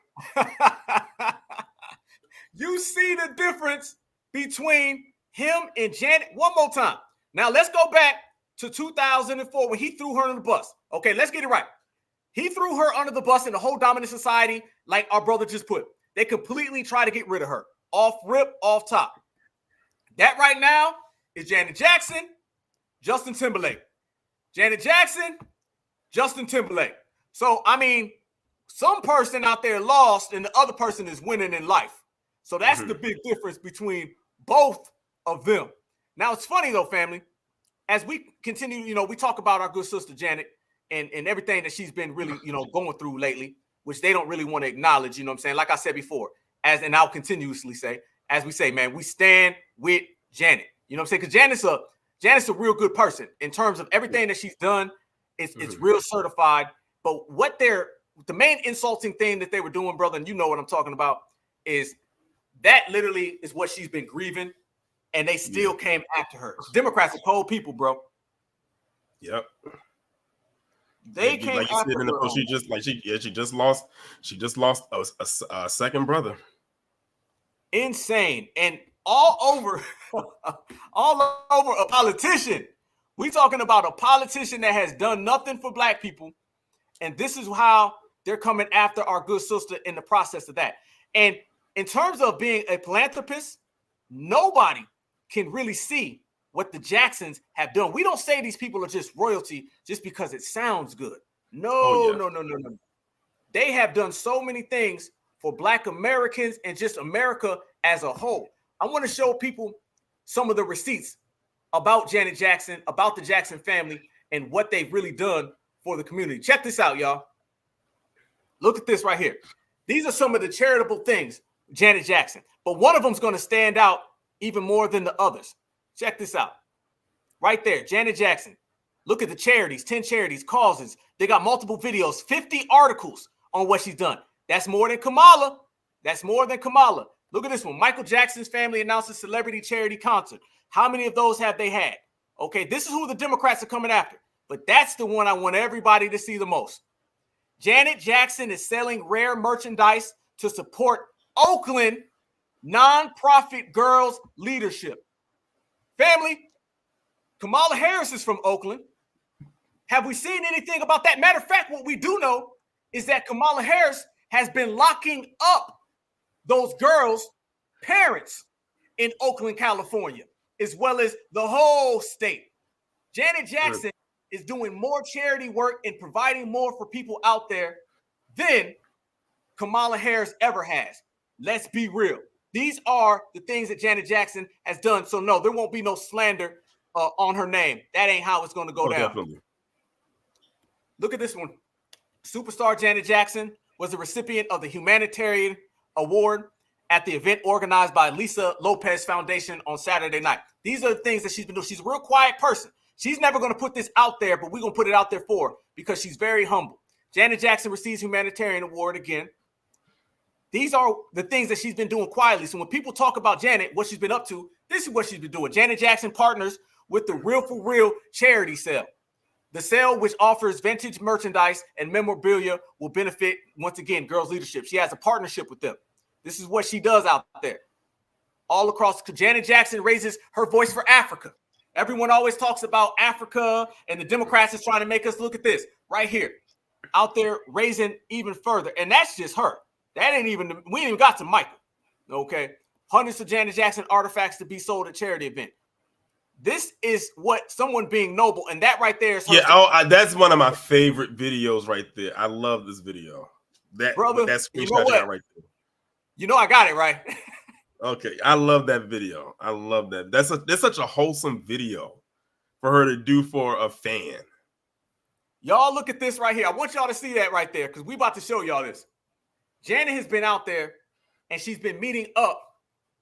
You see the difference between him and Janet. One more time. Now let's go back to 2004 when he threw her under the bus. Okay, let's get it right. He threw her under the bus in the whole dominant society, like our brother just put. They completely try to get rid of her. Off rip, off top. That right now is Janet Jackson, Justin Timberlake. Janet Jackson, Justin Timberlake. So, I mean, some person out there lost and the other person is winning in life. So that's the big difference between both of them. Now, it's funny, though, family. As we continue, we talk about our good sister Janet and everything that she's been really, going through lately, which they don't really want to acknowledge, you know what I'm saying? Like I said before, and I'll continuously say, as we say, man, we stand with Janet. You know what I'm saying? Because Janet's a real good person in terms of everything that she's done. It's real certified. But the main insulting thing that they were doing, brother, and you know what I'm talking about, is that literally is what she's been grieving, and they still came after her. Democrats are cold people, bro. Yep. They came like after in the post, she just lost a second brother. Insane. And all over a politician. We talking about a politician that has done nothing for black people. And this is how they're coming after our good sister in the process of that. And in terms of being a philanthropist, nobody can really see what the Jacksons have done. We don't say these people are just royalty just because it sounds good. No. They have done so many things for black Americans and just America as a whole. I want to show people some of the receipts about Janet Jackson, about the Jackson family, and what they've really done for the community. Check this out, y'all. Look at this right here. These are some of the charitable things, Janet Jackson, but one of them is going to stand out even more than the others. Check this out. Right there, Janet Jackson. Look at the charities, 10 charities, causes. They got multiple videos, 50 articles on what she's done. That's more than Kamala. Look at this one. Michael Jackson's family announces celebrity charity concert. How many of those have they had? Okay, this is who the Democrats are coming after. But that's the one I want everybody to see the most. Janet Jackson is selling rare merchandise to support Oakland nonprofit girls leadership. Family, Kamala Harris is from Oakland. Have we seen anything about that? Matter of fact, what we do know is that Kamala Harris has been locking up those girls' parents in Oakland, California, as well as the whole state. Janet Jackson is doing more charity work and providing more for people out there than Kamala Harris ever has. Let's be real. These are the things that Janet Jackson has done. So no, there won't be no slander on her name. That ain't how it's going to go down. Definitely. Look at this one. Superstar Janet Jackson was the recipient of the Humanitarian Award at the event organized by Lisa Lopez Foundation on Saturday night. These are the things that she's been doing. She's a real quiet person. She's never going to put this out there, but we're going to put it out there for her because she's very humble. Janet Jackson receives Humanitarian Award again. These are the things that she's been doing quietly. So when people talk about Janet, what she's been up to, this is what she's been doing. Janet Jackson partners with the Real for Real charity sale. The sale, which offers vintage merchandise and memorabilia, will benefit, once again, girls' leadership. She has a partnership with them. This is what she does out there. All across, Janet Jackson raises her voice for Africa. Everyone always talks about Africa, and the Democrats is trying to make us look at this right here. Out there raising even further. And that's just her. That ain't even, we ain't even got to Michael. Okay. Hundreds of Janet Jackson artifacts to be sold at charity event. This is what someone being noble, and that right there is her. That's one of my favorite videos right there. I love this video. That brother, that screenshot you know you got right there. You know I got it right. Okay, I love that video. I love that. That's such a wholesome video for her to do for a fan. Y'all look at this right here. I want y'all to see that right there because we about to show y'all this. Janet has been out there and she's been meeting up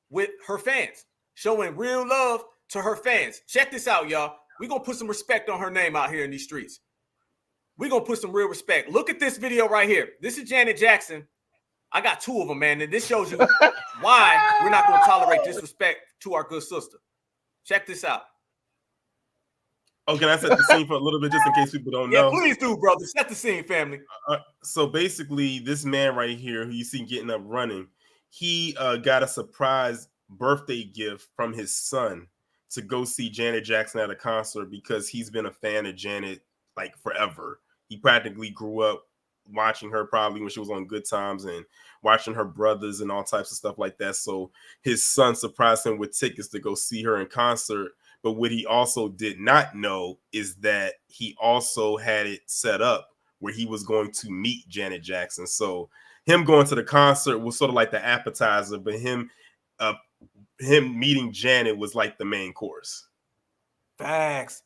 with her fans, showing real love to her fans. Check this out, y'all. We're going to put some respect on her name out here in these streets. We're going to put some real respect. Look at this video right here. This is Janet Jackson. I got two of them, man, and this shows you why we're not going to tolerate disrespect to our good sister. Check this out. Oh, can I set the scene for a little bit just in case people don't know? Yeah, please do, brother. Set the scene, family. So basically, this man right here, who you see getting up running, he got a surprise birthday gift from his son to go see Janet Jackson at a concert because he's been a fan of Janet like forever. He practically grew up watching her probably when she was on Good Times and watching her brothers and all types of stuff like that. So his son surprised him with tickets to go see her in concert. But what he also did not know is that he also had it set up where he was going to meet Janet Jackson. So him going to the concert was sort of like the appetizer, but him meeting Janet was like the main course. Facts.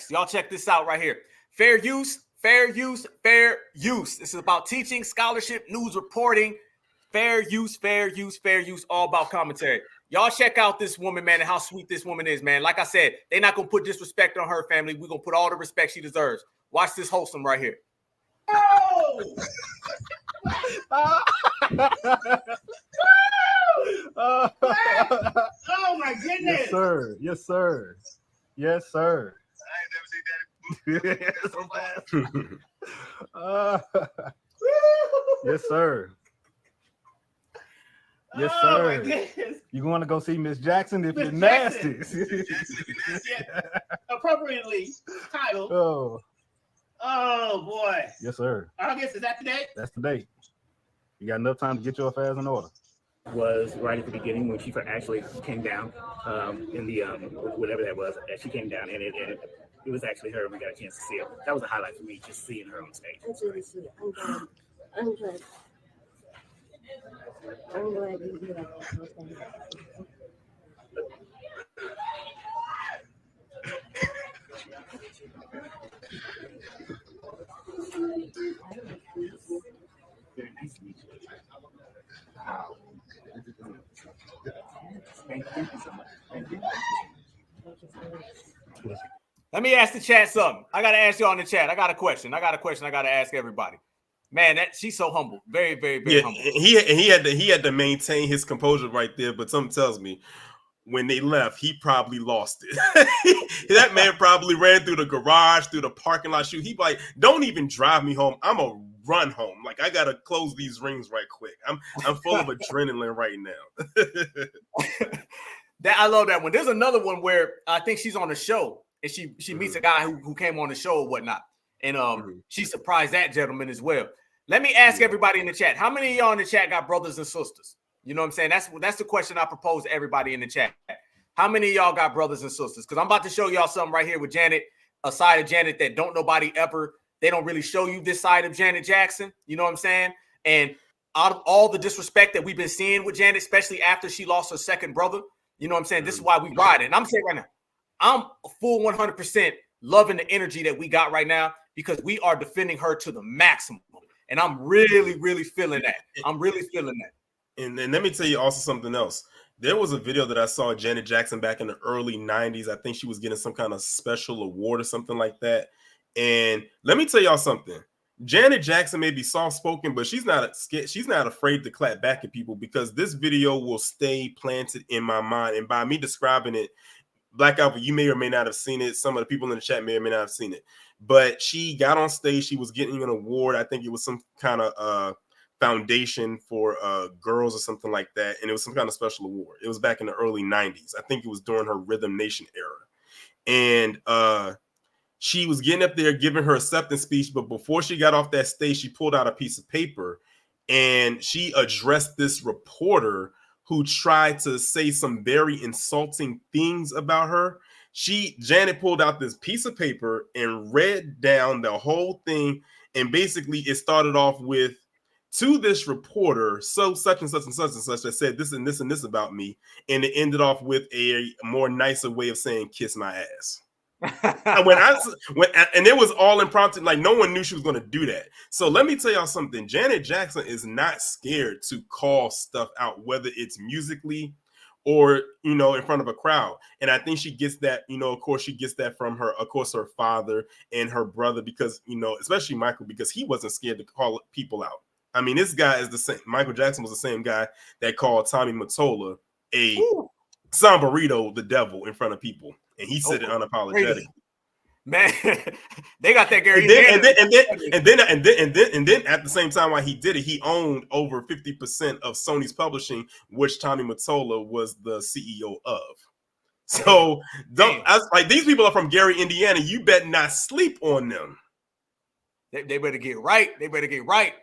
Y'all check this out right here. Fair use. This is about teaching, scholarship, news reporting. Fair use, all about commentary. Y'all check out this woman, man, and how sweet this woman is, man. Like I said, they're not going to put disrespect on her family. We're going to put all the respect she deserves. Watch this wholesome right here. Oh! Oh my goodness! Yes, sir. Yes, sir. Yes, sir. So fast. Yes, sir. Yes, sir. You want to go see Miss Jackson if you're nasty? Appropriately titled. Oh boy. Yes, sir. August, is that today? That's the date. You got enough time to get your affairs in order. Was right at the beginning when she actually came down in the whatever that was. She came down and it was actually her, and we got a chance to see her. That was a highlight for me, just seeing her on stage. That's really sweet. I'm glad. I'm glad you did that. Very nice to meet you. Thank you so much. Thank you. Let me ask the chat something. I got to ask y'all in the chat. I got a question. I got to ask everybody. Man, she's so humble. Very humble. He had to maintain his composure right there, but something tells me when they left, he probably lost it. That man probably ran through the garage, through the parking lot. He like, don't even drive me home. I'm a run home. Like, I gotta close these rings right quick. I'm full of adrenaline right now. That I love that one. There's another one where I think she's on a show and she meets a guy who came on the show or whatnot, and she surprised that gentleman as well. Let me ask everybody in the chat: how many of y'all in the chat got brothers and sisters? You know what I'm saying? That's the question I propose to everybody in the chat. How many of y'all got brothers and sisters? Because I'm about to show y'all something right here with Janet, a side of Janet that they don't really show you this side of Janet Jackson. You know what I'm saying? And out of all the disrespect that we've been seeing with Janet, especially after she lost her second brother, you know what I'm saying? This is why we ride it. And I'm saying right now, I'm a full 100% loving the energy that we got right now because we are defending her to the maximum. And I'm really feeling that. I'm really feeling that. And then let me tell you also something else. There was a video that I saw of Janet Jackson back in the early 90s. I think she was getting some kind of special award or something like that. And let me tell y'all something. Janet Jackson may be soft-spoken, but she's not scared. She's not afraid to clap back at people because this video will stay planted in my mind. And by me describing it, Black Alpha, you may or may not have seen it. Some of the people in the chat may or may not have seen it. But she got on stage. She was getting an award. I think it was some kind of foundation for girls or something like that. And it was some kind of special award. It was back in the early 90s. I think it was during her Rhythm Nation era. And she was getting up there giving her acceptance speech. But before she got off that stage, she pulled out a piece of paper and she addressed this reporter who tried to say some very insulting things about her. Janet pulled out this piece of paper and read down the whole thing. And basically it started off with, to this reporter, so such and such and such and such that said this and this and this about me. And it ended off with a more nicer way of saying, kiss my ass. And it was all impromptu, like no one knew she was going to do that. So let me tell y'all something. Janet Jackson is not scared to call stuff out, whether it's musically or, you know, in front of a crowd. And I think she gets that, you know, of course, she gets that from her, of course, her father and her brother, because, you know, especially Michael, because he wasn't scared to call people out. I mean, this guy is the same. Michael Jackson was the same guy that called Tommy Mottola a sombrerito, the devil, in front of people. And he said it unapologetically. Man, they got that Gary. And then at the same time while he did it, he owned over 50% of Sony's publishing, which Tommy Mottola was the CEO of. So like these people are from Gary, Indiana. You better not sleep on them. They better get right. They better get right.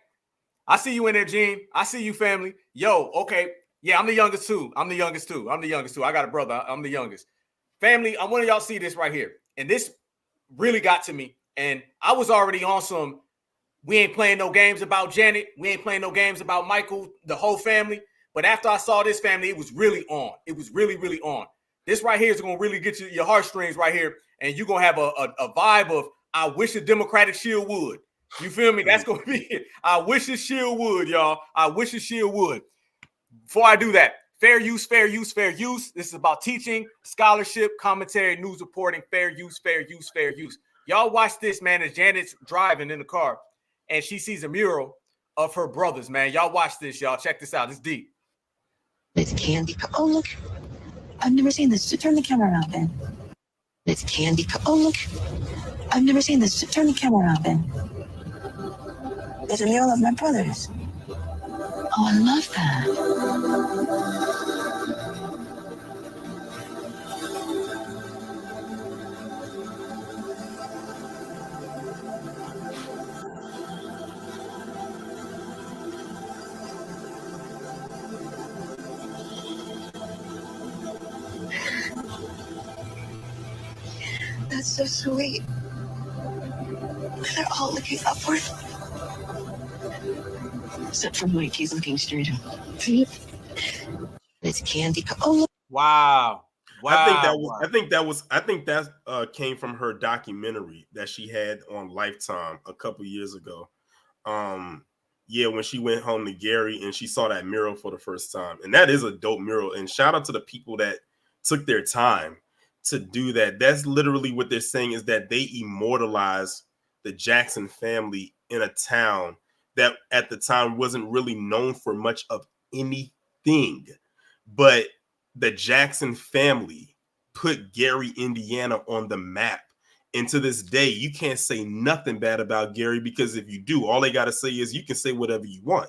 I see you in there, Gene. I see you, family. Yo, okay. Yeah, I'm the youngest too. I got a brother. I'm the youngest. Family, I want y'all see this right here. And this really got to me. And I was already on some, we ain't playing no games about Janet. We ain't playing no games about Michael, the whole family. But after I saw this, family, it was really on. It was really, really on. This right here is going to really get you your heartstrings right here. And you're going to have a vibe of, I wish a Democratic shield would. You feel me? That's going to be it. I wish a shield would, y'all. I wish a shield would. Before I do that, fair use, fair use, fair use. This is about teaching, scholarship, commentary, news reporting, fair use, fair use, fair use. Y'all watch this, man, as Janet's driving in the car and she sees a mural of her brothers, man. Y'all watch this, y'all. Check this out. It's deep. It's candy. Oh, look. I've never seen this. Turn the camera around, Ben. It's candy. Oh, look. I've never seen this. Turn the camera around, Ben. There's a mural of my brothers. Oh, I love that. That's so sweet. They're all looking upward. Except for Mike, he's looking straight up. It's candy. Oh, look. Wow. I think that came from her documentary that she had on Lifetime a couple years ago. Yeah, when she went home to Gary and she saw that mural for the first time. And that is a dope mural. And shout out to the people that took their time to do that. That's literally what they're saying, is that they immortalized the Jackson family in a town that at the time wasn't really known for much of anything. But the Jackson family put Gary, Indiana on the map. And to this day, you can't say nothing bad about Gary, because if you do, all they got to say is you can say whatever you want.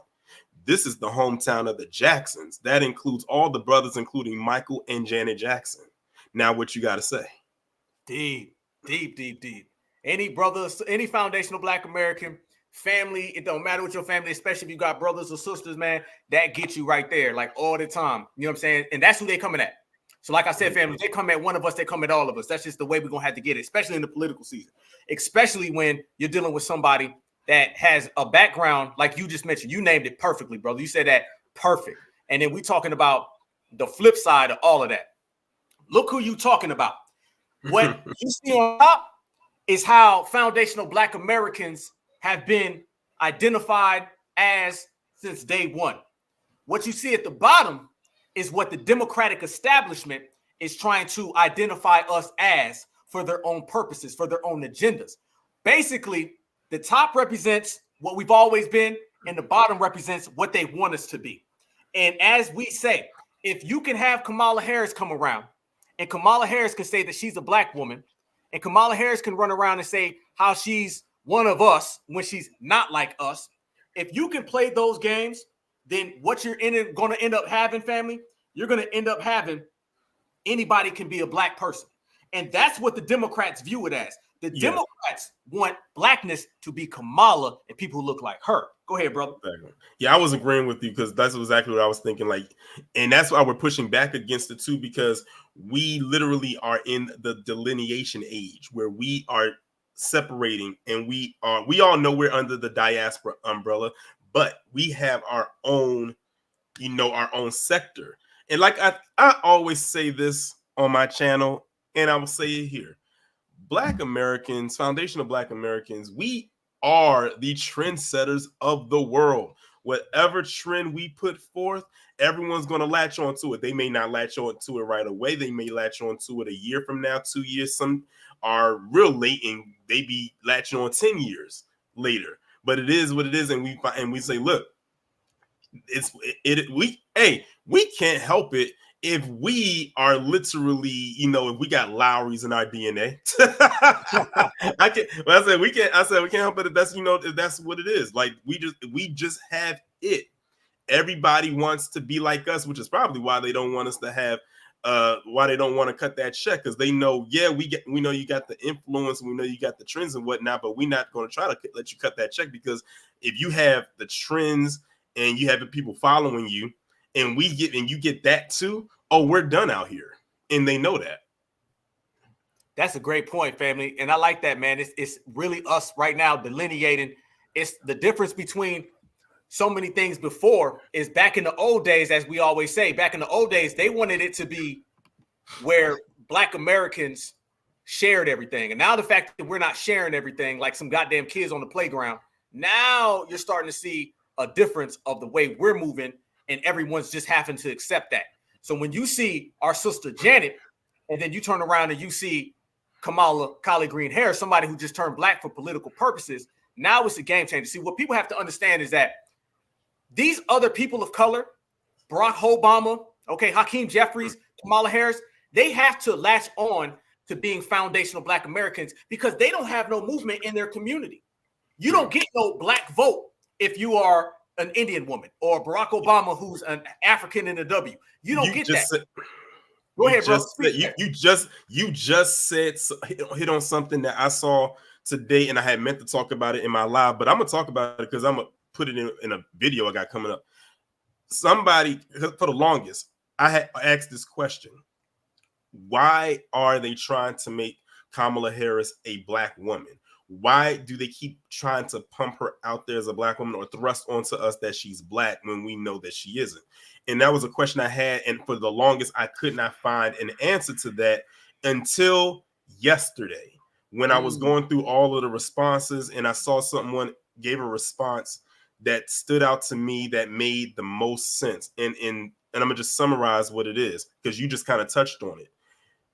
This is the hometown of the Jacksons. That includes all the brothers, including Michael and Janet Jackson. Now, what you got to say? Deep. Any brothers, any foundational Black American family, it don't matter what your family, especially if you got brothers or sisters, man, that gets you right there, like all the time. You know what I'm saying? And that's who they coming at. So like I said, family, they come at one of us, they come at all of us. That's just the way we're going to have to get it, especially in the political season, especially when you're dealing with somebody that has a background, like you just mentioned. You named it perfectly, brother. You said that perfect. And then we're talking about the flip side of all of that. Look who you talking about. What you see on top is how foundational Black Americans have been identified as since day one. What you see at the bottom is what the Democratic establishment is trying to identify us as for their own purposes, for their own agendas. Basically, the top represents what we've always been, and the bottom represents what they want us to be. And as we say, if you can have Kamala Harris come around, and Kamala Harris can say that she's a Black woman, and Kamala Harris can run around and say how she's one of us when she's not like us. If you can play those games, then what you're going to end up having, family, you're going to end up having anybody can be a Black person. And that's what the Democrats view it as. The Democrats want Blackness to be Kamala and people who look like her. Go ahead, brother. Yeah, I was agreeing with you, because that's exactly what I was thinking. Like, and that's why we're pushing back against it too, because we literally are in the delineation age where we are separating, and we all know we're under the diaspora umbrella, but we have our own, our own sector. And like I always say this on my channel, and I will say it here: Black Americans, foundational Black Americans, we are the trendsetters of the world. Whatever trend we put forth, everyone's going to latch onto it. They may not latch onto it right away. They may latch onto it a year from now, 2 years. Some are real late and they be latching on 10 years later. But it is what it is, and we say, look, we can't help it if we are literally, if we got Lowry's in our DNA. I said we can't help it if that's if that's what it is. Like we just have it. Everybody wants to be like us, which is probably why they don't want us to have why they don't want to cut that check, because they know, we know you got the influence, we know you got the trends and whatnot, but we're not going to try to let you cut that check, because if you have the trends and you have people following you, and you get that too, oh, we're done out here, and they know that. That's a great point, family, and I like that, man. It's really us right now delineating. It's the difference between so many things before is back in the old days, as we always say, back in the old days, they wanted it to be where Black Americans shared everything. And now the fact that we're not sharing everything like some goddamn kids on the playground, now you're starting to see a difference of the way we're moving, and everyone's just having to accept that. So when you see our sister Janet, and then you turn around and you see Kamala Harris, somebody who just turned Black for political purposes, now it's a game changer. See, what people have to understand is that these other people of color, Barack Obama, Hakeem Jeffries, Kamala Harris, they have to latch on to being foundational Black Americans because they don't have no movement in their community. You don't get no Black vote if you are an Indian woman, or Barack Obama, who's an African in the W. You don't get that. Go ahead, bro. You just said hit on something that I saw today, and I had meant to talk about it in my live, but I'm gonna talk about it because I'm gonna put it in a video I got coming up. Somebody, for the longest, I had asked this question: why are they trying to make Kamala Harris a Black woman? Why do they keep trying to pump her out there as a Black woman or thrust onto us that she's Black when we know that she isn't? And that was a question I had. And for the longest, I could not find an answer to that until yesterday, when I was going through all of the responses and I saw someone gave a response that stood out to me that made the most sense. And I'm going to just summarize what it is, because you just kind of touched on it.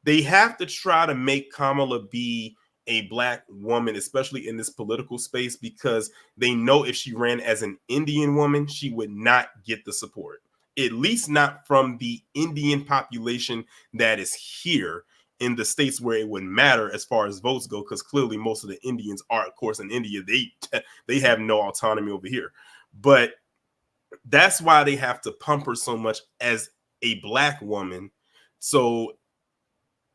They have to try to make Kamala be a Black woman, especially in this political space, because they know if she ran as an Indian woman, she would not get the support, at least not from the Indian population that is here in the states where it would matter as far as votes go, because clearly most of the Indians are, of course, in India. They have no autonomy over here. But that's why they have to pump her so much as a Black woman, so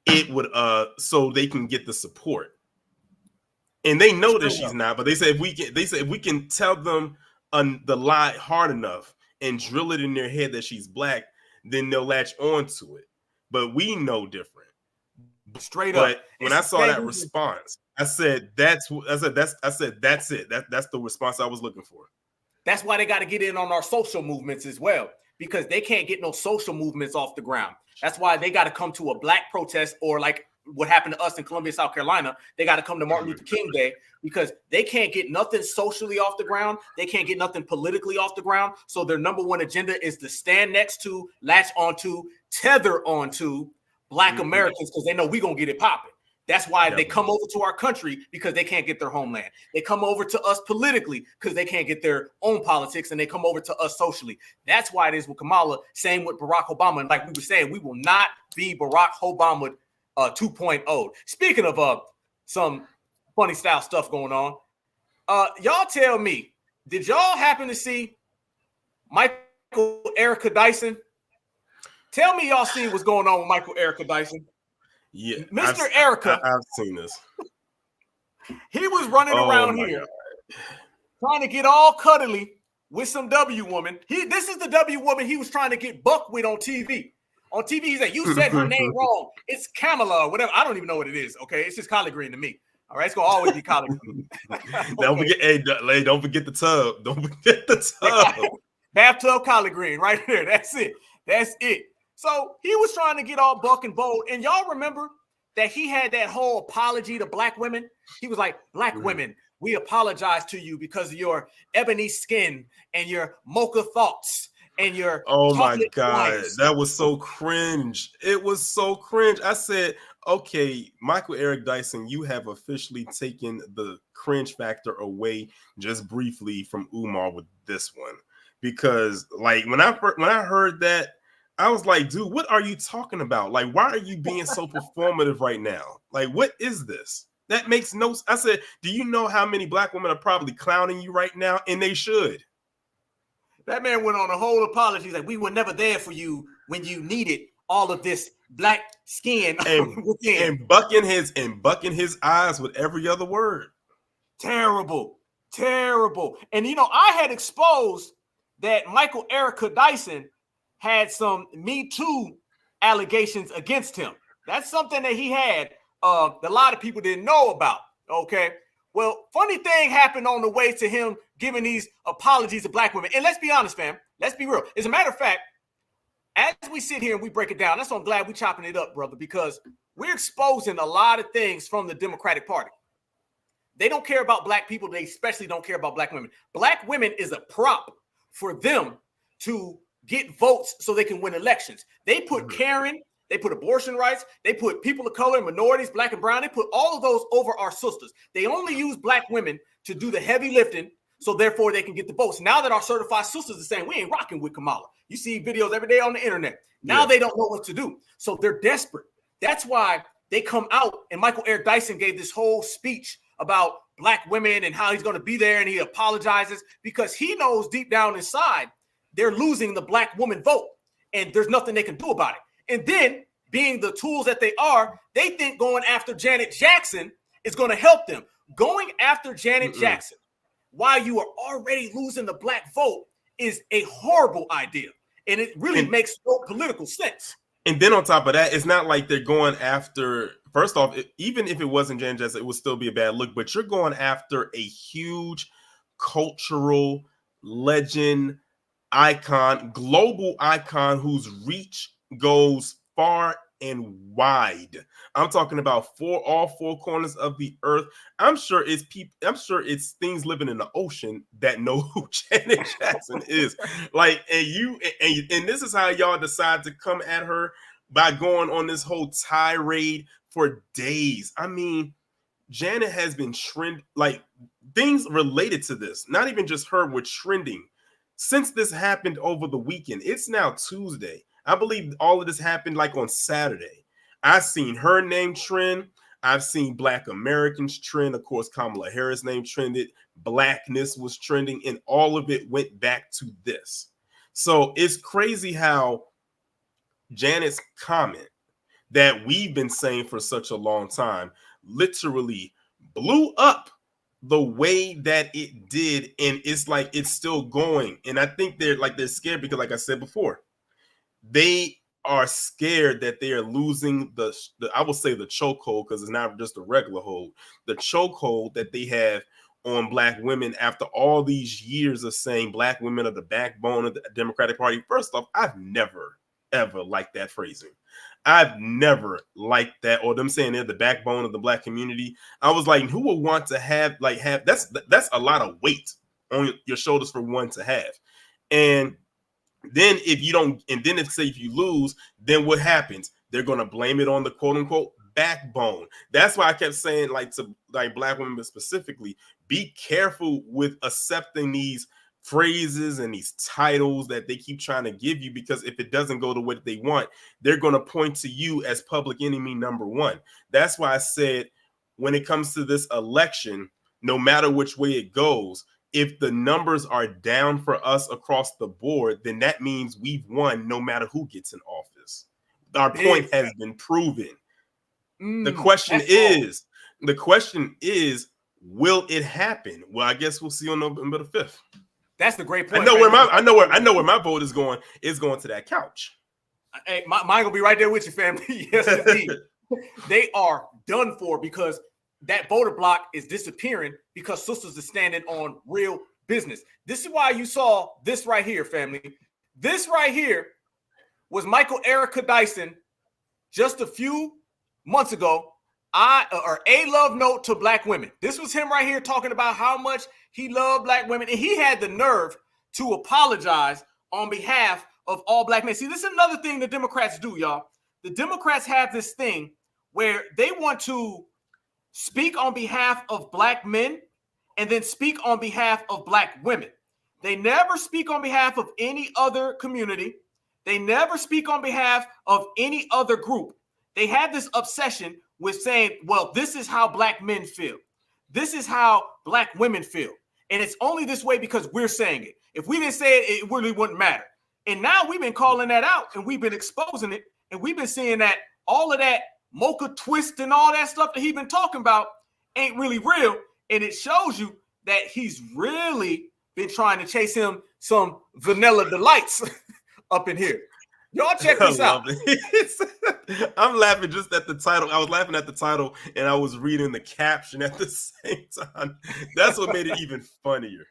it would so they can get the support. And they know that she's not, but they say if we can tell them the lie hard enough and drill it in their head that she's Black, then they'll latch on to it. But we know different. Straight up. But when I saw that response, I said that's it. That's the response I was looking for. That's why they got to get in on our social movements as well, because they can't get no social movements off the ground. That's why they got to come to a Black protest, or like what happened to us in Columbia, South Carolina. They got to come to Martin Luther King Day, because they can't get nothing socially off the ground. They can't get nothing politically off the ground. So their number one agenda is to stand next to, latch onto, tether onto Black Americans, because they know we're going to get it popping. That's why they come over to our country, because they can't get their homeland. They come over to us politically because they can't get their own politics, and they come over to us socially. That's why it is with Kamala, same with Barack Obama. And like we were saying, we will not be Barack Obama 2.0. Speaking of some funny style stuff going on, y'all tell me, did y'all happen to see Michael Erica Dyson? Tell me y'all see what's going on with Michael Erica Dyson. Yeah, Mr. Erica. I've seen this. He was running around here trying to get all cuddly with some W woman. This is the W woman he was trying to get buck with on TV. On TV, he said, "You said her name wrong. It's Kamala or whatever." I don't even know what it is. Okay, it's just collard green to me. All right, it's gonna always be collard green. Don't forget, don't forget the tub. Don't forget the tub. Bathtub collard green right there. That's it. That's it. So he was trying to get all buck and bold. And y'all remember that he had that whole apology to black women? He was like, black women, we apologize to you because of your ebony skin and your mocha thoughts and your oh my chocolate God, wines. that was so cringe. It was so cringe. I said, okay, Michael Eric Dyson, you have officially taken the cringe factor away just briefly from Umar with this one. Because like when I heard that, I was like, dude, what are you talking about? Like, why are you being so performative right now? Like, what is this? That makes no sense. I said, do you know how many black women are probably clowning you right now? And they should. That man went on a whole apology. He's like, we were never there for you when you needed all of this black skin. and bucking his eyes with every other word. Terrible. And you know, I had exposed that Michael Erica Dyson had some Me Too allegations against him. That's something that he had that a lot of people didn't know about. Okay. Well, funny thing happened on the way to him giving these apologies to black women. And let's be honest, fam. Let's be real. As a matter of fact, as we sit here and we break it down, that's why I'm glad we're chopping it up, brother, because we're exposing a lot of things from the Democratic Party. They don't care about black people. They especially don't care about black women. Black women is a prop for them to get votes so they can win elections. They put Karen, they put abortion rights, they put people of color, minorities, black and brown, they put all of those over our sisters. They only use black women to do the heavy lifting, so therefore they can get the votes. Now that our certified sisters are saying, we ain't rocking with Kamala. You see videos every day on the internet. Now they don't know what to do. So they're desperate. That's why they come out, and Michael Eric Dyson gave this whole speech about black women and how he's going to be there, and he apologizes because he knows deep down inside they're losing the black woman vote, and there's nothing they can do about it. And then, being the tools that they are, they think going after Janet Jackson is going to help them. Going after Janet Jackson while you are already losing the black vote is a horrible idea, and it really makes no political sense. And then on top of that, it's not like they're going after, first off, even if it wasn't Janet Jackson, it would still be a bad look, but you're going after a huge cultural legend, icon, global icon whose reach goes far and wide. I'm talking about all four corners of the earth. I'm sure it's people. I'm sure it's things living in the ocean that know who Janet Jackson is. Like, and this is how y'all decide to come at her by going on this whole tirade for days. I mean, Janet has been like things related to this. Not even just her were trending since this happened over the weekend. It's now Tuesday. I believe all of this happened like on Saturday. I've seen her name trend. I've seen Black Americans trend. Of course, Kamala Harris' name trended. Blackness was trending, and all of it went back to this. So it's crazy how Janet's comment that we've been saying for such a long time literally blew up the way that it did, and it's like it's still going. And I think they're scared because, like I said before, they are scared that they are losing the I will say the chokehold, because it's not just a regular hold, the chokehold that they have on black women after all these years of saying black women are the backbone of the Democratic Party. First off, I've never ever liked that phrasing. I've never liked that, or them saying they're the backbone of the black community. I was like, who would want to have that's a lot of weight on your shoulders for one to have. And then if you lose, then what happens? They're going to blame it on the quote unquote backbone. That's why I kept saying, to black women specifically, be careful with accepting these phrases and these titles that they keep trying to give you, because if it doesn't go to what they want, they're going to point to you as public enemy number one. That's why I said, when it comes to this election, no matter which way it goes, if the numbers are down for us across the board, then that means we've won no matter who gets in office. Our point has been proven. The question is, will it happen? Well, I guess we'll see on November the 5th. That's the great point. I know where my vote is going. It's going to that couch. Hey, mine gonna be right there with you, family. Yes, indeed. They are done for, because that voter block is disappearing because sisters are standing on real business. This is why you saw this right here, family. This right here was Michael Erica Dyson just a few months ago, a love note to black women. This was him right here talking about how much he loved black women, and he had the nerve to apologize on behalf of all black men. See, this is another thing the Democrats do, y'all. The Democrats have this thing where they want to speak on behalf of black men and then speak on behalf of black women. They never speak on behalf of any other community. They never speak on behalf of any other group. They have this obsession with saying, well, this is how black men feel. This is how black women feel. And it's only this way because we're saying it. If we didn't say it, it really wouldn't matter. And now we've been calling that out and we've been exposing it. And we've been seeing that all of that mocha twist and all that stuff that he's been talking about ain't really real. And it shows you that he's really been trying to chase him some vanilla delights up in here. Y'all check this out. I'm laughing just at the title. I was laughing at the title and I was reading the caption at the same time. That's what made it even funnier.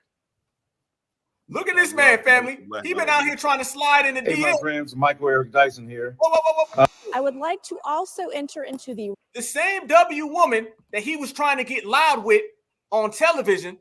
Look at this man, family. He been out here trying to slide in the Hey, DM. my friends, Michael Eric Dyson here. I would like to also enter into the same W woman that he was trying to get loud with on television.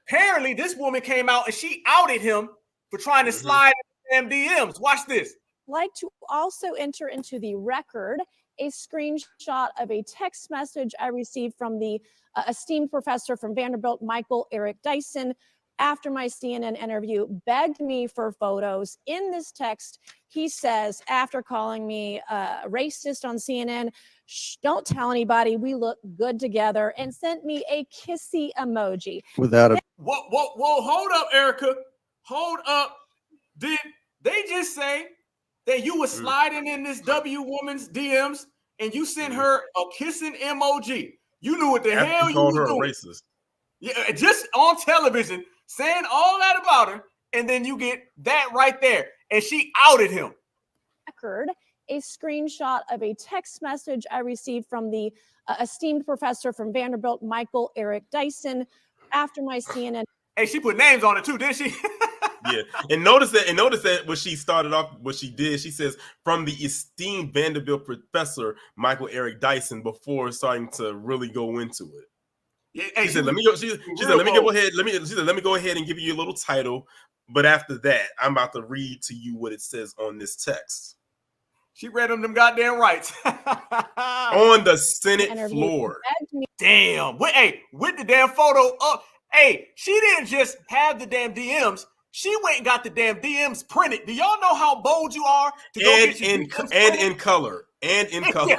Apparently, this woman came out and she outed him for trying to slide in DMs. Watch this. like to also enter into the record a screenshot of a text message I received from the esteemed professor from Vanderbilt, Michael Eric Dyson, after my CNN interview, begged me for photos. In this text, he says, after calling me racist on CNN, shh, don't tell anybody, we look good together, and sent me a kissy emoji. Without a Whoa, hold up, Erica. Hold up. Did they just say that you were sliding in this W woman's DMs and you sent her a kissing emoji? You knew what the hell you called was her doing. a racist. Yeah, just on television, saying all that about her, and then you get that right there, and she outed him. Record a screenshot of a text message I received from the esteemed professor from Vanderbilt, Michael Eric Dyson, after my CNN. Hey, she put names on it too, didn't she? Yeah, and notice that when she started off, what she did, she says from the esteemed Vanderbilt professor Michael Eric Dyson before starting to really go into it. Yeah, hey, she said, "Let me go." She said, "Let me go ahead. She said, "Let me go ahead and give you a little title." But after that, I'm about to read to you what it says on this text. She read them goddamn rights on the Senate floor. Damn. With the damn photo up. Hey, she didn't just have the damn DMs. She went and got the damn DMs printed. Do y'all know how bold you are to go get your DMs in color. And in color.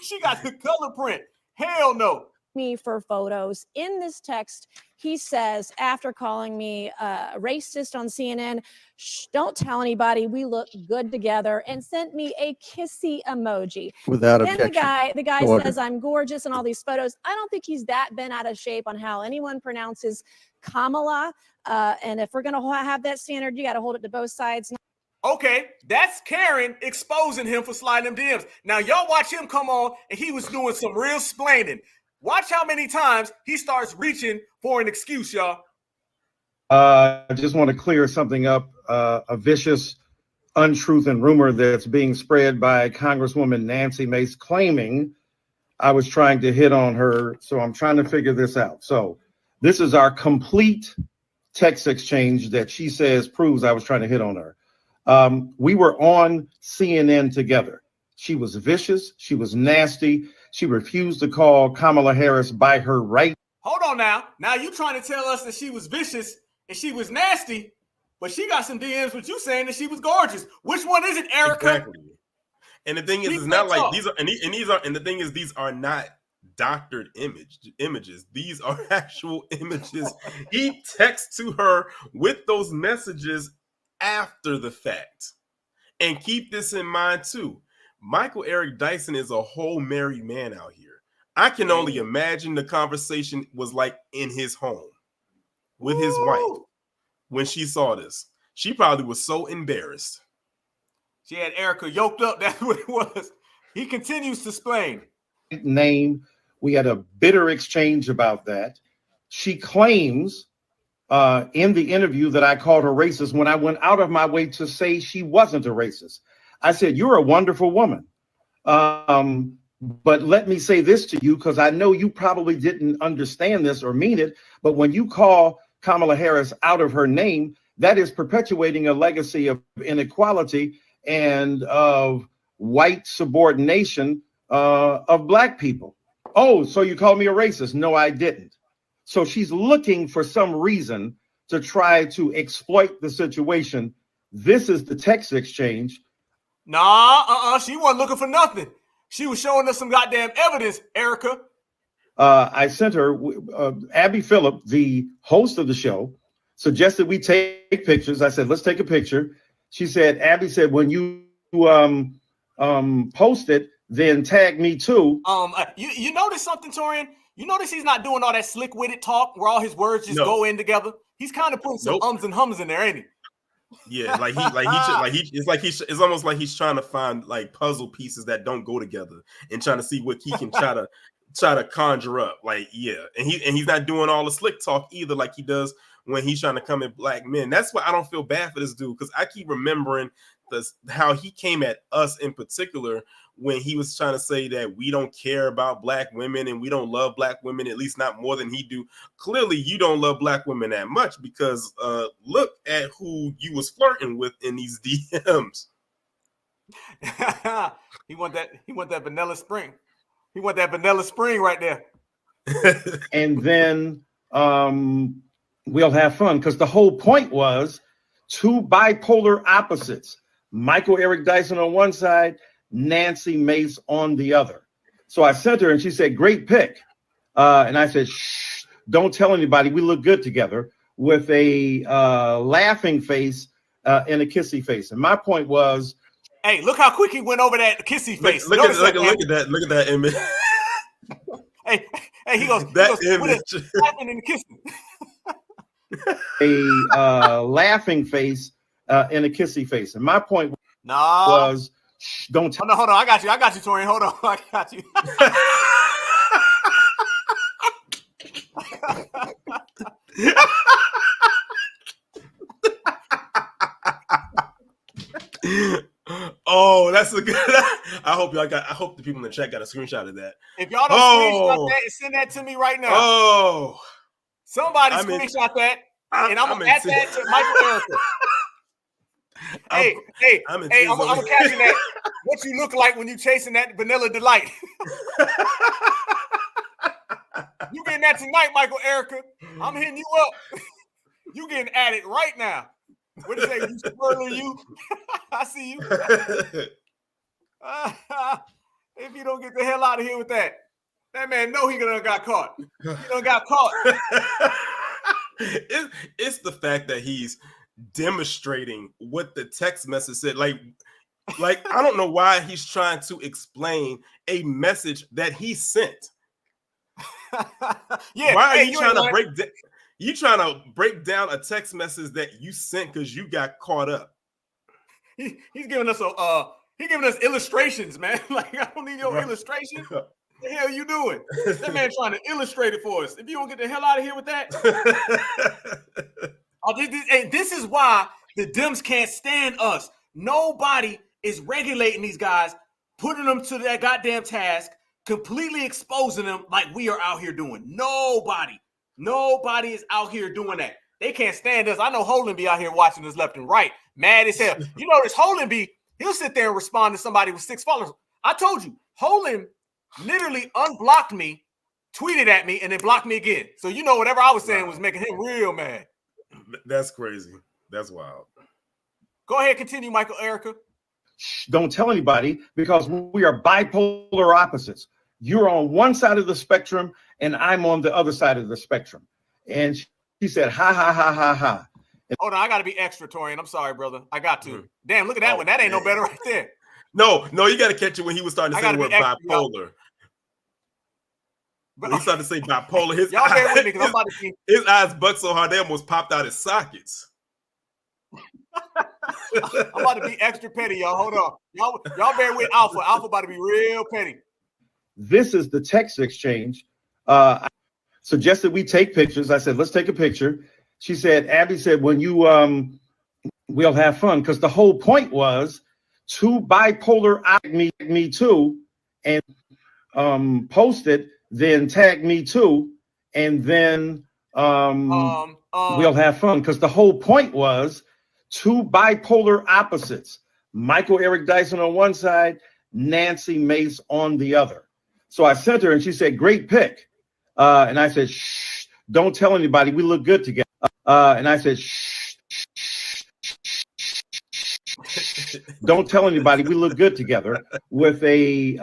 She got the color print. Hell no. Me for photos. In this text, he says, after calling me racist on CNN, shh, don't tell anybody, we look good together, and sent me a kissy emoji. Without then objection. the guy Order. says I'm gorgeous in all these photos. I don't think he's that bent out of shape on how anyone pronounces Kamala. And if we're gonna have that standard, you got to hold it to both sides. Okay, that's Karen exposing him for sliding them DMs. Now, y'all watch him come on, and he was doing some real splaining. Watch how many times he starts reaching for an excuse, y'all. I just want to clear something up. A vicious untruth and rumor that's being spread by Congresswoman Nancy Mace, claiming I was trying to hit on her. So I'm trying to figure this out. So this is our complete text exchange that she says proves I was trying to hit on her. We were on CNN together. She was vicious. She was nasty. She refused to call Kamala Harris by her right. Hold on now. Now you trying to tell us that she was vicious and she was nasty, but she got some DMs with you saying that she was gorgeous. Which one is it, Erica? Exactly. And the thing is, it's not like these are not doctored images. These are actual images. He texts to her with those messages after the fact. And keep this in mind too. Michael Eric Dyson is a whole married man out here. I can only imagine the conversation was like in his home with his wife when she saw this. She probably was so embarrassed. She had Erica yoked up. That's what it was. He continues to explain. Name. We had a bitter exchange about that. She claims in the interview that I called her racist when I went out of my way to say she wasn't a racist. I said, you're a wonderful woman. But let me say this to you, because I know you probably didn't understand this or mean it, but when you call Kamala Harris out of her name, that is perpetuating a legacy of inequality and of white subordination of Black people. Oh, so you called me a racist? No, I didn't. So she's looking for some reason to try to exploit the situation. This is the text exchange. Nah, she wasn't looking for nothing. She was showing us some goddamn evidence, Erica. I sent her, Abby Phillip, the host of the show, suggested we take pictures. I said, let's take a picture. She said, Abby said, when you post it, then tag me too. You notice something, Torian? You notice he's not doing all that slick-witted talk where all his words just go in together? He's kind of putting some ums and hums in there, ain't he? Yeah, it's almost like he's trying to find like puzzle pieces that don't go together and trying to see what he can try to conjure up. Like, yeah, and he's not doing all the slick talk either, like he does when he's trying to come at Black men. That's why I don't feel bad for this dude, because I keep remembering how he came at us in particular when he was trying to say that we don't care about Black women and we don't love Black women, at least not more than he do. Clearly, you don't love Black women that much, because look at who you was flirting with in these DMs. He want that vanilla spring. He want that vanilla spring right there. And then we'll have fun, because the whole point was two bipolar opposites. Michael Eric Dyson on one side, Nancy Mace on the other. So I sent her and she said, great pick. And I said, shh, don't tell anybody, we look good together, with a laughing face and a kissy face. And my point was, hey, look how quick he went over that kissy face. Look at that image. hey, he goes, that image. Laughing and kissing. A laughing face and a kissy face. And my point was, shh, don't tell. Hold on, I got you, Torian. Hold on, I got you. Oh, that's a good. I hope the people in the chat got a screenshot of that. If y'all don't screenshot that, send that to me right now. Oh, somebody screenshot that, and I'm gonna add that to Michael Erica. I'm catching that. What you look like when you chasing that vanilla delight. You getting that tonight, Michael Erica? I'm hitting you up. You getting at it right now. What did it say? You swirling you? I see you. If you don't get the hell out of here with that, that man know he done got caught. He done got caught. It's the fact that he's demonstrating what the text message said. Like I don't know why he's trying to explain a message that he sent. Yeah. Why are you trying to break down? You trying to break down a text message that you sent because you got caught up? He's giving us illustrations, man. Like, I don't need your illustration. What the hell are you doing? That man trying to illustrate it for us. If you don't get the hell out of here with that. This is why the Dems can't stand us. Nobody is regulating these guys, putting them to that goddamn task, completely exposing them like we are out here doing. Nobody is out here doing that. They can't stand us. I know Holden be out here watching us left and right, mad as hell. You know this Holden be, he'll sit there and respond to somebody with 6 followers. I told you, Holden literally unblocked me, tweeted at me, and then blocked me again. So you know whatever I was saying was making him real mad. That's crazy. That's wild. Go ahead, continue, Michael Erica. Shh, don't tell anybody, because we are bipolar opposites. You're on one side of the spectrum and I'm on the other side of the spectrum. And she said, ha, ha, ha, ha, ha. Hold on, I got to be extra, Torian. I'm sorry, brother. I got to. Damn, look at that one. That ain't no better right there. No, you got to catch it when he was starting to say the word bipolar. When he started to say bipolar, y'all bear with me, because I'm about to see. His eyes bucked so hard they almost popped out his sockets. I'm about to be extra petty, y'all. Hold on. Y'all bear with Alpha. Alpha about to be real petty. This is the text exchange. I suggested we take pictures. I said, let's take a picture. She said, Abby said, when you, we'll have fun. Because the whole point was two bipolar me too, and post it, then tag me too, and then we'll have fun. Because the whole point was two bipolar opposites. Michael Eric Dyson on one side, Nancy Mace on the other. So I sent her and she said, great pick. And I said, shh, don't tell anybody, we look good together. And I said, shh, don't tell anybody, we look good together, with a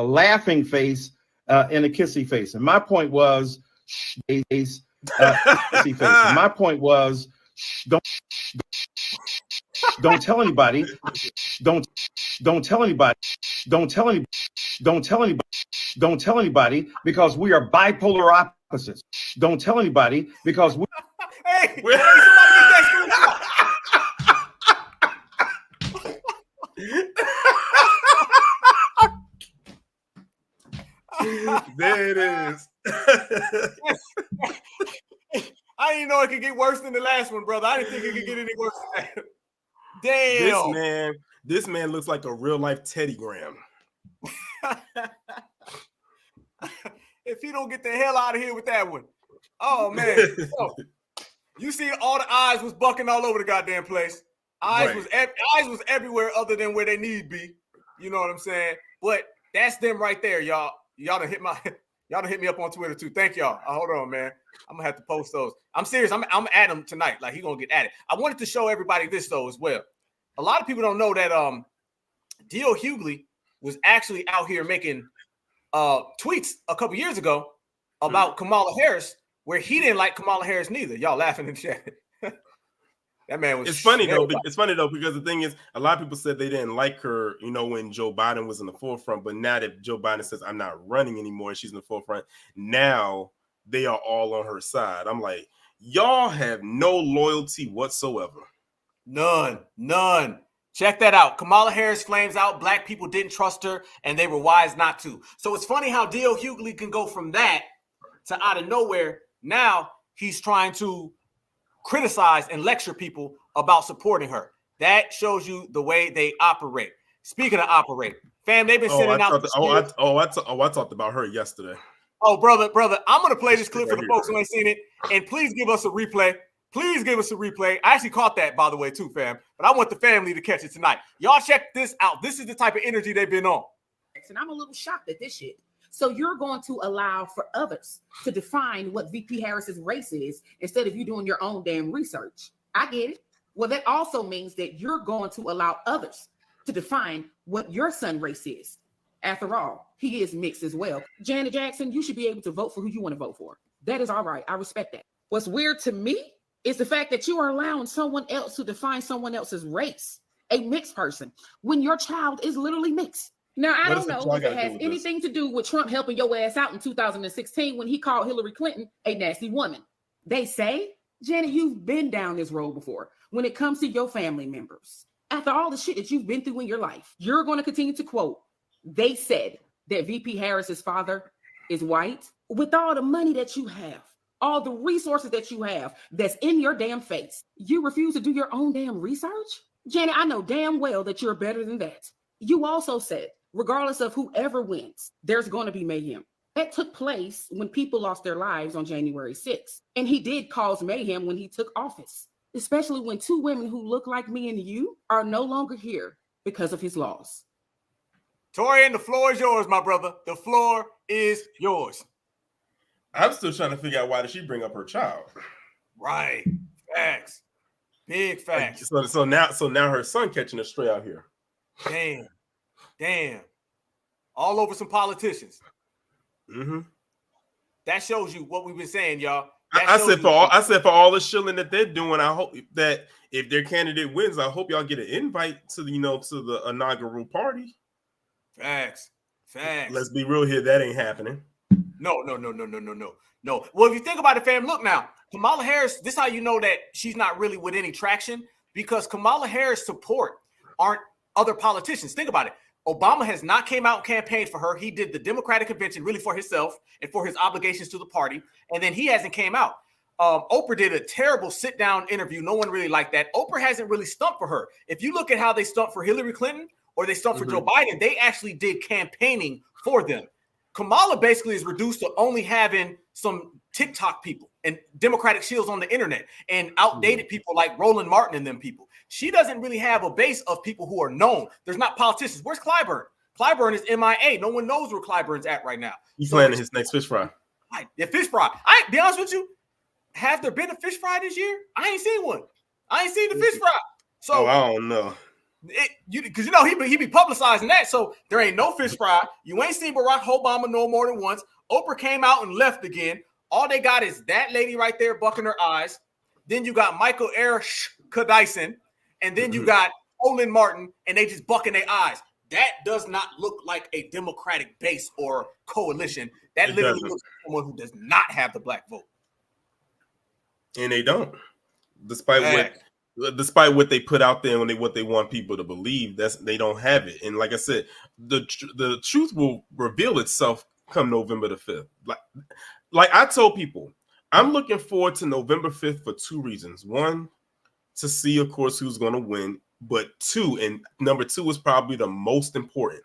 laughing face and a kissy face. And my point was, shh, face, kissy face. And my point was, shh, don't tell anybody, don't tell anybody, don't tell anybody, don't tell anybody, don't tell anybody, because we are bipolar opposites. Don't tell anybody, because we. Hey, there it is. I didn't know it could get worse than the last one, brother. I didn't think it could get any worse than that. Damn. This man looks like a real life Teddy Graham. If he don't get the hell out of here with that one. Oh man. Oh, you see all the eyes was bucking all over the goddamn place. Eyes was everywhere other than where they need be. You know what I'm saying? But that's them right there, y'all. Y'all done hit me up on Twitter too. Thank y'all. Hold on, man. I'm gonna have to post those. I'm serious. I'm at him tonight. Like, he gonna get at it. I wanted to show everybody this though as well. A lot of people don't know that D.O. Hughley was actually out here making tweets a couple years ago about Kamala Harris, where he didn't like Kamala Harris neither. Y'all laughing in the chat. That man was. It's funny though. Because the thing is, a lot of people said they didn't like her, you know, when Joe Biden was in the forefront. But now that Joe Biden says I'm not running anymore, and she's in the forefront, now they are all on her side. I'm like, y'all have no loyalty whatsoever. None. Check that out. Kamala Harris flames out. Black people didn't trust her, and they were wise not to. So it's funny how D.O. Hughley can go from that to out of nowhere. Now he's trying to criticize and lecture people about supporting her. That shows you the way they operate. Speaking of operate, fam, they've been sending out. I talked about her yesterday. Oh, brother, I'm gonna play this clip for the folks who ain't seen it, and please give us a replay. Please give us a replay. I actually caught that, by the way, too, fam. But I want the family to catch it tonight. Y'all check this out. This is the type of energy they've been on. And I'm a little shocked at this shit. So you're going to allow for others to define what VP Harris's race is instead of you doing your own damn research. I get it. Well, that also means that you're going to allow others to define what your son's race is. After all, he is mixed as well. Janet Jackson, you should be able to vote for who you want to vote for. That is all right. I respect that. What's weird to me is the fact that you are allowing someone else to define someone else's race, a mixed person, when your child is literally mixed. Now, I don't know if it has anything to do with Trump helping your ass out in 2016 when he called Hillary Clinton a nasty woman. They say, Janet, you've been down this road before when it comes to your family members. After all the shit that you've been through in your life, you're going to continue to quote, they said that VP Harris's father is white. With all the money that you have, all the resources that you have that's in your damn face, you refuse to do your own damn research? Janet, I know damn well that you're better than that. You also said, regardless of whoever wins, there's going to be mayhem. That took place when people lost their lives on January 6th. And he did cause mayhem when he took office, especially when two women who look like me and you are no longer here because of his laws. Torian, the floor is yours, my brother. The floor is yours. I'm still trying to figure out why did she bring up her child. Right. Facts. Big facts. So now her son catching a stray out here. Damn. All over some politicians. Mm-hmm. That shows you what we've been saying, y'all. I said for all the shilling that they're doing, I hope that if their candidate wins, I hope y'all get an invite to the inaugural party. Facts. Let's be real here. That ain't happening. No. Well, if you think about it, fam, look now. Kamala Harris, this is how you know that she's not really with any traction, because Kamala Harris' support aren't other politicians. Think about it. Obama has not came out and campaigned for her. He did the Democratic convention really for himself and for his obligations to the party. And then he hasn't came out. Oprah did a terrible sit-down interview. No one really liked that. Oprah hasn't really stumped for her. If you look at how they stumped for Hillary Clinton, or they stumped for Joe Biden, they actually did campaigning for them. Kamala basically is reduced to only having some TikTok people and Democratic shills on the internet and outdated people like Roland Martin and them people. She doesn't really have a base of people who are known. There's not politicians. Where's Clyburn? Clyburn is MIA. No one knows where Clyburn's at right now. He's planning his next fish fry. The fish fry. I be honest with you. Has there been a fish fry this year? I ain't seen one. I ain't seen the fish fry. So I don't know. Because he be publicizing that, so there ain't no fish fry. You ain't seen Barack Obama no more than once. Oprah came out and left again. All they got is that lady right there bucking her eyes. Then you got Michael Eric Dyson, and then you got Olin Martin, and they just bucking their eyes. That does not look like a Democratic base or coalition. That literally looks like someone who does not have the black vote. And they don't, despite what they put out there and what they want people to believe. They don't have it. And like I said, the truth will reveal itself come November the 5th. Like I told people, I'm looking forward to November 5th for two reasons. One, to see, of course, who's going to win. But two, and number two is probably the most important,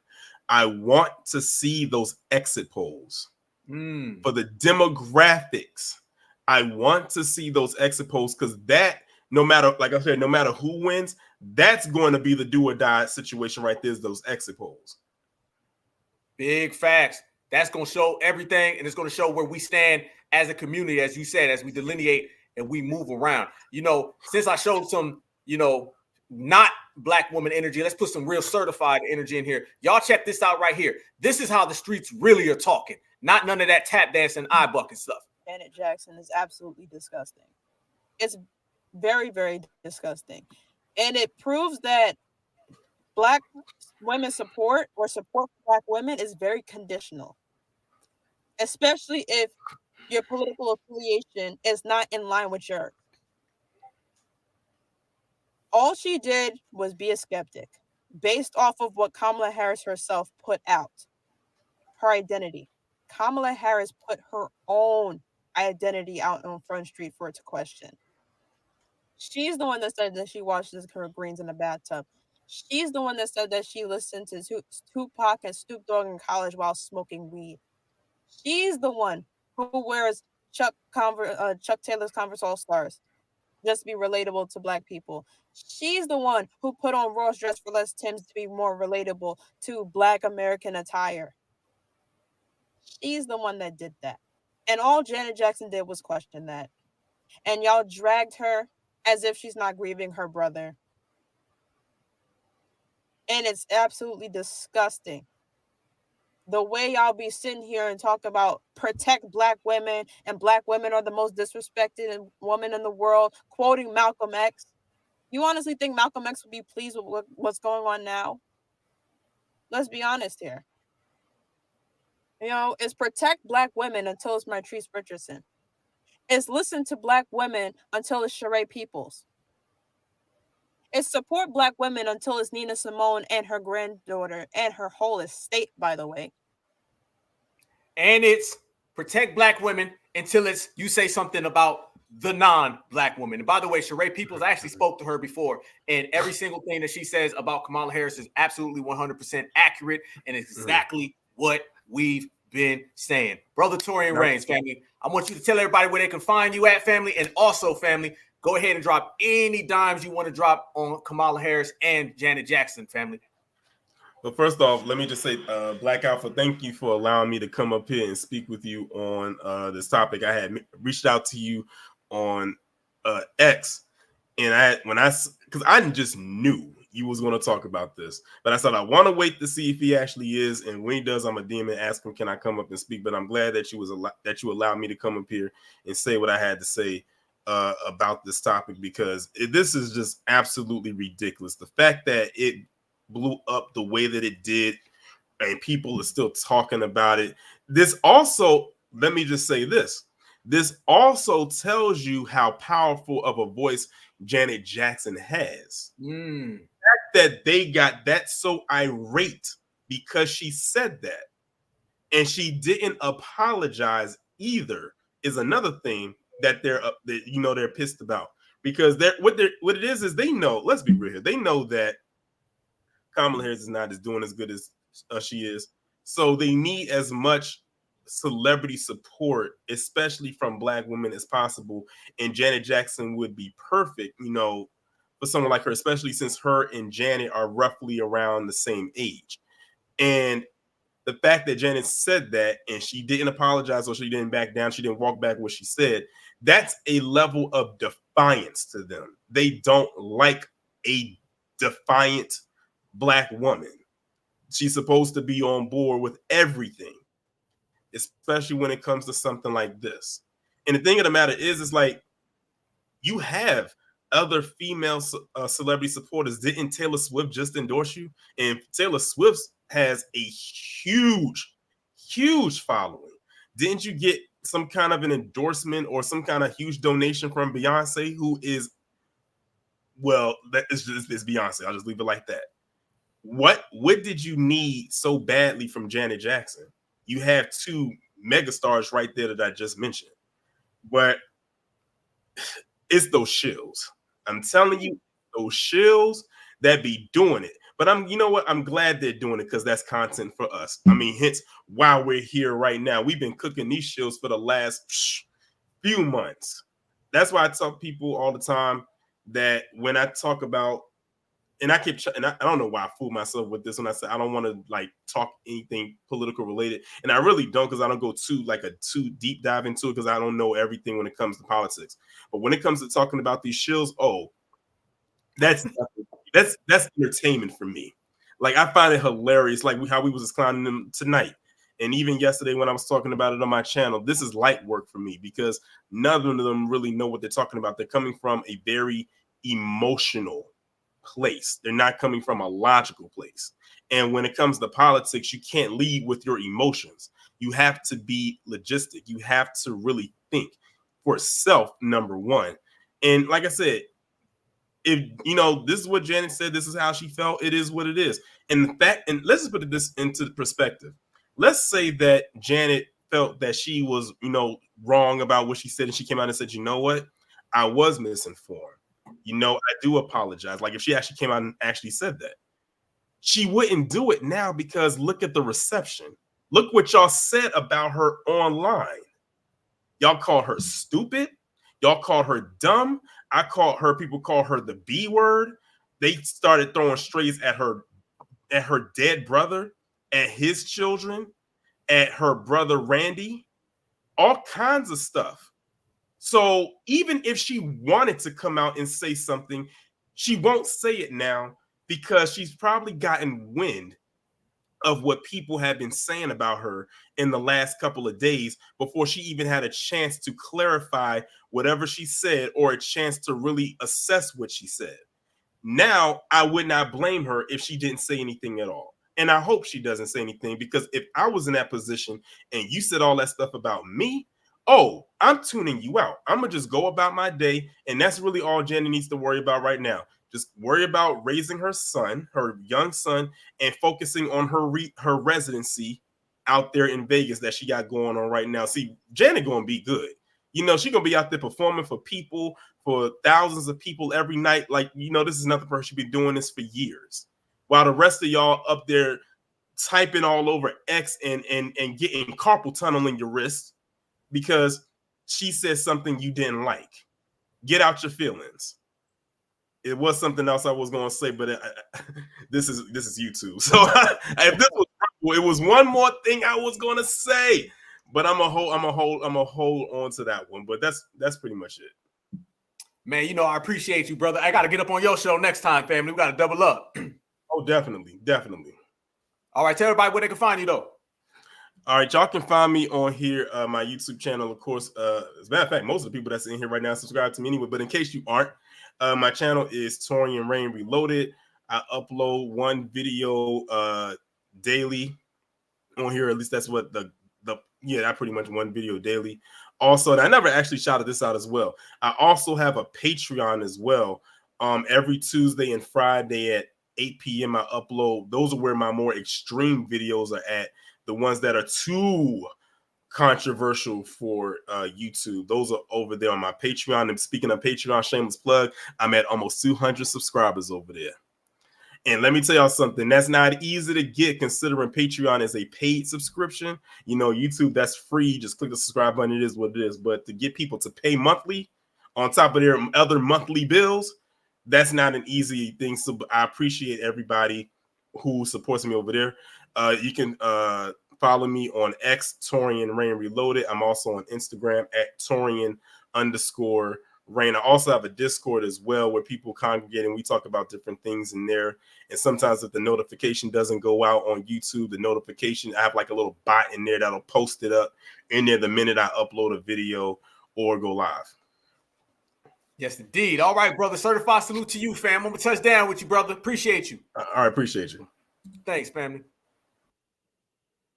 I want to see those exit polls for the demographics. I want to see those exit polls because that, no matter, like I said, no matter who wins, that's going to be the do or die situation right there, is those exit polls. Big facts. That's going to show everything, and it's going to show where we stand as a community, as you said, as we delineate and we move around. Since I showed some, not black woman energy, let's put some real certified energy in here. Y'all check this out right here. This is how the streets really are talking, not none of that tap dance and eye bucket stuff. Janet Jackson is absolutely disgusting. It's very, very disgusting. And it proves that black women support for black women is very conditional, especially if your political affiliation is not in line with yours. All she did was be a skeptic based off of what Kamala Harris herself put out, her identity. Kamala Harris put her own identity out on Front Street for it to question. She's the one that said that she washes her greens in the bathtub. She's the one that said that she listened to Tupac and Snoop Dogg in college while smoking weed. She's the one who wears Chuck Taylor's Converse All-Stars just to be relatable to black people. She's the one who put on Ross Dress for Less Timbs to be more relatable to black American attire. She's the one that did that. And all Janet Jackson did was question that. And y'all dragged her as if she's not grieving her brother. And it's absolutely disgusting. The way y'all be sitting here and talk about protect black women and black women are the most disrespected woman in the world, quoting Malcolm X. You honestly think Malcolm X would be pleased with what's going on now? Let's be honest here. It's protect black women until it's Martrice Richardson. It's listen to black women until it's Sheree Peoples. It's support black women until it's Nina Simone and her granddaughter and her whole estate, by the way. And it's protect black women until it's you say something about the non-black woman. And by the way, Sheree Peoples, I actually spoke to her before, and every single thing that she says about Kamala Harris is absolutely 100% accurate and exactly what we've been saying. Brother Torian Reigns, family, I want you to tell everybody where they can find you at, family, and also, family, go ahead and drop any dimes you want to drop on Kamala Harris and Janet Jackson, family. But first off, let me just say, Black Alpha, thank you for allowing me to come up here and speak with you on this topic. I had reached out to you on X, and because I just knew you was going to talk about this, but I said I want to wait to see if he actually is, and when he does, I'm a DM and ask him, can I come up and speak? But I'm glad that you allowed me to come up here and say what I had to say about this topic, because this is just absolutely ridiculous. The fact that it blew up the way that it did and people are still talking about it. This also, let me just say this also tells you how powerful of a voice Janet Jackson has. The fact that they got that so irate because she said that and she didn't apologize either is another thing that they're pissed about, because what it is they know, let's be real here, they know that Kamala Harris is not doing as good as she is. So they need as much celebrity support, especially from Black women, as possible. And Janet Jackson would be perfect, for someone like her, especially since her and Janet are roughly around the same age. And the fact that Janet said that and she didn't apologize or she didn't back down, she didn't walk back what she said, that's a level of defiance to them. They don't like a defiant Black woman. She's supposed to be on board with everything, especially when it comes to something like this. And the thing of the matter is like, you have other female celebrity supporters. Didn't Taylor Swift just endorse you? And Taylor Swift has a huge following. Didn't you get some kind of an endorsement or some kind of huge donation from Beyonce, who is, well, it's Beyonce. I'll just leave it like that. What did you need so badly from Janet Jackson? You have two megastars right there that I just mentioned. But it's those shills. I'm telling you, those shills that be doing it. But you know what? I'm glad they're doing it because that's content for us. I mean, hence why we're here right now. We've been cooking these shills for the last few months. That's why I tell people all the time that when I talk about, and I don't know why I fool myself with this when I say I don't want to like talk anything political related, and I really don't, because I don't go too deep dive into it because I don't know everything when it comes to politics. But when it comes to talking about these shills, that's entertainment for me. Like, I find it hilarious, like how we was just clowning them tonight, and even yesterday when I was talking about it on my channel. This is light work for me because none of them really know what they're talking about. They're coming from a very emotional place. They're not coming from a logical place. And when it comes to politics, you can't lead with your emotions. You have to be logistic. You have to really think for self, number one. And like I said, if this is what Janet said, this is how she felt, it is what it is. And the fact, and let's just put this into perspective. Let's say that Janet felt that she was, wrong about what she said, and she came out and said, you know what? I was misinformed. I do apologize. Like, if she actually came out and actually said that, she wouldn't do it now because look at the reception. Look what y'all said about her online. Y'all called her stupid. Y'all called her dumb. People call her the B word. They started throwing strays at her dead brother, at his children, at her brother Randy, all kinds of stuff. So even if she wanted to come out and say something, she won't say it now because she's probably gotten wind of what people have been saying about her in the last couple of days before she even had a chance to clarify whatever she said or a chance to really assess what she said. Now, I would not blame her if she didn't say anything at all. And I hope she doesn't say anything, because if I was in that position and you said all that stuff about me, I'm tuning you out. I'm going to just go about my day. And that's really all Jenny needs to worry about right now. Just worry about raising her son, her young son, and focusing on her residency out there in Vegas that she got going on right now. See, Janet going to be good. She's going to be out there performing for people, for thousands of people every night. Like, this is nothing for her. She's been doing this for years. While the rest of y'all up there typing all over X and getting carpal tunnel in your wrist because she said something you didn't like. Get out your feelings. It was something else I was going to say, but this is YouTube. So if this was, it was one more thing I was going to say, but I'm a hold on to that one. But that's pretty much it. Man, I appreciate you, brother. I got to get up on your show next time, family. We got to double up. Oh, definitely. All right, tell everybody where they can find you, though. All right, y'all can find me on here, my YouTube channel, of course. As a matter of fact, most of the people that's in here right now subscribe to me anyway. But in case you aren't, my channel is Torian Rain Reloaded. I upload one video daily on here. At least that's what I pretty much one video daily. Also, and I never actually shouted this out as well. I also have a Patreon as well. Every Tuesday and Friday at 8 p.m. I upload. Those are where my more extreme videos are at. The ones that are too controversial for YouTube, those are over there on my Patreon. And speaking of Patreon, shameless plug, I'm at almost 200 subscribers over there. And let me tell y'all something, that's not easy to get considering Patreon is a paid subscription. You know, YouTube, that's free. Just click the subscribe button. It is what it is. But to get people to pay monthly on top of their other monthly bills, that's not an easy thing. So I appreciate everybody who supports me over there. You can follow me on X, Torian Rain Reloaded. I'm also on Instagram at Torian_Rain. I also have a Discord as well where people congregate and we talk about different things in there. And sometimes if the notification doesn't go out on YouTube, the notification, I have like a little bot in there that'll post it up in there the minute I upload a video or go live. Yes, indeed. All right, brother. Certified salute to you, fam. I'm going to touch down with you, brother. Appreciate you. All right, appreciate you. Thanks, family.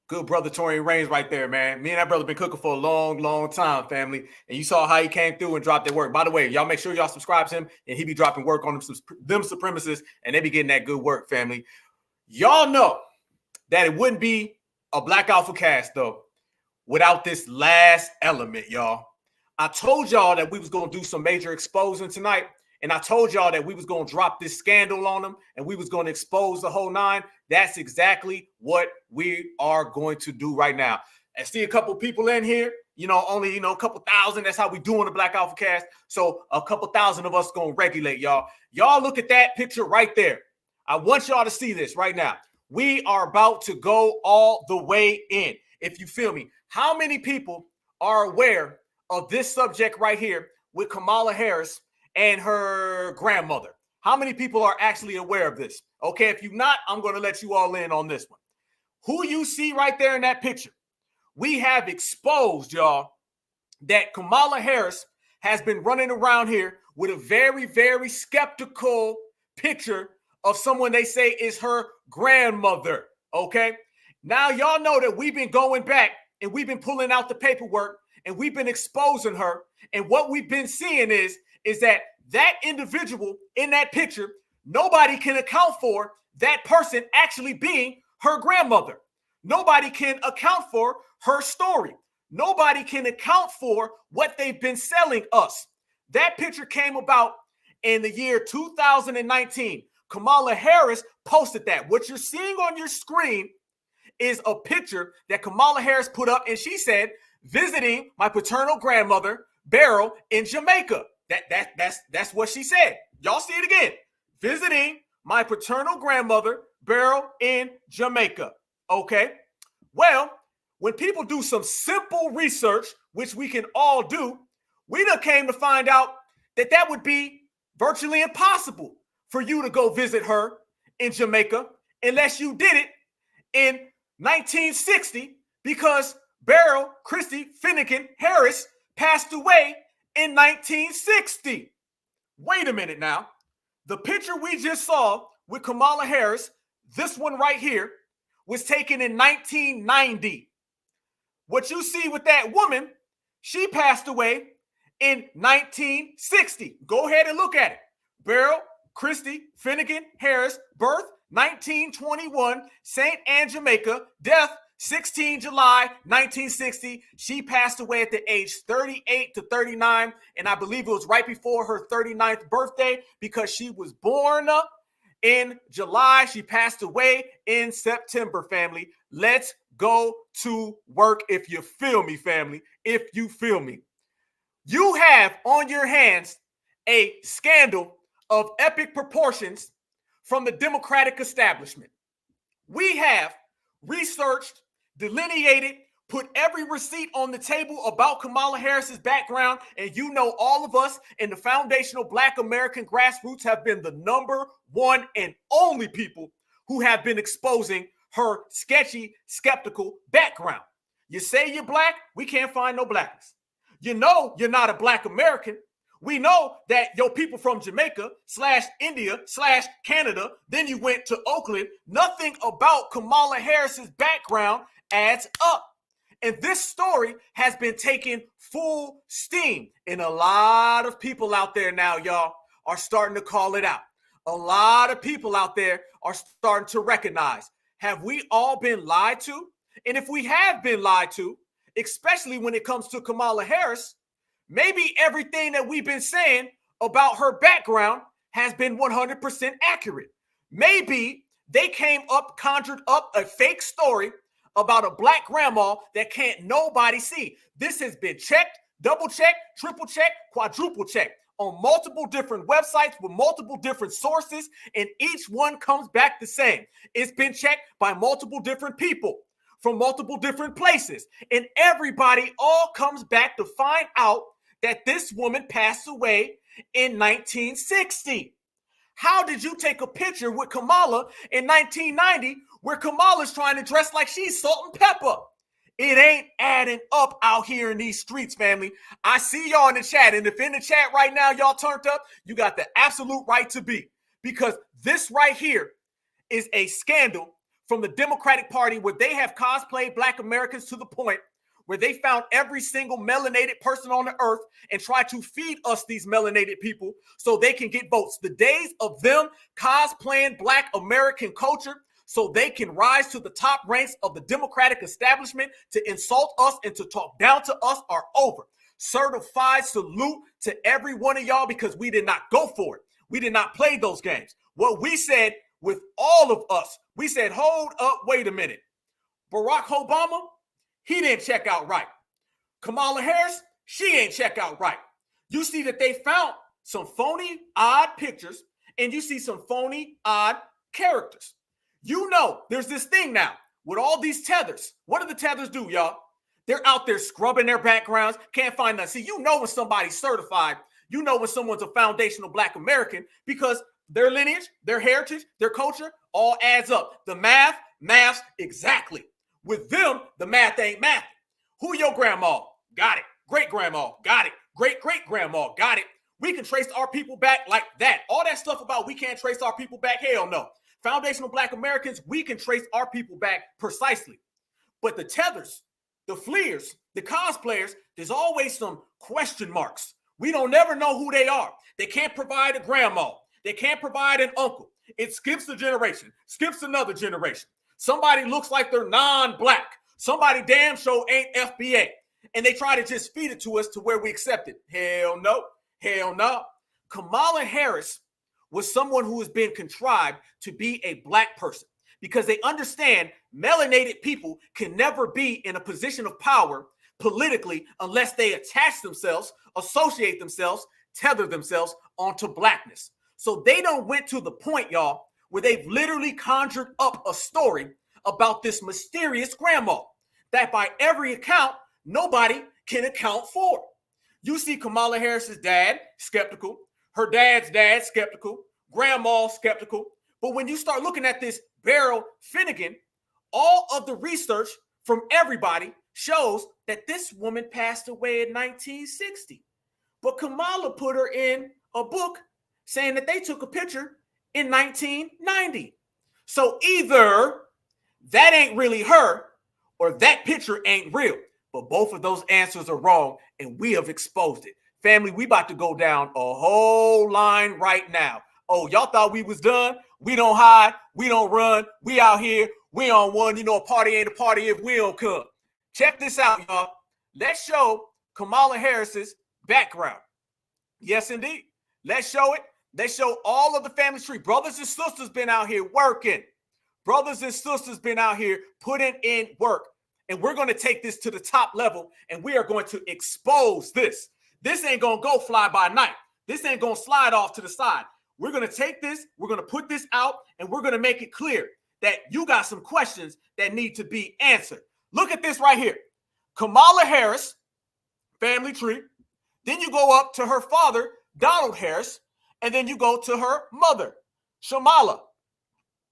Good brother Torian Reigns right there, man. Me and that brother been cooking for a long, long time, family. And you saw how he came through and dropped that work. By the way, y'all make sure y'all subscribe to him, and he be dropping work on them supremacists, and they be getting that good work, family. Y'all know that it wouldn't be a Black Alpha cast, though, without this last element, y'all. I told y'all that we was going to do some major exposing tonight, and I told y'all that we was going to drop this scandal on them, and we was going to expose the whole nine. That's exactly what we are going to do right now. I see a couple people in here, only, a couple thousand. That's how we doing the Black Alpha cast. So a couple thousand of us going to regulate y'all. Y'all look at that picture right there. I want y'all to see this right now. We are about to go all the way in. If you feel me, how many people are aware of this subject right here with Kamala Harris and her grandmother? How many people are actually aware of this? Okay, if you're not, I'm going to let you all in on this one. Who you see right there in that picture, we have exposed, y'all, that Kamala Harris has been running around here with a very, very skeptical picture of someone they say is her grandmother, okay? Now, y'all know that we've been going back and we've been pulling out the paperwork and we've been exposing her. And what we've been seeing is that individual in that picture, nobody can account for that person actually being her grandmother. Nobody can account for her story. Nobody can account for what they've been selling us. That picture came about in the year 2019. Kamala Harris posted that. What you're seeing on your screen is a picture that Kamala Harris put up, and she said, visiting my paternal grandmother, Beryl, in Jamaica. That's what she said. Y'all see it again. Visiting my paternal grandmother, Beryl, in Jamaica. Okay. Well, when people do some simple research, which we can all do, we done came to find out that would be virtually impossible for you to go visit her in Jamaica unless you did it in 1960, because Beryl Christie Finnegan Harris passed away in 1960. Wait a minute now. The picture we just saw with Kamala Harris, this one right here, was taken in 1990. What you see with that woman, she passed away in 1960. Go ahead and look at it. Beryl Christie Finnegan Harris, birth 1921, St. Anne, Jamaica, death 16 July 1960. She passed away at the age 38 to 39, and I believe it was right before her 39th birthday because she was born in July. She passed away in September, family. Let's go to work if you feel me, family. If you feel me. You have on your hands a scandal of epic proportions from the Democratic establishment. We have researched, delineated, put every receipt on the table about Kamala Harris's background, and you know all of us in the foundational Black American grassroots have been the number one and only people who have been exposing her sketchy, skeptical background. You say you're Black, we can't find no blackness. You know you're not a Black American. We know that your people from Jamaica / India / Canada, then you went to Oakland. Nothing about Kamala Harris's background adds up. And this story has been taking full steam. And a lot of people out there now, y'all, are starting to call it out. A lot of people out there are starting to recognize, have we all been lied to? And if we have been lied to, especially when it comes to Kamala Harris, maybe everything that we've been saying about her background has been 100% accurate. maybe they conjured up a fake story about a black grandma that can't nobody see. This has been checked, double checked, triple checked, quadruple checked on multiple different websites with multiple different sources, and each one comes back the same. It's been checked by multiple different people from multiple different places, and everybody all comes back to find out that this woman passed away in 1960. How did you take a picture with Kamala in 1990 where Kamala's trying to dress like she's salt and pepper? It ain't adding up out here in these streets, family. I see y'all in the chat, and if in the chat right now y'all turned up, you got the absolute right to be, because this right here is a scandal from the Democratic Party where they have cosplayed Black Americans to the point where they found every single melanated person on the earth and try to feed us these melanated people so they can get votes. The days of them cosplaying Black American culture so they can rise to the top ranks of the Democratic establishment to insult us and to talk down to us are over. Certified salute to every one of y'all, because we did not go for it. We did not play those games. What we said with all of us, we said, hold up, wait a minute. Barack Obama, he didn't check out right. Kamala Harris, she ain't check out right. You see that they found some phony, odd pictures, and you see some phony, odd characters. You know, there's this thing now with all these tethers. What do the tethers do, y'all? They're out there scrubbing their backgrounds, can't find nothing. See, you know when somebody's certified, you know when someone's a foundational Black American, because their lineage, their heritage, their culture all adds up. The maths exactly. With them, the math ain't math. Who your grandma? Got it. Great grandma? Got it. Great grandma? Got it. We can trace our people back like that. All that stuff about we can't trace our people back, hell no. Foundational Black Americans, we can trace our people back precisely. But the tethers, the fleers, the cosplayers, there's always some question marks. We don't never know who they are. They can't provide a grandma. They can't provide an uncle. It skips a generation, skips another generation. Somebody looks like they're non-Black. Somebody damn sure ain't FBA. And they try to just feed it to us to where we accept it. Hell no. Hell no. Kamala Harris was someone who has been contrived to be a Black person because they understand melanated people can never be in a position of power politically unless they attach themselves, associate themselves, tether themselves onto Blackness. So they don't went to the point, y'all, where they've literally conjured up a story about this mysterious grandma that by every account, nobody can account for. You see Kamala Harris's dad, skeptical. Her dad's dad, skeptical. Grandma, skeptical. But when you start looking at this Beryl Finnegan, all of the research from everybody shows that this woman passed away in 1960. But Kamala put her in a book saying that they took a picture in 1990. So either that ain't really her or that picture ain't real. But both of those answers are wrong, and we have exposed it. Family, we about to go down a whole line right now. Oh, y'all thought we was done? We don't hide. We don't run. We out here. We on one. You know, a party ain't a party if we don't come. Check this out, y'all. Let's show Kamala Harris's background. Yes, indeed. Let's show it. Let's show all of the family tree. Brothers and sisters been out here working. Brothers and sisters been out here putting in work. And we're going to take this to the top level, and we are going to expose this. This ain't going to go fly by night. This ain't going to slide off to the side. We're going to take this, we're going to put this out, and we're going to make it clear that you got some questions that need to be answered. Look at this right here. Kamala Harris, family tree. Then you go up to her father, Donald Harris, and then you go to her mother, Shamala.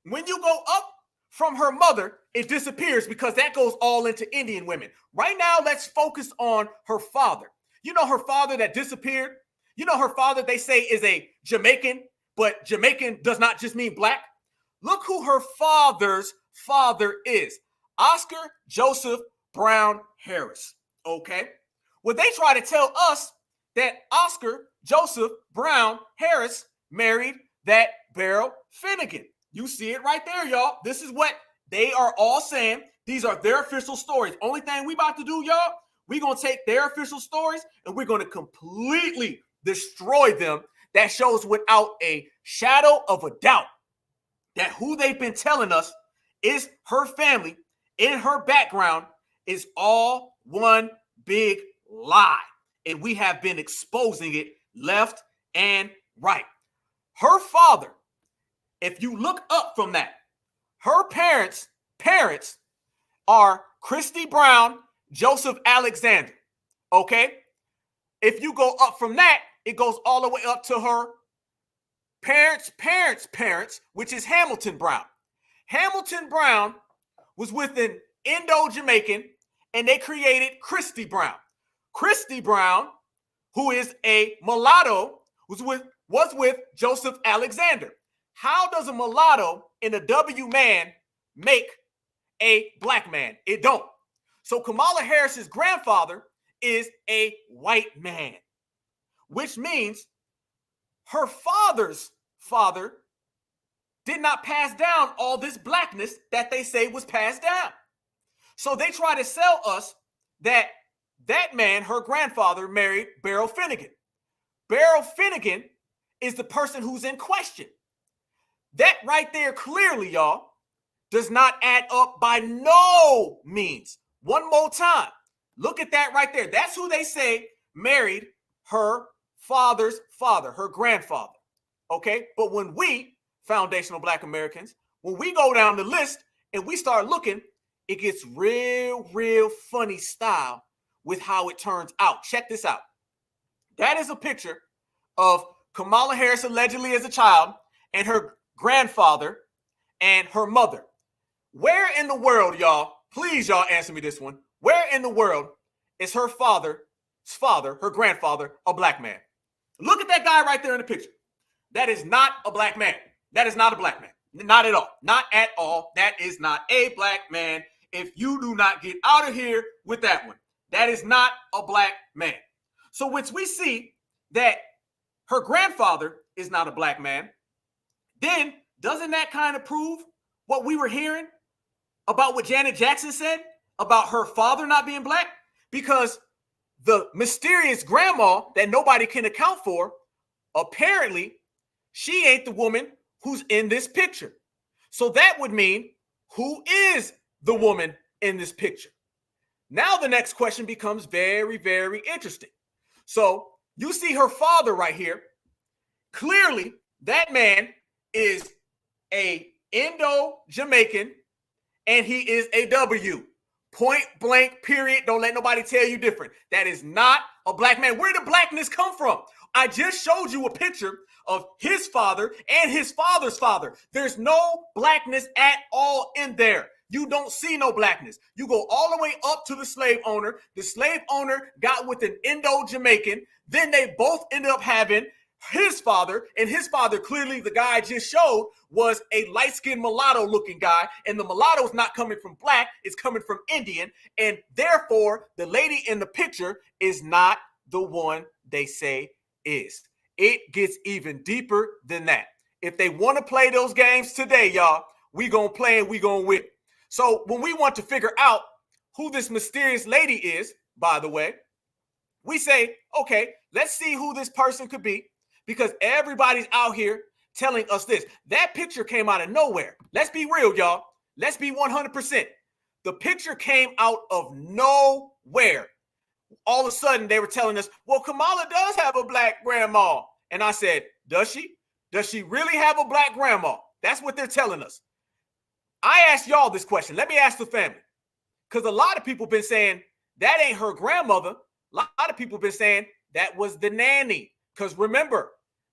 When you go up from her mother, it disappears because that goes all into Indian women. Right now, let's focus on her father. You know her father that disappeared? You know her father, they say, is a Jamaican, but Jamaican does not just mean Black. Look who her father's father is. Oscar Joseph Brown Harris, okay? Well, they try to tell us that Oscar Joseph Brown Harris married that Beryl Finnegan. You see it right there, y'all. This is what they are all saying. These are their official stories. Only thing we about to do, y'all, we're going to take their official stories and we're going to completely destroy them. That shows without a shadow of a doubt that who they've been telling us is her family in her background is all one big lie. And we have been exposing it left and right. Her father, if you look up from that, her parents are Christy Brown, Joseph Alexander. Okay? If you go up from that, it goes all the way up to her parents, which is Hamilton Brown. Hamilton Brown was with an Indo-Jamaican, and they created Christy Brown. Christy Brown, who is a mulatto, was with Joseph Alexander. How does a mulatto and a W man make a black man? It don't. So Kamala Harris's grandfather is a white man, which means her father's father did not pass down all this blackness that they say was passed down. So they try to sell us that man, her grandfather, married Beryl Finnegan. Beryl Finnegan is the person who's in question. That right there clearly, y'all, does not add up by no means. One more time. Look at that right there. That's who they say married her father's father, her grandfather. Okay? But when we, foundational Black Americans, when we go down the list and we start looking, it gets real funny style with how it turns out. Check this out. That is a picture of Kamala Harris allegedly as a child and her grandfather and her mother. Where in the world, y'all, please y'all answer me this one. Where in the world is her father's father, her grandfather, a black man? Look at that guy right there in the picture. That is not a black man. That is not a black man. Not at all. Not at all. That is not a black man. If you do not get out of here with that one, that is not a black man. So once we see that her grandfather is not a black man, then doesn't that kind of prove what we were hearing about what Janet Jackson said about her father not being black? Because the mysterious grandma that nobody can account for, apparently she ain't the woman who's in this picture. So that would mean, who is the woman in this picture? Now the next question becomes very interesting. So you see her father right here. Clearly, that man is a Indo-Jamaican, and he is a W. Point blank, period. Don't let nobody tell you different. That is not a black man. Where did the blackness come from? I just showed you a picture of his father and his father's father. There's no blackness at all in there. You don't see no blackness. You go all the way up to the slave owner. The slave owner got with an Indo-Jamaican. Then they both ended up having his father, and his father, clearly the guy I just showed, was a light-skinned mulatto looking guy, and the mulatto is not coming from black, it's coming from Indian, and therefore the lady in the picture is not the one they say is. It gets even deeper than that. If they want to play those games today, y'all, we gonna play and we gonna win. So when we want to figure out who this mysterious lady is, by the way, we say, okay, let's see who this person could be, because everybody's out here telling us this. That picture came out of nowhere. Let's be real, y'all. Let's be 100%. The picture came out of nowhere. All of a sudden, they were telling us, well, Kamala does have a black grandma. And I said, does she? Does she really have a black grandma? That's what they're telling us. I asked y'all this question. Let me ask the family. Because a lot of people been saying, that ain't her grandmother. A lot of people been saying, that was the nanny. Because remember,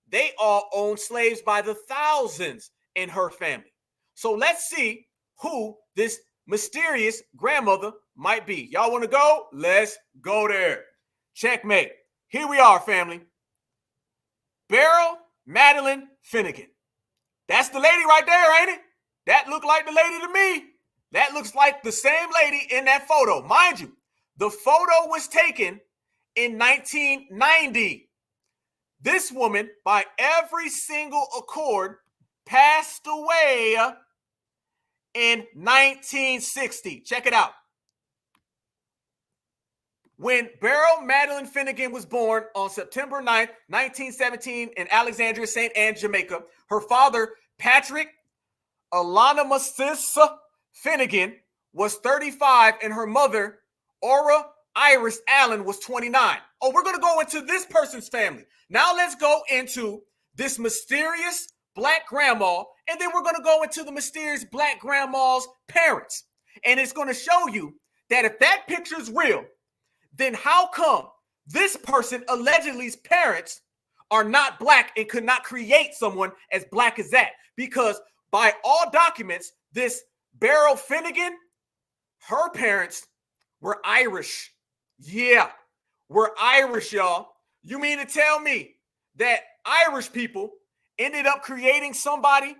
they all owned slaves by the thousands in her family. So let's see who this mysterious grandmother might be. Y'all want to go? Let's go there. Checkmate. Here we are, family. Beryl Madeline Finnegan. That's the lady right there, ain't it? That looked like the lady to me. That looks like the same lady in that photo. Mind you, the photo was taken in 1990. This woman, by every single accord, passed away in 1960. Check it out. When Beryl Madeline Finnegan was born on September 9th, 1917 in Alexandria, St. Anne, Jamaica, her father, Patrick Alana Finnegan was 35 and her mother, Aura Iris Allen, was 29. Oh, we're going to go into this person's family. Now let's go into this mysterious black grandma, and then we're going to go into the mysterious black grandma's parents. And it's going to show you that if that picture is real, then how come this person allegedly's parents are not black and could not create someone as black as that? Because by all documents, this Beryl Finnegan, her parents were Irish. Yeah, we're Irish, y'all. You mean to tell me that Irish people ended up creating somebody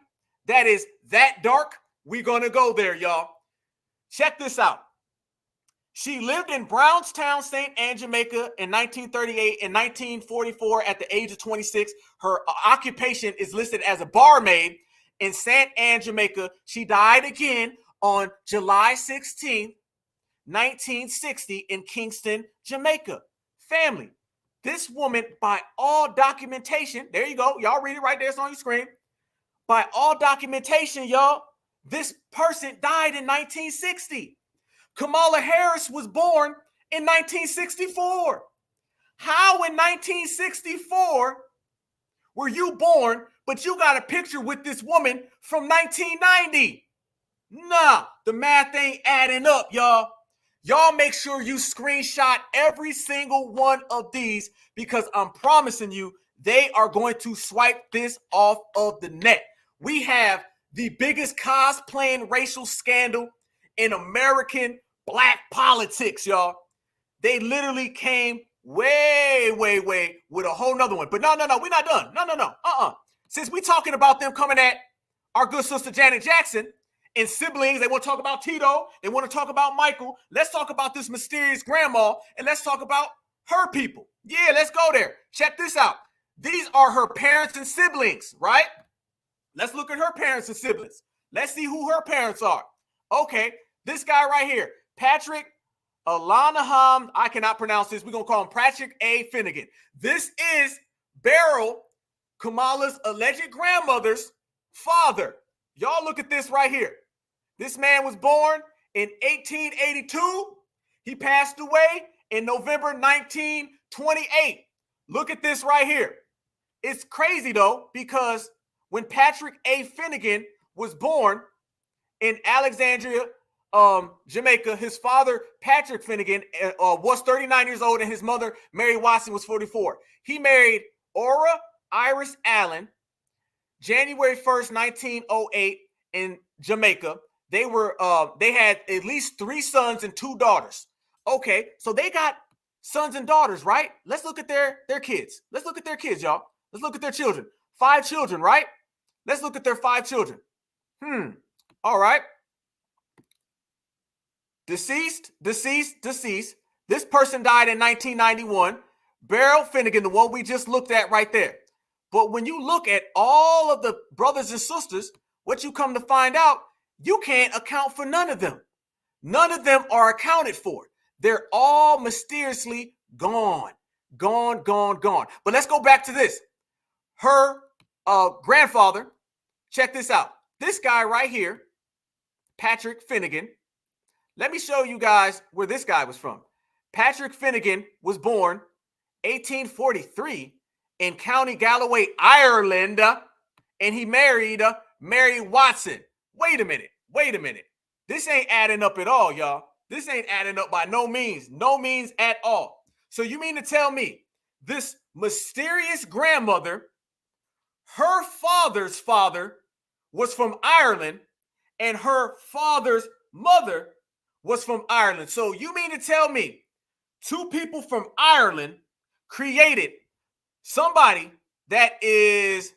that is that dark? We're going to go there, y'all. Check this out. She lived in Brownstown, St. Anne, Jamaica in 1938 and 1944 at the age of 26. Her occupation is listed as a barmaid in St. Anne, Jamaica. She died again on July 16th, 1960 in Kingston, Jamaica. Family, this woman, by all documentation, there you go. Y'all read it right there. It's on your screen. By all documentation, y'all, this person died in 1960. Kamala Harris was born in 1964. How in 1964 were you born, but you got a picture with this woman from 1990? Nah, the math ain't adding up, y'all. Y'all make sure you screenshot every single one of these, because I'm promising you they are going to swipe this off of the net. We have the biggest cosplaying racial scandal in American black politics, y'all. They literally came way with a whole nother one. But no, we're not done. No. Since we talking about them coming at our good sister Janet Jackson and siblings, they want to talk about Tito, they want to talk about Michael. Let's talk about this mysterious grandma, and let's talk about her people. Yeah, let's go there. Check this out. These are her parents and siblings, right? Let's look at her parents and siblings. Let's see who her parents are. Okay, this guy right here, Patrick Alanaham, I cannot pronounce this. We're going to call him Patrick A. Finnegan. This is Beryl, Kamala's alleged grandmother's father. Y'all look at this right here. This man was born in 1882. He passed away in November 1928. Look at this right here. It's crazy, though, because when Patrick A. Finnegan was born in Alexandria, Jamaica, his father, Patrick Finnegan, was 39 years old, and his mother, Mary Watson, was 44. He married Aura Iris Allen, January 1st, 1908 in Jamaica. They had at least 3 sons and 2 daughters. Okay, so they got sons and daughters, right? Let's look at their kids. Let's look at their kids, y'all. Let's look at their children. 5 children, right? Let's look at their 5 children. All right. Deceased. This person died in 1991. Beryl Finnegan, the one we just looked at right there. But when you look at all of the brothers and sisters, what you come to find out, you can't account for none of them. None of them are accounted for. They're all mysteriously gone. But let's go back to this. Her grandfather, check this out. This guy right here, Patrick Finnegan. Let me show you guys where this guy was from. Patrick Finnegan was born 1843 in County Galloway, Ireland, and he married Mary Watson. Wait a minute. This ain't adding up at all, y'all. This ain't adding up by no means at all. So you mean to tell me this mysterious grandmother, her father's father was from Ireland, and her father's mother was from Ireland? So you mean to tell me 2 people from Ireland created somebody that is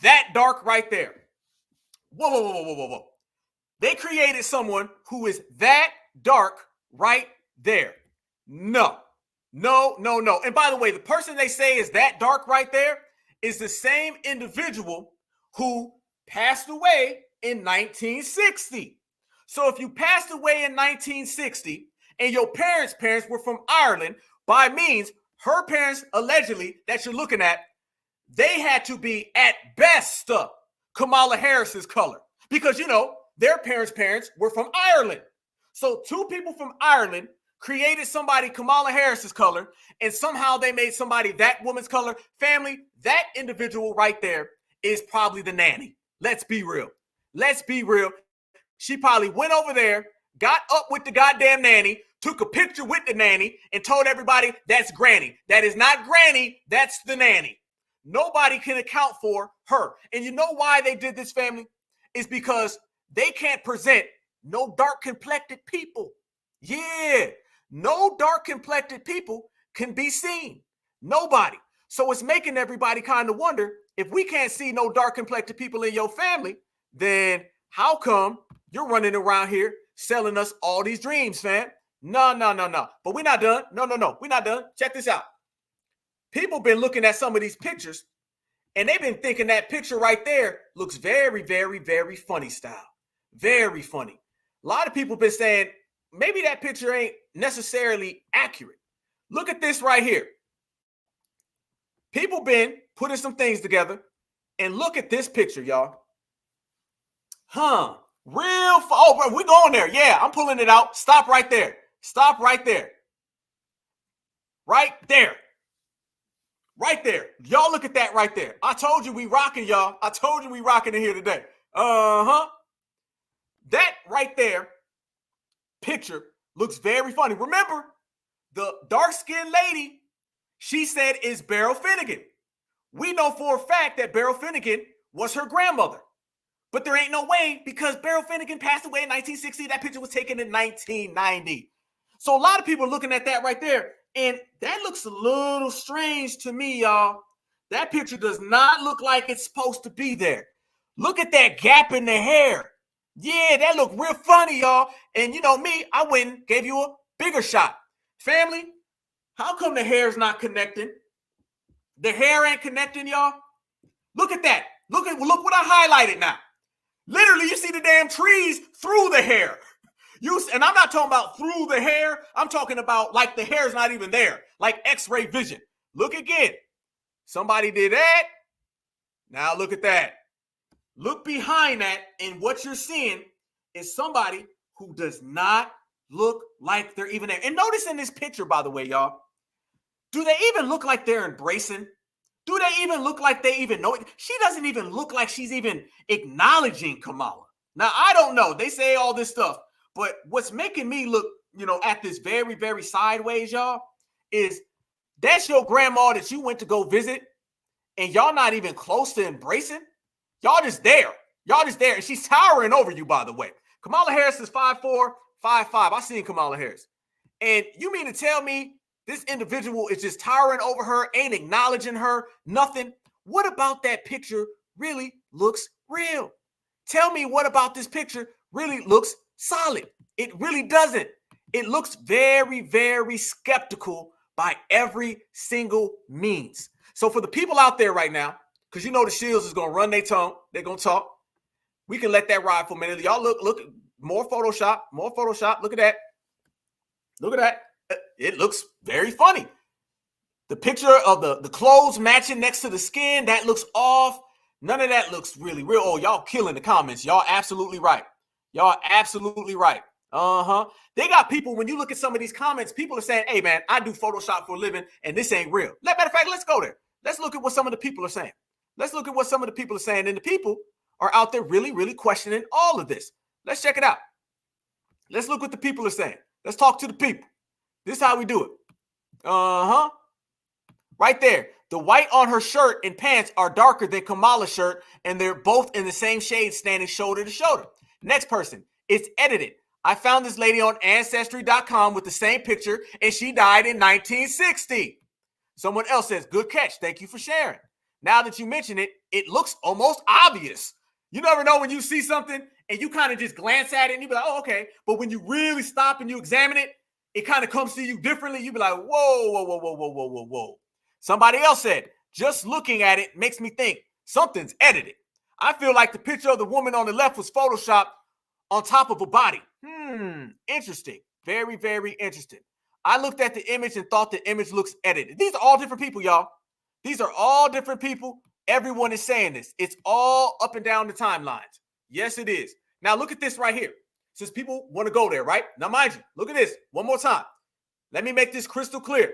that dark right there? Whoa. They created someone who is that dark right there. No. And by the way, the person they say is that dark right there is the same individual who passed away in 1960. So if you passed away in 1960 and your parents' were from Ireland, by means, her parents allegedly that you're looking at, they had to be at best Kamala Harris's color, because, you know, their parents were from Ireland. So two people from Ireland created somebody Kamala Harris's color, and somehow they made somebody that woman's color. Family, that individual right there is probably the nanny. Let's be real. Let's be real. She probably went over there, got up with the goddamn nanny, took a picture with the nanny, and told everybody that's Granny. That is not Granny, that's the nanny. Nobody can account for her. And you know why they did this, family? It's because they can't present no dark-complected people. Yeah, no dark-complected people can be seen. Nobody. So it's making everybody kind of wonder, if we can't see no dark-complected people in your family, then how come you're running around here selling us all these dreams, fam? No. But we're not done. No. We're not done. Check this out. People been looking at some of these pictures, and they've been thinking that picture right there looks very, very, very funny style. Very funny. A lot of people been saying, maybe that picture ain't necessarily accurate. Look at this right here. People been putting some things together, and look at this picture, y'all. Oh, bro, we going there. Yeah, I'm pulling it out. Stop right there. Stop right there. Right there. Right there. Y'all look at that right there. I told you we rocking, y'all. I told you we rocking in here today. That right there picture looks very funny. Remember, the dark-skinned lady, she said is Beryl Finnegan. We know for a fact that Beryl Finnegan was her grandmother. But there ain't no way, because Beryl Finnegan passed away in 1960. That picture was taken in 1990. So a lot of people are looking at that right there, and that looks a little strange to me, y'all. That picture does not look like it's supposed to be there. Look at that gap in the hair. Yeah, that looked real funny, y'all. And you know me, I went and gave you a bigger shot. Family, how come the hair's not connecting? The hair ain't connecting, y'all. Look at that. Look what I highlighted now. Literally, you see the damn trees through the hair. And I'm not talking about through the hair. I'm talking about like the hair's not even there, like X-ray vision. Look again. Somebody did that. Now look at that. Look behind that, and what you're seeing is somebody who does not look like they're even there. And notice in this picture, by the way, y'all, do they even look like they're embracing? Do they even look like they even know it? She doesn't even look like she's even acknowledging Kamala. Now, I don't know. They say all this stuff, but what's making me look, at this very, very sideways, y'all, is that's your grandma that you went to go visit, and y'all not even close to embracing. Y'all just there. Y'all just there. And she's towering over you, by the way. Kamala Harris is 5'4", 5'5". I seen Kamala Harris. And you mean to tell me this individual is just towering over her, ain't acknowledging her, nothing? What about that picture really looks real? Tell me what about this picture really looks solid. It really doesn't. It looks very, very skeptical by every single means. So for the people out there right now, because you know the shills is going to run their tongue, they're going to talk. We can let that ride for a minute. Y'all look, more Photoshop. Look at that. Look at that. It looks very funny. The picture of the clothes matching next to the skin, that looks off. None of that looks really real. Oh, y'all killing the comments. Y'all absolutely right. Y'all absolutely right. They got people, when you look at some of these comments, people are saying, hey, man, I do Photoshop for a living, and this ain't real. Matter of fact, let's go there. Let's look at what some of the people are saying. And the people are out there really, really questioning all of this. Let's check it out. Let's look what the people are saying. Let's talk to the people. This is how we do it. Right there. The white on her shirt and pants are darker than Kamala's shirt, and they're both in the same shade, standing shoulder to shoulder. Next person. It's edited. I found this lady on Ancestry.com with the same picture, and she died in 1960. Someone else says, good catch. Thank you for sharing. Now that you mention it, it looks almost obvious. You never know when you see something and you kind of just glance at it and you be like, oh, okay. But when you really stop and you examine it, it kind of comes to you differently. You be like, whoa. Somebody else said, just looking at it makes me think something's edited. I feel like the picture of the woman on the left was photoshopped on top of a body. Interesting. Very, very interesting. I looked at the image and thought the image looks edited. These are all different people, y'all. These are all different people. Everyone is saying this. It's all up and down the timelines. Yes, it is. Now look at this right here. Since people want to go there, right? Now, mind you, look at this one more time. Let me make this crystal clear.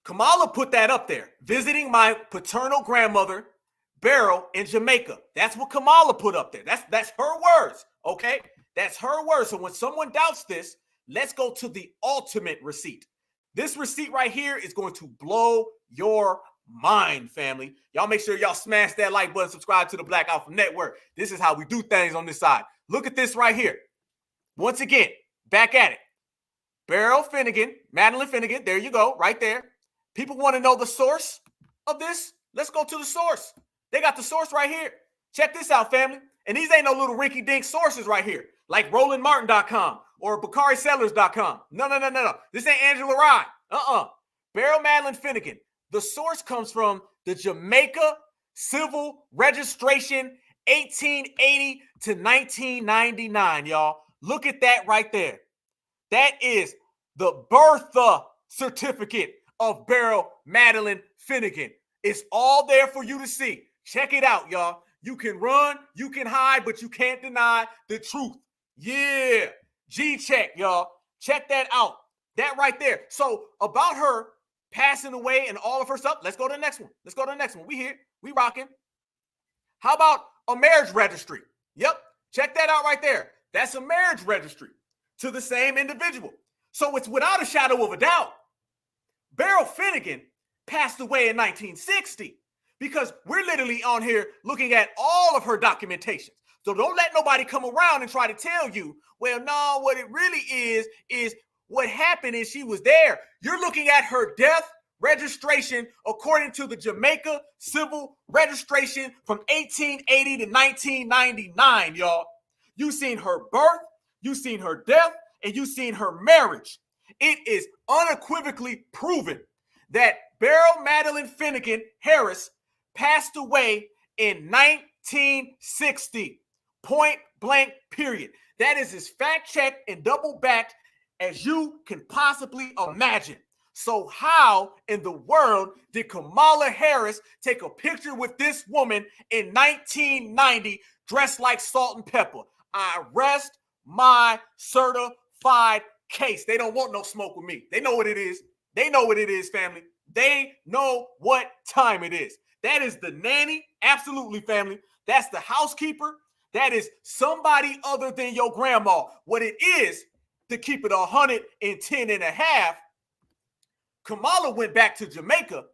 Kamala put that up there, visiting my paternal grandmother, Beryl, in Jamaica. That's what Kamala put up there. That's her words, okay? That's her words. So when someone doubts this, let's go to the ultimate receipt. This receipt right here is going to blow your mind, family. Y'all make sure y'all smash that like button, subscribe to the Black Alpha Network. This is how we do things on this side. Look at this right here. Once again, back at it. Beryl Finnegan, Madeline Finnegan, there you go, right there. People want to know the source of this? Let's go to the source. They got the source right here. Check this out, family. And these ain't no little rinky-dink sources right here, like RolandMartin.com or BakariSellers.com. No. This ain't Angela Rye. Beryl Madeline Finnegan. The source comes from the Jamaica Civil Registration 1880 to 1999, y'all. Look at that right there. That is the birth certificate of Beryl Madeline Finnegan. It's all there for you to see. Check it out, y'all. You can run, you can hide, but you can't deny the truth. Yeah. G-check, y'all. Check that out. That right there. So about her passing away and all of her stuff, let's go to the next one. We here. We rocking. How about a marriage registry? Yep. Check that out right there. That's a marriage registry to the same individual. So it's without a shadow of a doubt. Beryl Finnegan passed away in 1960 because we're literally on here looking at all of her documentations. So don't let nobody come around and try to tell you, well, no, what it really is what happened is she was there. You're looking at her death registration according to the Jamaica Civil Registration from 1880 to 1999, y'all. You seen her birth, you seen her death, and you seen her marriage. It is unequivocally proven that Beryl Madeline Finnegan Harris passed away in 1960. Point blank, period. That is as fact-checked and double-backed as you can possibly imagine. So how in the world did Kamala Harris take a picture with this woman in 1990 dressed like Salt and Pepper? I rest my certified case. They don't want no smoke with me. They know what it is. They know what it is, family. They know what time it is. That is the nanny. Absolutely, family. That's the housekeeper. That is somebody other than your grandma. What it is, to keep it 110 and a half, Kamala went back to Jamaica,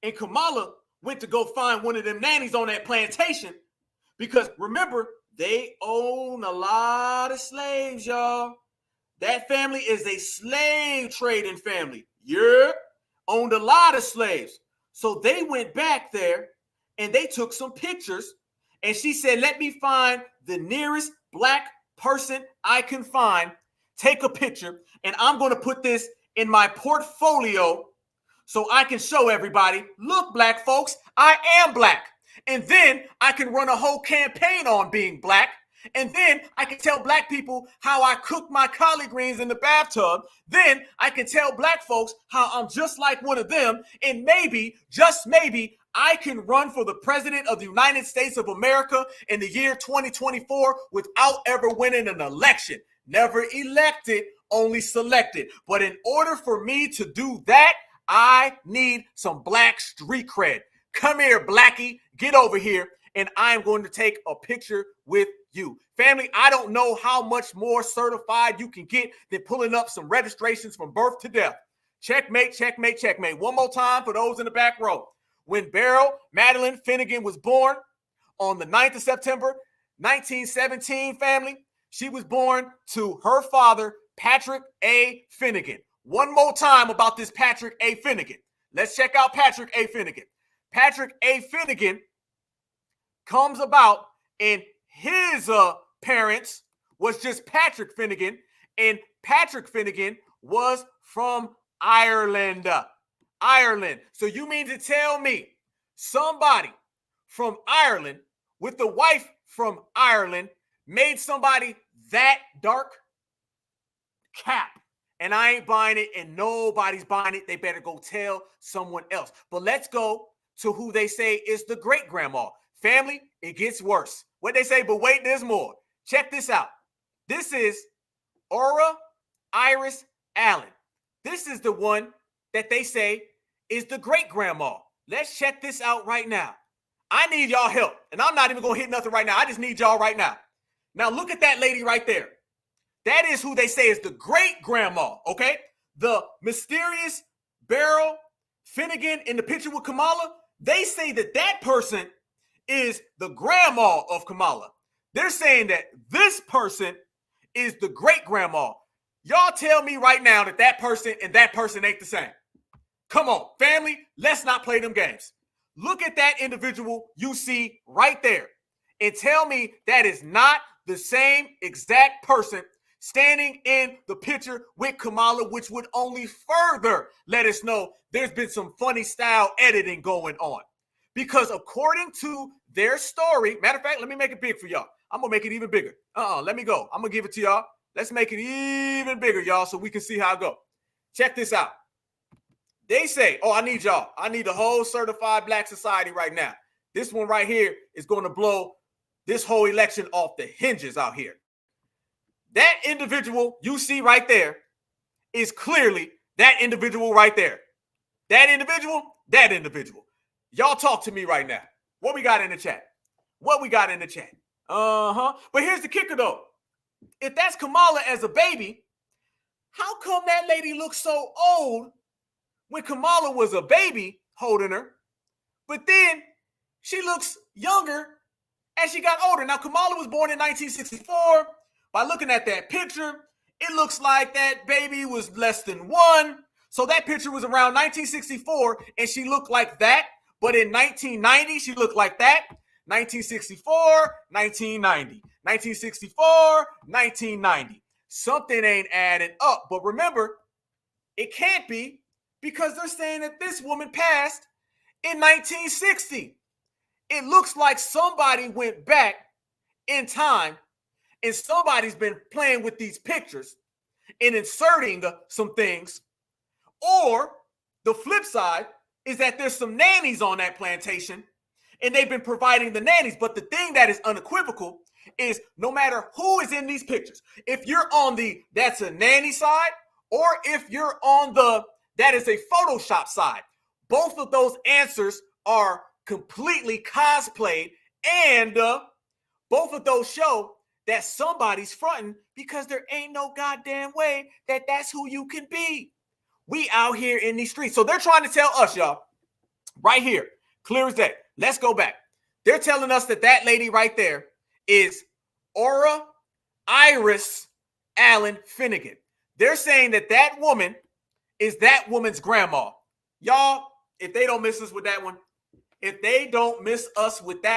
and Kamala went to go find one of them nannies on that plantation because, remember, they own a lot of slaves, y'all. That family is a slave trading family. Yeah, owned a lot of slaves. So they went back there, and they took some pictures, and she said, let me find the nearest black person I can find, take a picture, and I'm going to put this in my portfolio so I can show everybody, look, black folks, I am black. And then I can run a whole campaign on being black. And then I can tell black people how I cook my collard greens in the bathtub. Then I can tell black folks how I'm just like one of them. And maybe, just maybe, I can run for the president of the United States of America in the year 2024 without ever winning an election. Never elected, only selected. But in order for me to do that, I need some black street cred. Come here, Blackie, get over here, and I'm going to take a picture with you. Family, I don't know how much more certified you can get than pulling up some registrations from birth to death. Checkmate, checkmate, checkmate. One more time for those in the back row. When Beryl Madeline Finnegan was born on the 9th of September, 1917, family, she was born to her father, Patrick A. Finnegan. One more time about this Patrick A. Finnegan. Let's check out Patrick A. Finnegan. Patrick A. Finnegan comes about, and his parents was just Patrick Finnegan, and Patrick Finnegan was from Ireland. Ireland. So you mean to tell me somebody from Ireland with the wife from Ireland made somebody that dark? Cap. And I ain't buying it, and nobody's buying it. They better go tell someone else. But let's go to who they say is the great grandma. Family, it gets worse. What they say, but wait, there's more. Check this out. This is Aura Iris Allen. This is the one that they say is the great-grandma. Let's check this out right now. I need y'all help, and I'm not even going to hit nothing right now. I just need y'all right now. Now, look at that lady right there. That is who they say is the great-grandma, okay? The mysterious Beryl Finnegan in the picture with Kamala, they say that that person is the grandma of Kamala. They're saying that this person is the great-grandma. Y'all tell me right now that that person and that person ain't the same. Come on, family, let's not play them games. Look at that individual you see right there and tell me that is not the same exact person standing in the picture with Kamala, which would only further let us know there's been some funny style editing going on. Because according to their story, matter of fact, let me make it big for y'all. I'm going to make it even bigger. Let me go. I'm going to give it to y'all. Let's make it even bigger, y'all, so we can see how it go. Check this out. They say, I need y'all. I need the whole certified black society right now. This one right here is going to blow this whole election off the hinges out here. That individual you see right there is clearly that individual right there. That individual. Y'all talk to me right now. What we got in the chat? But here's the kicker, though. If that's Kamala as a baby, how come that lady looks so old when Kamala was a baby holding her, but then she looks younger as she got older? Now, Kamala was born in 1964. By looking at that picture, it looks like that baby was less than 1. So that picture was around 1964, and she looked like that. But in 1990, she looked like that. 1964, 1990. 1964, 1990. Something ain't adding up. But remember, it can't be because they're saying that this woman passed in 1960. It looks like somebody went back in time and somebody's been playing with these pictures and inserting some things. Or the flip side is that there's some nannies on that plantation and they've been providing the nannies. But the thing that is unequivocal is no matter who is in these pictures, if you're on the that's a nanny side, or if you're on the that is a Photoshop side, both of those answers are completely cosplayed, and both of those show that somebody's fronting because there ain't no goddamn way that that's who you can be. We out here in these streets. So they're trying to tell us, y'all, right here, clear as day. Let's go back. They're telling us that that lady right there is Aura Iris Allen Finnegan. They're saying that that woman is that woman's grandma. Y'all, if they don't miss us with that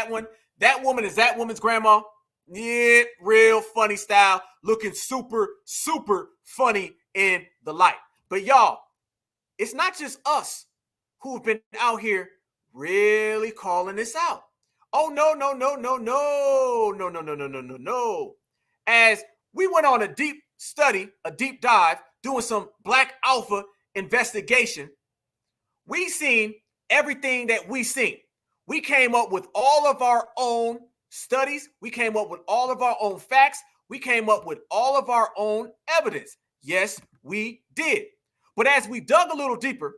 one, that woman is that woman's grandma. Yeah, real funny style, looking super, super funny in the light. But y'all, it's not just us who've been out here really calling this out. Oh, no. As we went on a deep study, a deep dive, doing some Black Alpha investigation, we seen everything that we seen. We came up with all of our own studies. We came up with all of our own facts. We came up with all of our own evidence. Yes, we did. But as we dug a little deeper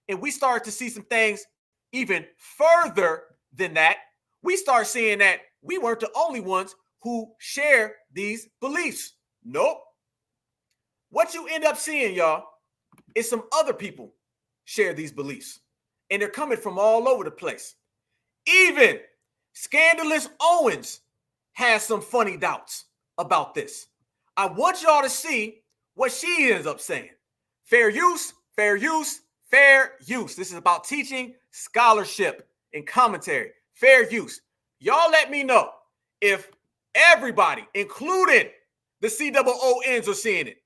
and we started to see some things even further than that, we start seeing that we weren't the only ones who share these beliefs. Nope. What you end up seeing, y'all, is some other people share these beliefs. And they're coming from all over the place. Even Scandalous Owens has some funny doubts about this. I want y'all to see what she ends up saying. Fair use, fair use, fair use. This is about teaching, scholarship, and commentary. Fair use. Y'all let me know if everybody, including the COONs, are seeing it.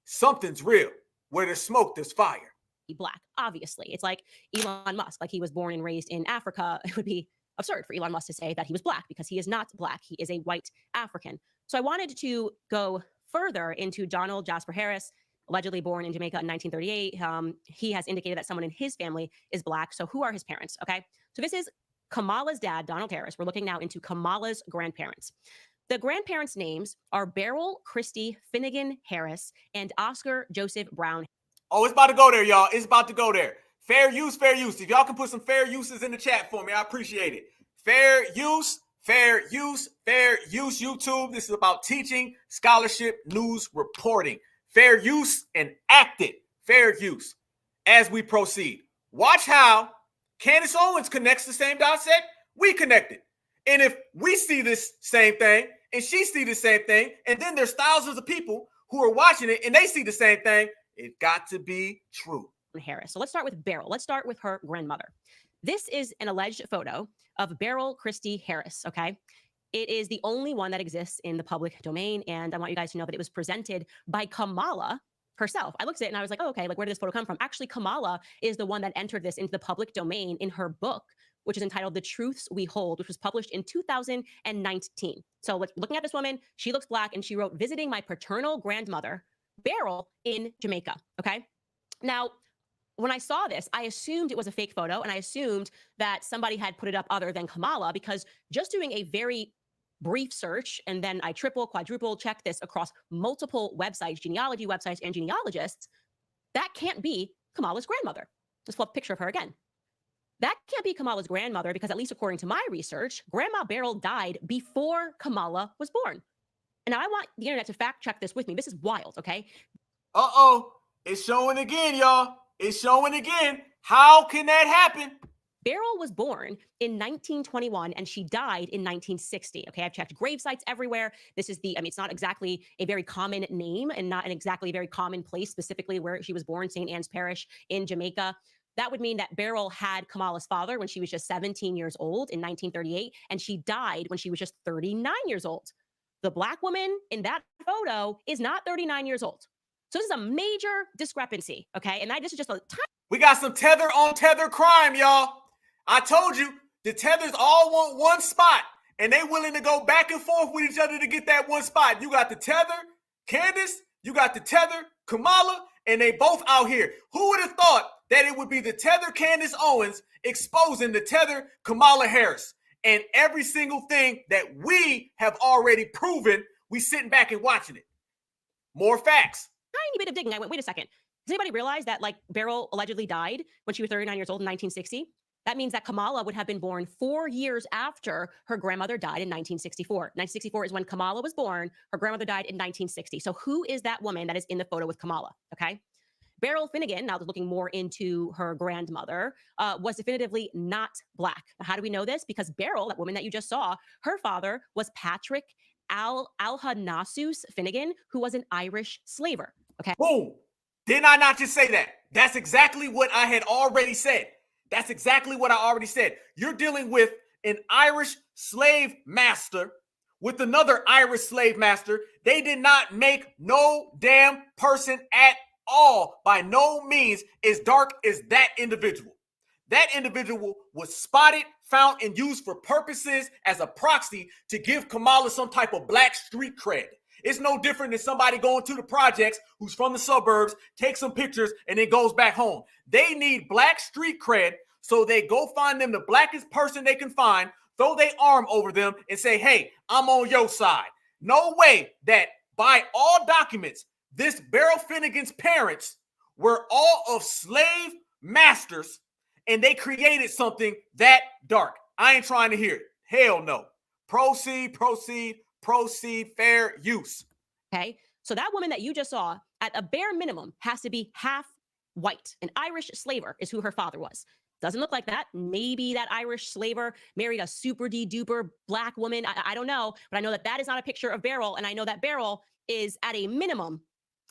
Something's real. Where there's smoke, there's fire. Black, obviously. It's like Elon Musk, like he was born and raised in Africa. It would be absurd for Elon Musk to say that he was Black because he is not Black. He is a white African. So I wanted to go further into Donald Jasper Harris, allegedly born in Jamaica in 1938. He has indicated that someone in his family is Black. So who are his parents? Okay. So this is Kamala's dad, Donald Harris. We're looking now into Kamala's grandparents. The grandparents' names are Beryl Christie Finnegan Harris and Oscar Joseph Brown. Oh, it's about to go there, y'all. It's about to go there. Fair use, fair use. If y'all can put some fair uses in the chat for me, I appreciate it. Fair use, fair use, fair use, YouTube. This is about teaching, scholarship, news, reporting. Fair use and acted fair use as we proceed. Watch how Candace Owens connects the same dot set we connected. And if we see this same thing and she see the same thing, and then there's thousands of people who are watching it and they see the same thing, it got to be true. Harris. So let's start with Beryl. Let's start with her grandmother. This is an alleged photo of Beryl Christie Harris, okay? It is the only one that exists in the public domain, and I want you guys to know that it was presented by Kamala herself. I looked at it and I was like, oh, okay, like where did this photo come from? Actually, Kamala is the one that entered this into the public domain in her book, which is entitled The Truths We Hold, which was published in 2019. So looking at this woman, she looks black, and she wrote, visiting my paternal grandmother, Beryl, in Jamaica, okay? Now, when I saw this, I assumed it was a fake photo, and I assumed that somebody had put it up other than Kamala, because just doing a very brief search, and then I triple, quadruple check this across multiple websites, genealogy websites, and genealogists, that can't be Kamala's grandmother. Let's pull up a picture of her again. That can't be Kamala's grandmother, because at least according to my research, Grandma Beryl died before Kamala was born. And now I want the internet to fact check this with me. This is wild, okay? Uh-oh, it's showing again, y'all. It's showing again. How can that happen? Beryl was born in 1921 and she died in 1960. Okay, I've checked grave sites everywhere. This is it's not exactly a very common name and not an exactly very common place, specifically where she was born, St. Anne's Parish in Jamaica. That would mean that Beryl had Kamala's father when she was just 17 years old in 1938, and she died when she was just 39 years old. The black woman in that photo is not 39 years old. So this is a major discrepancy, okay? And this is just a tiny. We got some tether on tether crime, y'all. I told you, the tethers all want one spot, and they willing to go back and forth with each other to get that one spot. You got the tether, Candace, you got the tether, Kamala, and they both out here. Who would have thought that it would be the tether, Candace Owens, exposing the tether, Kamala Harris? And every single thing that we have already proven, we sitting back and watching it. More facts. Tiny bit of digging. I went, wait a second. Does anybody realize that Beryl allegedly died when she was 39 years old in 1960? That means that Kamala would have been born 4 years after her grandmother died in 1964. 1964 is when Kamala was born. Her grandmother died in 1960. So who is that woman that is in the photo with Kamala? Okay. Beryl Finnegan, now looking more into her grandmother, was definitively not black. Now, how do we know this? Because Beryl, that woman that you just saw, her father was Patrick Alhanasus Finnegan, who was an Irish slaver. Okay. Boom. Did I not just say that? That's exactly what I had already said. That's exactly what I already said. You're dealing with an Irish slave master with another Irish slave master. They did not make no damn person at all, by no means, as dark as that individual. That individual was spotted, found, and used for purposes as a proxy to give Kamala some type of black street cred. It's no different than somebody going to the projects who's from the suburbs, takes some pictures, and then goes back home. They need black street cred, so they go find them the blackest person they can find, throw their arm over them, and say, hey, I'm on your side. No way that by all documents, this Beryl Finnegan's parents were all of slave masters, and they created something that dark. I ain't trying to hear it. Hell no. Proceed, proceed, proceed, fair use. Okay. So that woman that you just saw, at a bare minimum, has to be half white. An Irish slaver is who her father was. Doesn't look like that. Maybe that Irish slaver married a super duper black woman. I don't know, but I know that that is not a picture of Beryl. And I know that Beryl is at a minimum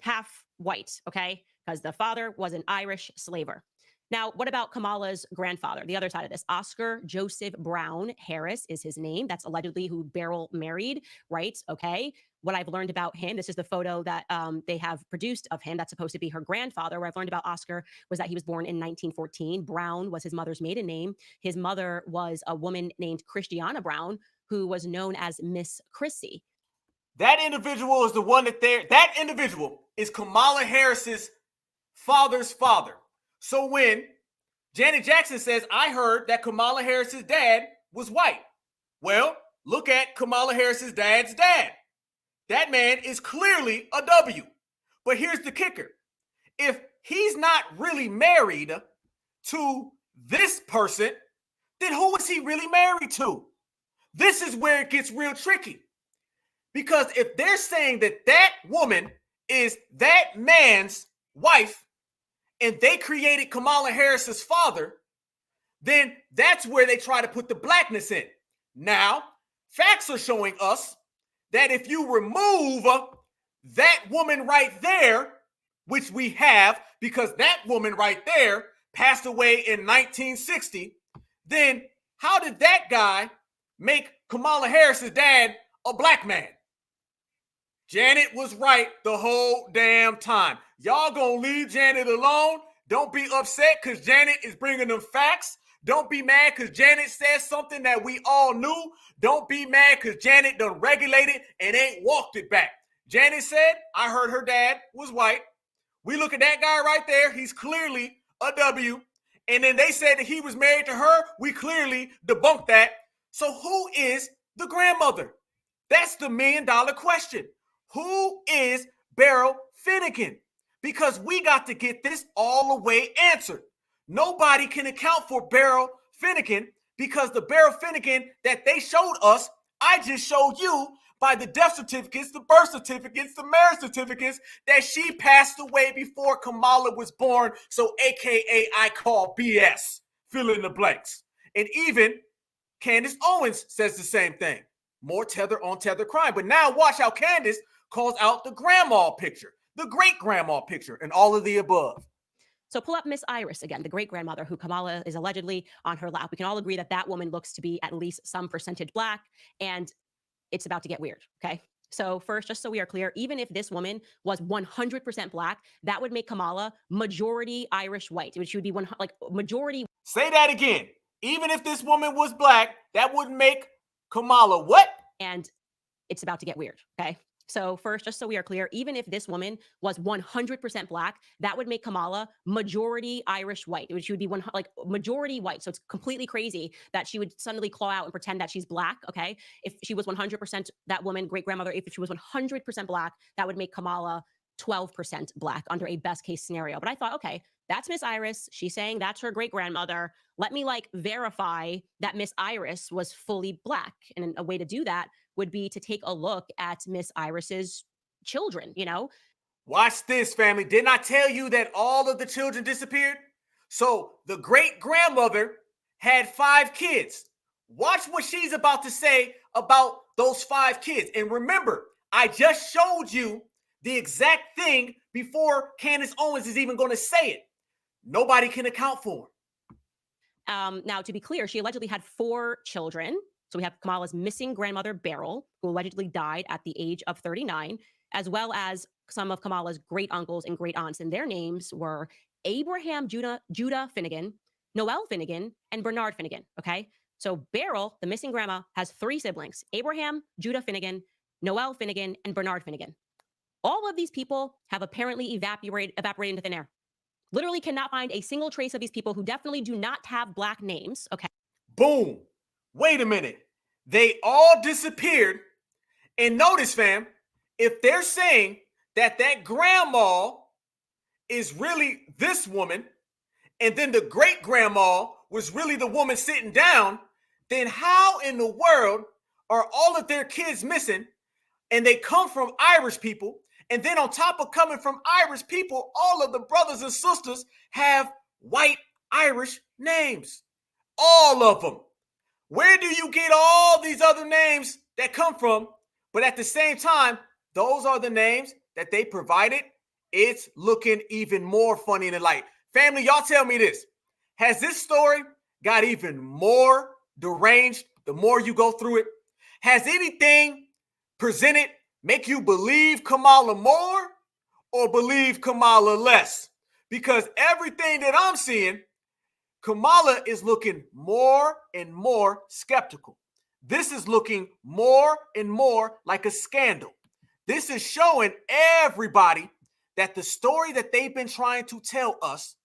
half white, okay? Because the father was an Irish slaver. Now, what about Kamala's grandfather? The other side of this, Oscar Joseph Brown Harris is his name. That's allegedly who Beryl married, right? Okay. What I've learned about him, this is the photo that they have produced of him. That's supposed to be her grandfather. What I've learned about Oscar was that he was born in 1914. Brown was his mother's maiden name. His mother was a woman named Christiana Brown, who was known as Miss Chrissy. That individual is the one that individual is Kamala Harris's father's father. So when Janet Jackson says, I heard that Kamala Harris's dad was white. Well, look at Kamala Harris's dad's dad. That man is clearly a W. But here's the kicker. If he's not really married to this person, then who is he really married to? This is where it gets real tricky. Because if they're saying that that woman is that man's wife and they created Kamala Harris's father, then that's where they try to put the blackness in. Now, facts are showing us that if you remove that woman right there, which we have, because that woman right there passed away in 1960, then how did that guy make Kamala Harris's dad a black man? Janet was right the whole damn time. Y'all gonna leave Janet alone? Don't be upset because Janet is bringing them facts. Don't be mad because Janet said something that we all knew. Don't be mad because Janet done regulated and ain't walked it back. Janet said, I heard her dad was white. We look at that guy right there. He's clearly a W. And then they said that he was married to her. We clearly debunked that. So who is the grandmother? That's the $1 million question. Who is Beryl Finnegan? Because we got to get this all the way answered. Nobody can account for Beryl Finnegan because the Beryl Finnegan that they showed us, I just showed you by the death certificates, the birth certificates, the marriage certificates, that she passed away before Kamala was born. So AKA I call BS. Fill in the blanks. And even Candace Owens says the same thing. More tether on tether crime. But now watch how Candace calls out the grandma picture, the great grandma picture, and all of the above. So pull up Miss Iris again, the great grandmother who Kamala is allegedly on her lap. We can all agree that that woman looks to be at least some percentage black, and it's about to get weird. Okay. So first, just so we are clear, even if this woman was 100% black, that would make Kamala majority Irish white, which would be majority. Say that again. Even if this woman was black, that would make Kamala what? And it's about to get weird. Okay. So first, just so we are clear, even if this woman was 100% black, that would make Kamala majority Irish white, which would be majority white. So it's completely crazy that she would suddenly claw out and pretend that she's black. Okay. If she was 100%, that woman, great grandmother, if she was 100% black, that would make Kamala 12% black under a best case scenario. But I thought, okay, that's Miss Iris. She's saying that's her great grandmother. Let me verify that Miss Iris was fully black. And a way to do that would be to take a look at Miss Iris's children, Watch this, family. Didn't I tell you that all of the children disappeared? So the great grandmother had 5 kids. Watch what she's about to say about those 5 kids. And remember, I just showed you the exact thing before Candace Owens is even going to say it. Nobody can account for her. Now, to be clear, she allegedly had 4 children. So we have Kamala's missing grandmother, Beryl, who allegedly died at the age of 39, as well as some of Kamala's great uncles and great aunts. And their names were Abraham Judah Finnegan, Noel Finnegan, and Bernard Finnegan. Okay. So Beryl, the missing grandma, has 3 siblings: Abraham, Judah Finnegan, Noel Finnegan, and Bernard Finnegan. All of these people have apparently evaporated into thin air. Literally cannot find a single trace of these people who definitely do not have black names. Okay. Boom. Wait a minute. They all disappeared. And notice, fam, if they're saying that grandma is really this woman, and then the great grandma was really the woman sitting down, then how in the world are all of their kids missing? And they come from Irish people. And then on top of coming from Irish people, all of the brothers and sisters have white Irish names. All of them. Where do you get all these other names that come from? But at the same time, those are the names that they provided. It's looking even more funny in the light. Family, y'all tell me this. Has this story got even more deranged the more you go through it? Has anything presented make you believe Kamala more or believe Kamala less? Because everything that I'm seeing, Kamala is looking more and more skeptical. This is looking more and more like a scandal. This is showing everybody that the story that they've been trying to tell us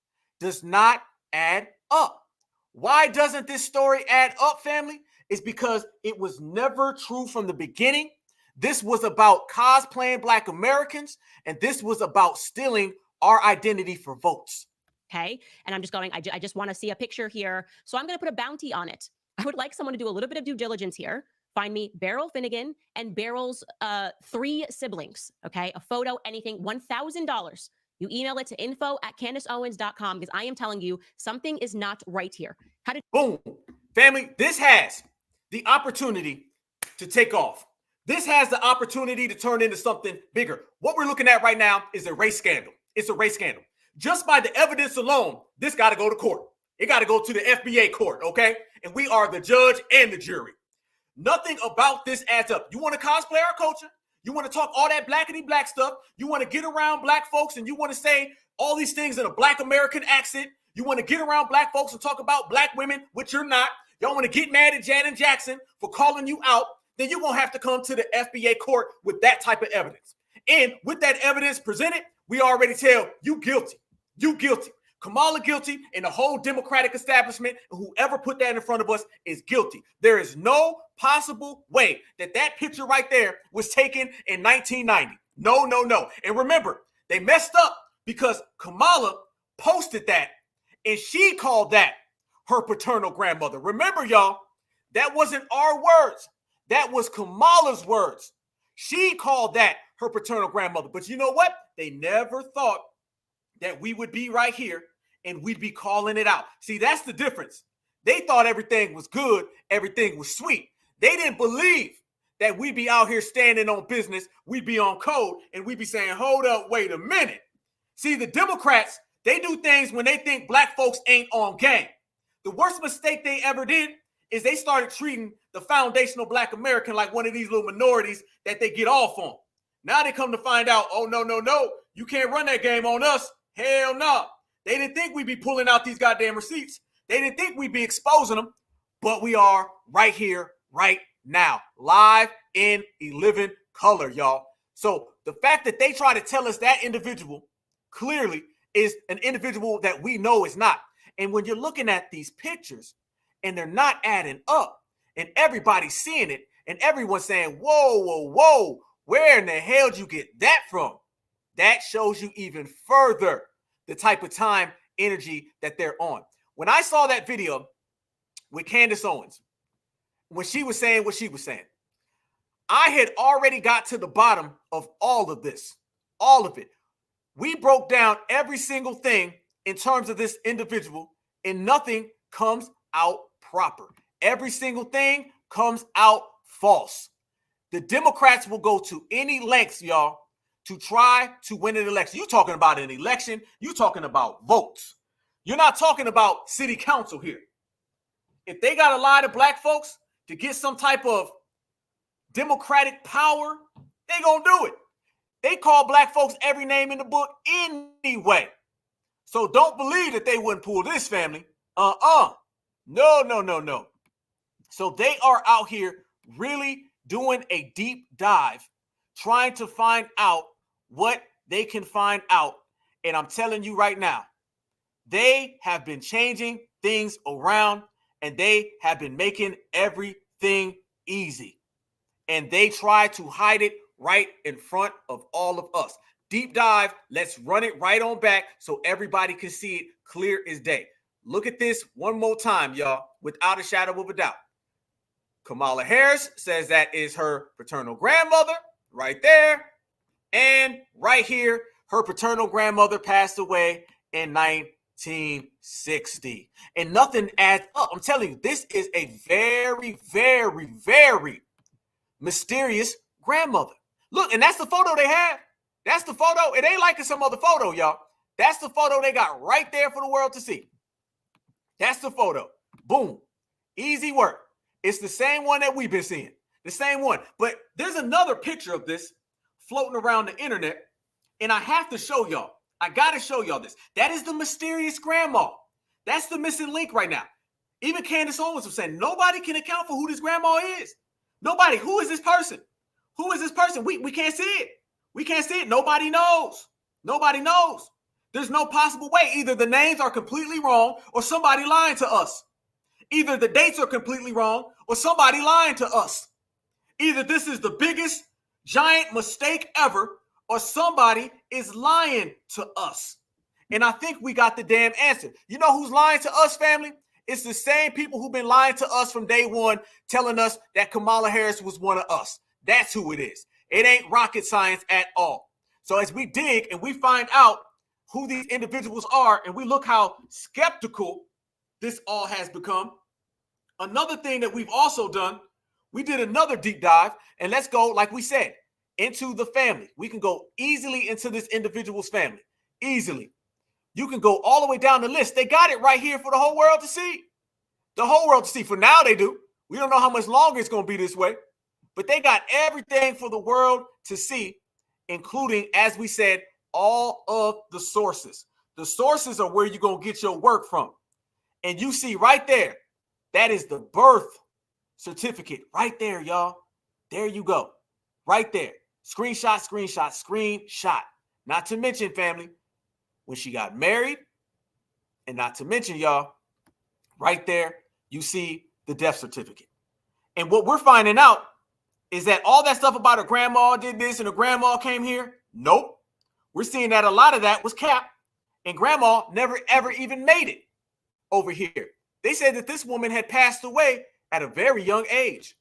does not add up. Why doesn't this story add up, family? It's because it was never true from the beginning. This was about cosplaying Black Americans, and this was about stealing our identity for votes. Okay. And I'm just going, I just want to see a picture here. So I'm going to put a bounty on it. I would like someone to do a little bit of due diligence here. Find me Beryl Finnegan and Beryl's 3 siblings. Okay. A photo, anything, $1,000. You email it to info@CandaceOwens.com because I am telling you something is not right here. How did boom, family? This has the opportunity to take off. This has the opportunity to turn into something bigger. What we're looking at right now is a race scandal. It's a race scandal. Just by the evidence alone, this got to go to court. It got to go to the FBA court, okay? And we are the judge and the jury. Nothing about this adds up. You want to cosplay our culture? You want to talk all that blackity black stuff? You want to get around Black folks and you want to say all these things in a Black American accent? You want to get around Black folks and talk about Black women, which you're not. Y'all want to get mad at Janet Jackson for calling you out? Then you're going to have to come to the FBA court with that type of evidence. And with that evidence presented, we already tell you guilty. You guilty. Kamala guilty, and the whole Democratic establishment, whoever put that in front of us, is guilty. There is no possible way that that picture right there was taken in 1990. No, no, no. And remember, they messed up because Kamala posted that, and she called that her paternal grandmother. Remember, y'all, that wasn't our words. That was Kamala's words. She called that her paternal grandmother. But you know what? They never thought that we would be right here and we'd be calling it out. See, that's the difference. They thought everything was good, everything was sweet. They didn't believe that we'd be out here standing on business, we'd be on code, and we'd be saying, hold up, wait a minute. See, the Democrats, they do things when they think Black folks ain't on game. The worst mistake they ever did is they started treating the foundational Black American like one of these little minorities that they get off on. Now they come to find out, oh, no, no, no, you can't run that game on us. Hell no. They didn't think we'd be pulling out these goddamn receipts. They didn't think we'd be exposing them, but we are right here, right now, live in a living color, y'all. So the fact that they try to tell us that individual clearly is an individual that we know is not. And when you're looking at these pictures and they're not adding up and everybody's seeing it and everyone's saying, whoa, whoa, whoa, where in the hell did you get that from? That shows you even further the type of time energy that they're on. When I saw that video with Candace Owens, when she was saying what she was saying, I had already got to the bottom of all of this, all of it. We broke down every single thing in terms of this individual, and nothing comes out proper. Every single thing comes out false. The Democrats will go to any lengths, y'all, to try to win an election. You're talking about an election. You're talking about votes. You're not talking about city council here. If they got to lie to Black folks to get some type of democratic power, they gonna do it. They call Black folks every name in the book anyway. So don't believe that they wouldn't pull this, family. No, no, no, no. So they are out here really doing a deep dive, trying to find out what they can find out. And I'm telling you right now, they have been changing things around and they have been making everything easy. And they try to hide it right in front of all of us. Deep dive, let's run it right on back so everybody can see it clear as day. Look at this one more time, y'all, without a shadow of a doubt. Kamala Harris says that is her paternal grandmother right there. And right here, her paternal grandmother passed away in 1960. And nothing adds up. I'm telling you, this is a very, very, very mysterious grandmother. Look, and that's the photo they have. That's the photo. It ain't like some other photo, y'all. That's the photo they got right there for the world to see. That's the photo. Boom. Easy work. It's the same one that we've been seeing. The same one. But there's another picture of this floating around the internet, and I have to show y'all. I got to show y'all this. That is the mysterious grandma. That's the missing link right now. Even Candace Owens was saying, nobody can account for who this grandma is. Nobody. Who is this person? Who is this person? We can't see it. We can't see it. Nobody knows. Nobody knows. There's no possible way. Either the names are completely wrong or somebody lying to us. Either the dates are completely wrong or somebody lying to us. Either this is the biggest giant mistake ever or somebody is lying to us. And I think we got the damn answer. You know who's lying to us, family? It's the same people who've been lying to us from day one, telling us that Kamala Harris was one of us. That's who it is. It ain't rocket science at all. So as we dig and we find out who these individuals are, and we look how skeptical this all has become, another thing that we've also done, we did another deep dive, and let's go, like we said, into the family. We can go easily into this individual's family, easily. You can go all the way down the list. They got it right here for the whole world to see. The whole world to see. For now, they do. We don't know how much longer it's going to be this way, but they got everything for the world to see, including, as we said, all of the sources. The sources are where you're going to get your work from. And you see right there, that is the birth certificate right there, y'all. There you go. Right there. Screenshot, screenshot, screenshot. Not to mention, family, when she got married, and not to mention, y'all, right there, you see the death certificate. And what we're finding out is that all that stuff about her grandma did this and her grandma came here, nope. We're seeing that a lot of that was cap, and grandma never, ever even made it over here. They said that this woman had passed away at a very young age.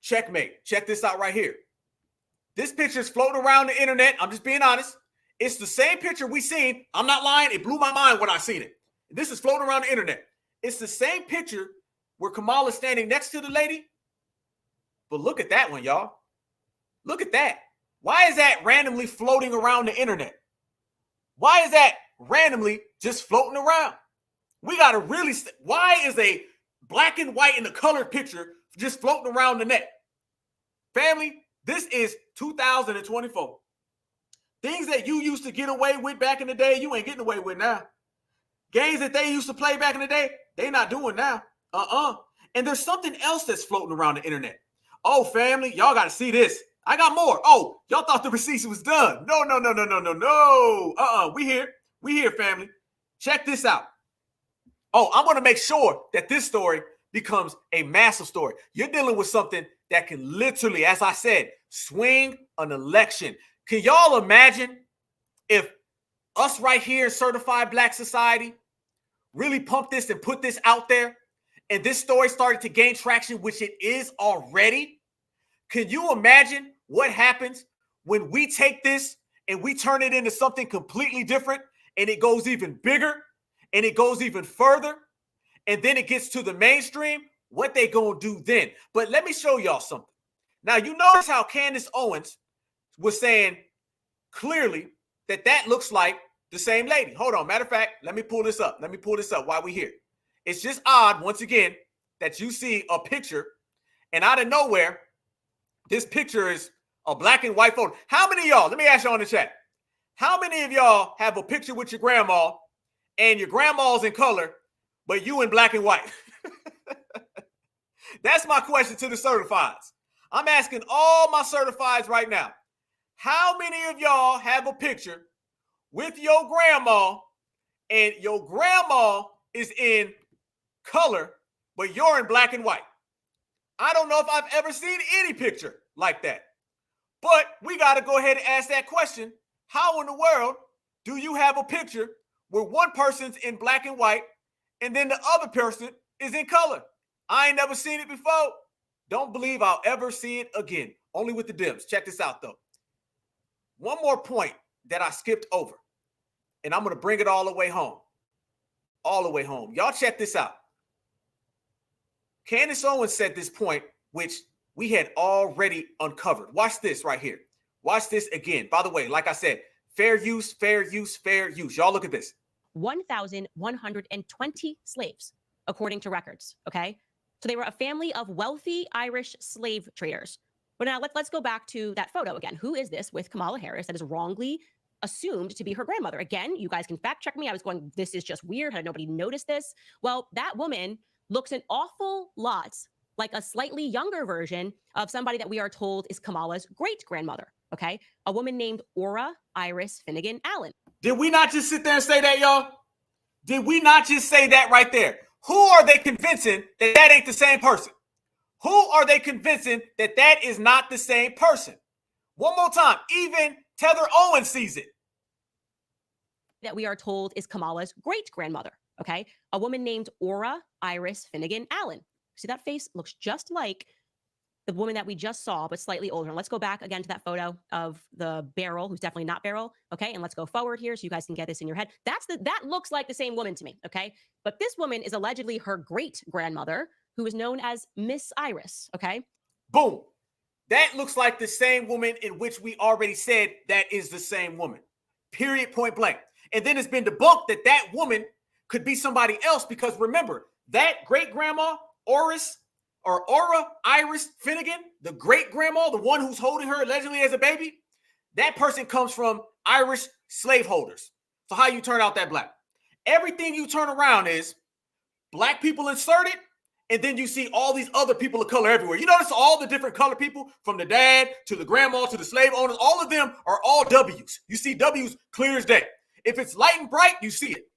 Checkmate. Check this out right here. This picture's floating around the internet. I'm just being honest. It's the same picture we seen. I'm not lying. It blew my mind when I seen it. This is floating around the internet. It's the same picture where Kamala's standing next to the lady. But look at that one, y'all. Look at that. Why is that randomly floating around the internet? Why is that randomly just floating around? We got to really, why is a black and white and a colored picture just floating around the net? Family, this is 2024. Things that you used to get away with back in the day, you ain't getting away with now. Games that they used to play back in the day, they not doing now. And there's something else that's floating around the internet. Oh, family, y'all got to see this. I got more. Oh, y'all thought the receipts was done. No. We here, family. Check this out. Oh, I'm going to make sure that this story becomes a massive story. You're dealing with something that can literally, as I said, swing an election. Can y'all imagine if us right here in Certified Black Society really pumped this and put this out there, and this story started to gain traction, which it is already? Can you imagine what happens when we take this and we turn it into something completely different, and it goes even bigger and it goes even further, and then it gets to the mainstream? What they gonna do then? But let me show y'all something. Now, you notice how Candace Owens was saying clearly that that looks like the same lady. Hold on. Matter of fact, let me pull this up. While we're here. It's just odd, once again, that you see a picture, and out of nowhere, this picture is a black and white photo. How many of y'all, let me ask y'all in the chat, how many of y'all have a picture with your grandma and your grandma's in color, but you in black and white? That's my question to the certifieds. I'm asking all my certifieds right now. How many of y'all have a picture with your grandma and your grandma is in color, but you're in black and white? I don't know if I've ever seen any picture like that. But we got to go ahead and ask that question. How in the world do you have a picture where one person's in black and white and then the other person is in color? I ain't never seen it before. Don't believe I'll ever see it again. Only with the Dems. Check this out, though. One more point that I skipped over, and I'm going to bring it all the way home. All the way home. Y'all check this out. Candace Owens said this point, which we had already uncovered. Watch this right here. Watch this again. By the way, like I said, fair use, fair use, fair use. Y'all look at this. 1,120 slaves, according to records, okay? So they were a family of wealthy Irish slave traders. But now let's go back to that photo again. Who is this with Kamala Harris that is wrongly assumed to be her grandmother? Again, you guys can fact check me. I was going, this is just weird. Had nobody noticed this? Well, that woman looks an awful lot like a slightly younger version of somebody that we are told is Kamala's great grandmother, okay? A woman named Ora Iris Finnegan Allen. Did we not just sit there and say that, y'all? Did we not just say that right there? Who are they convincing that that ain't the same person? Who are they convincing that that is not the same person? One more time, even Tether Owens sees it. That we are told is Kamala's great-grandmother, okay? A woman named Aura Iris Finnegan Allen. See, that face looks just like the woman that we just saw, but slightly older. And let's go back again to that photo of the Beryl, who's definitely not Beryl, okay? And let's go forward here so you guys can get this in your head. That looks like the same woman to me, okay? But this woman is allegedly her great-grandmother, who is known as Miss Iris, okay? Boom. That looks like the same woman in which we already said that is the same woman. Period, point blank. And then it's been debunked that that woman could be somebody else because remember, that great-grandma, Aura Iris Finnegan, the great-grandma, the one who's holding her allegedly as a baby, that person comes from Irish slaveholders. So how you turn out that black? Everything you turn around is black people inserted, and then you see all these other people of color everywhere. You notice all the different color people from the dad to the grandma to the slave owners, all of them are all W's. You see W's clear as day. If it's light and bright, you see it.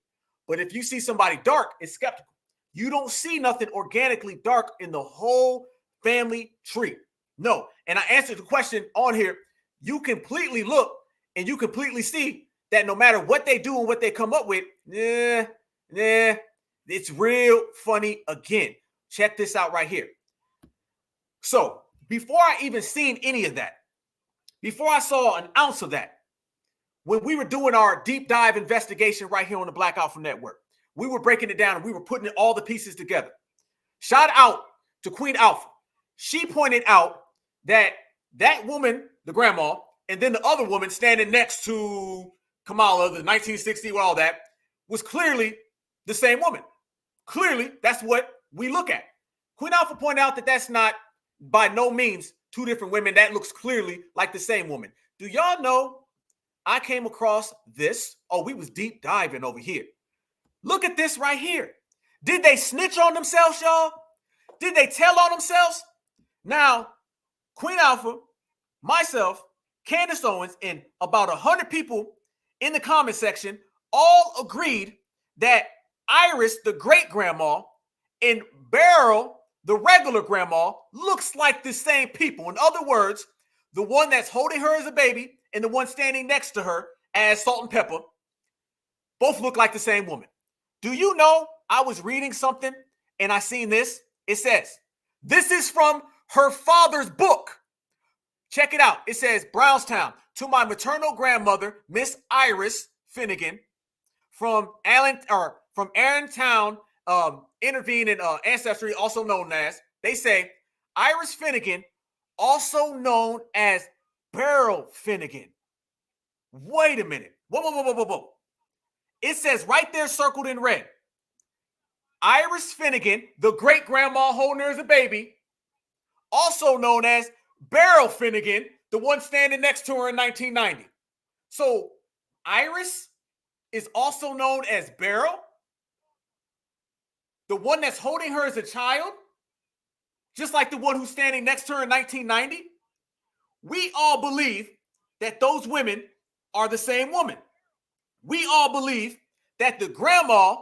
But if you see somebody dark, it's skeptical. You don't see nothing organically dark in the whole family tree. No. And I answered the question on here. You completely look and you completely see that no matter what they do and what they come up with, it's real funny again. Check this out right here. So before I even seen any of that, before I saw an ounce of that, when we were doing our deep dive investigation right here on the Black Alpha Network, we were breaking it down and we were putting all the pieces together. Shout out to Queen Alpha. She pointed out that that woman, the grandma, and then the other woman standing next to Kamala, the 1960, all that, was clearly the same woman. Clearly, that's what we look at. Queen Alpha pointed out that that's not by no means two different women. That looks clearly like the same woman. Do y'all know I came across this? Oh, we was deep diving over here. Look at this right here. Did they snitch on themselves, y'all? Did they tell on themselves? Now, Queen Alpha, myself, Candace Owens, and about 100 people in the comment section all agreed that Iris, the great-grandma, and Beryl, the regular grandma, looks like the same people. In other words, the one that's holding her as a baby and the one standing next to her as Salt and Pepper both look like the same woman. Do you know I was reading something and I seen this? It says, this is from her father's book. Check it out. It says, Brownstown, to my maternal grandmother, Miss Iris Finnegan, from Allentown, intervening ancestry, also known as, they say, Iris Finnegan, also known as Beryl Finnegan. Wait a minute. Whoa. It says right there circled in red, Iris Finnegan, the great-grandma holding her as a baby, also known as Beryl Finnegan, the one standing next to her in 1990. So Iris is also known as Beryl, the one that's holding her as a child, just like the one who's standing next to her in 1990. We all believe that those women are the same woman. We all believe that the grandma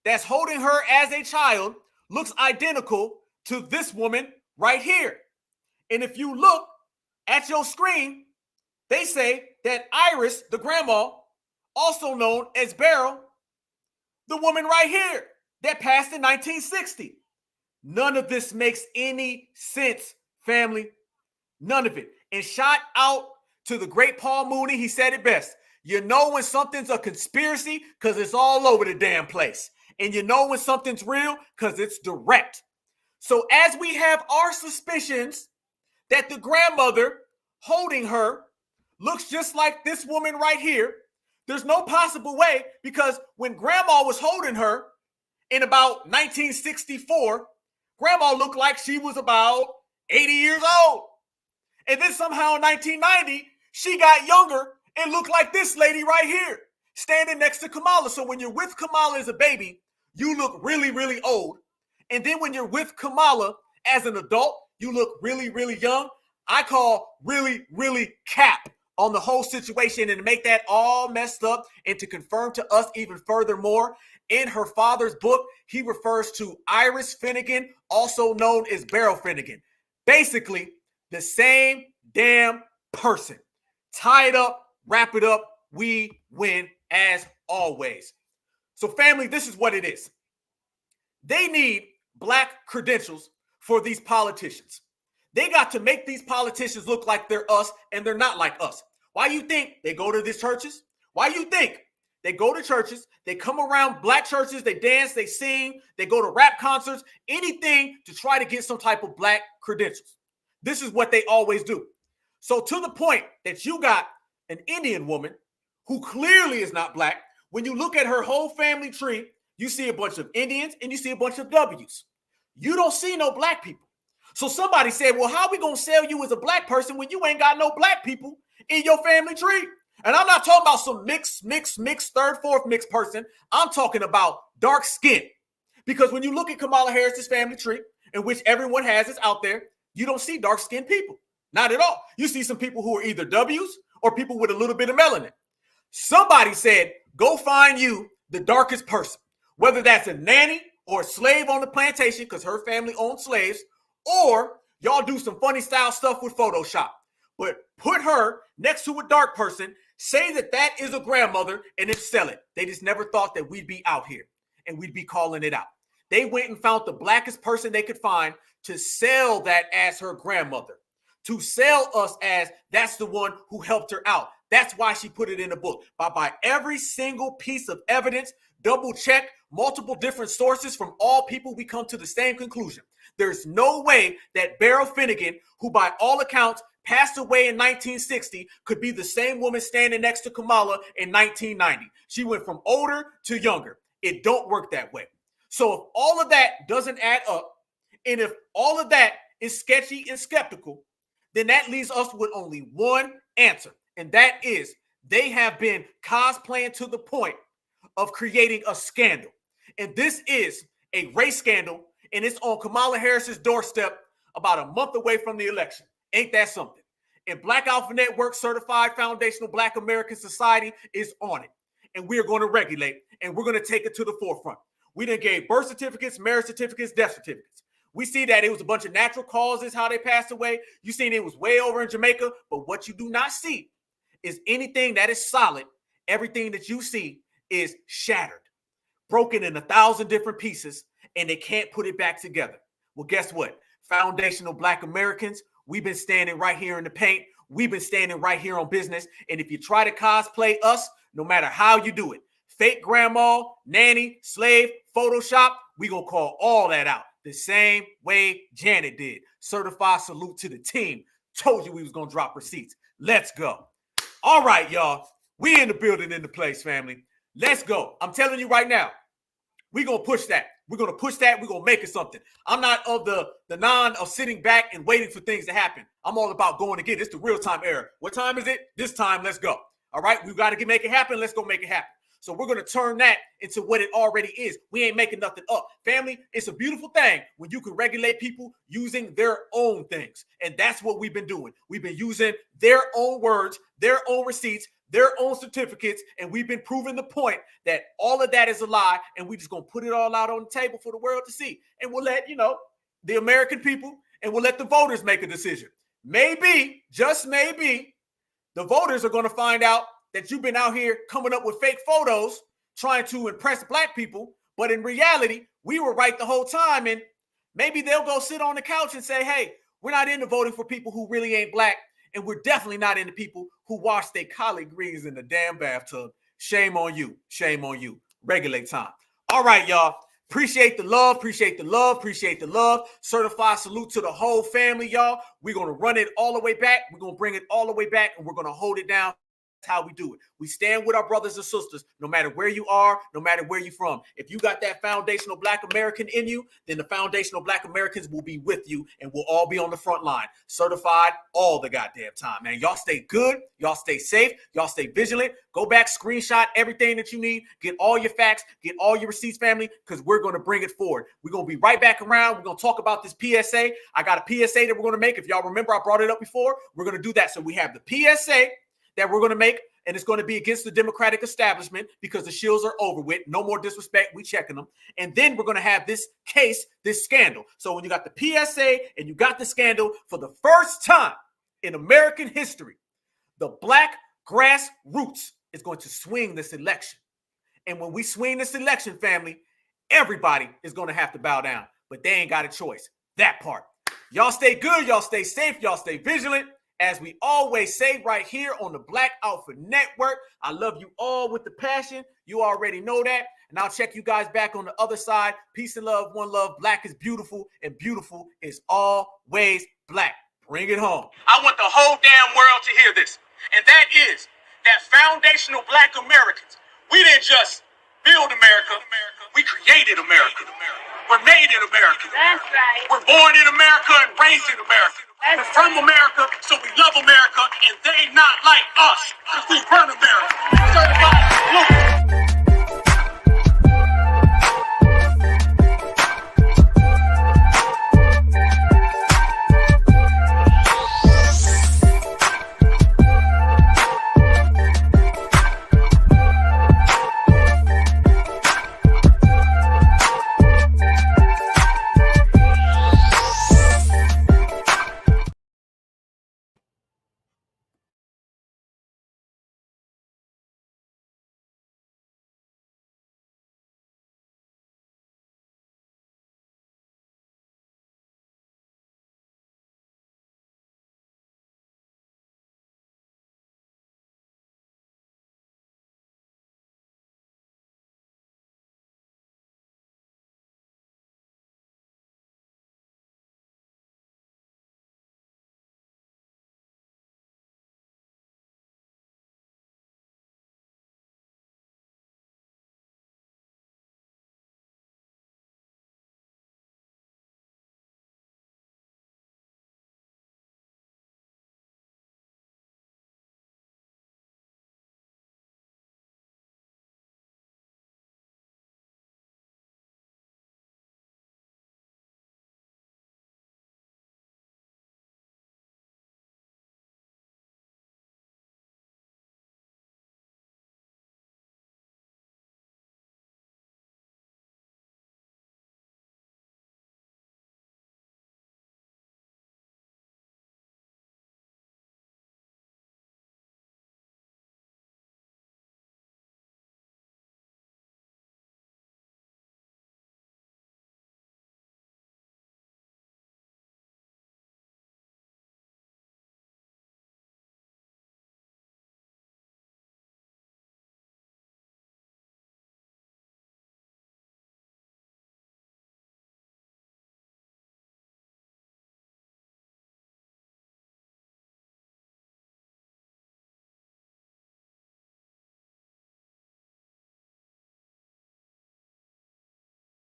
that's holding her as a child looks identical to this woman right here. And if you look at your screen, they say that Iris, the grandma, also known as Beryl, the woman right here that passed in 1960. None of this makes any sense, family. None of it. And shout out to the great Paul Mooney. He said it best. You know when something's a conspiracy because it's all over the damn place. And you know when something's real because it's direct. So as we have our suspicions that the grandmother holding her looks just like this woman right here, there's no possible way, because when grandma was holding her in about 1964, grandma looked like she was about 80 years old. And then somehow in 1990, she got younger and looked like this lady right here, standing next to Kamala. So when you're with Kamala as a baby, you look really, really old. And then when you're with Kamala as an adult, you look really, really young. I call really, really cap on the whole situation and to make that all messed up and to confirm to us even furthermore, in her father's book, he refers to Iris Finnegan, also known as Beryl Finnegan. Basically, the same damn person. Tie it up, wrap it up, we win as always. So family, this is what it is. They need black credentials for these politicians. They got to make these politicians look like they're us and they're not like us. Why you think they go to these churches? Why you think they go to churches, they come around black churches, they dance, they sing, they go to rap concerts, anything to try to get some type of black credentials. This is what they always do. So to the point that you got an Indian woman who clearly is not black, when you look at her whole family tree, you see a bunch of Indians and you see a bunch of W's. You don't see no black people. So somebody said, well, how are we going to sell you as a black person when you ain't got no black people in your family tree? And I'm not talking about some mixed, third, fourth mixed person. I'm talking about dark skin. Because when you look at Kamala Harris's family tree, in which everyone has is out there, you don't see dark skinned people. Not at all. You see some people who are either W's or people with a little bit of melanin. Somebody said, go find you the darkest person, whether that's a nanny or a slave on the plantation because her family owned slaves, or y'all do some funny style stuff with Photoshop. But put her next to a dark person, say that that is a grandmother, and then sell it. They just never thought that we'd be out here and we'd be calling it out. They went and found the blackest person they could find to sell that as her grandmother, to sell us as that's the one who helped her out. That's why she put it in the book. By every single piece of evidence, double check multiple different sources from all people, we come to the same conclusion. There's no way that Beryl Finnegan, who by all accounts passed away in 1960, could be the same woman standing next to Kamala in 1990. She went from older to younger. It don't work that way. So if all of that doesn't add up, and if all of that is sketchy and skeptical, then that leaves us with only one answer. And that is they have been cosplaying to the point of creating a scandal. And this is a race scandal, and it's on Kamala Harris's doorstep about a month away from the election. Ain't that something? And Black Alpha Network Certified Foundational Black American Society is on it. And we're going to regulate, and we're going to take it to the forefront. We done gave birth certificates, marriage certificates, death certificates. We see that it was a bunch of natural causes, how they passed away. You seen it was way over in Jamaica. But what you do not see is anything that is solid. Everything that you see is shattered, broken in 1,000 different pieces, and they can't put it back together. Well, guess what? Foundational Black Americans, we've been standing right here in the paint. We've been standing right here on business. And if you try to cosplay us, no matter how you do it, fake grandma, nanny, slave, Photoshop, we gonna call all that out the same way Janet did. Certified salute to the team. Told you we was gonna drop receipts. Let's go. All right, y'all. We in the building, in the place, family. Let's go. I'm telling you right now, we're going to push that. We're going to push that. We're going to make it something. I'm not of the non of sitting back and waiting for things to happen. I'm all about going to get it. It's the real time era. What time is it? This time, let's go. All right, we got to make it happen. Let's go make it happen. So we're going to turn that into what it already is. We ain't making nothing up. Family, it's a beautiful thing when you can regulate people using their own things. And that's what we've been doing. We've been using their own words, their own receipts, their own certificates, and we've been proving the point that all of that is a lie, and we just going to put it all out on the table for the world to see. And we'll let, the American people, and we'll let the voters make a decision. Maybe, just maybe, the voters are going to find out that you've been out here coming up with fake photos trying to impress black people, but in reality, we were right the whole time, and maybe they'll go sit on the couch and say, hey, we're not into voting for people who really ain't black, and we're definitely not into people who wash their collard greens in the damn bathtub. Shame on you. Shame on you. Regulate time. All right, y'all. Appreciate the love. Appreciate the love. Appreciate the love. Certified salute to the whole family, y'all. We're going to run it all the way back. We're going to bring it all the way back, and we're going to hold it down. How we do it. We stand with our brothers and sisters, no matter where you are, no matter where you're from. If you got that foundational Black American in you, then the foundational Black Americans will be with you, and we'll all be on the front line, certified all the goddamn time, man. Y'all stay good. Y'all stay safe. Y'all stay vigilant. Go back, screenshot everything that you need. Get all your facts. Get all your receipts, family, because we're going to bring it forward. We're going to be right back around. We're going to talk about this PSA. I got a PSA that we're going to make. If y'all remember, I brought it up before. We're going to do that. So we have the PSA that we're going to make, and it's going to be against the Democratic establishment because the shills are over with. No more disrespect. We checking them. And then we're going to have this case, this scandal. So when you got the PSA and you got the scandal, for the first time in American history, the black grassroots is going to swing this election. And when we swing this election, family, everybody is going to have to bow down. But they ain't got a choice. That part. Y'all stay good. Y'all stay safe. Y'all stay vigilant. As we always say right here on the Black Outfit Network, I love you all with the passion. You already know that. And I'll check you guys back on the other side. Peace and love, one love. Black is beautiful, and beautiful is always black. Bring it home. I want the whole damn world to hear this. And that is that foundational black Americans. We didn't just build America. We created America. We're made in America. That's right. We're born in America and raised in America. We're from America, so we love America, and they not like us, because we run America. Certified blue.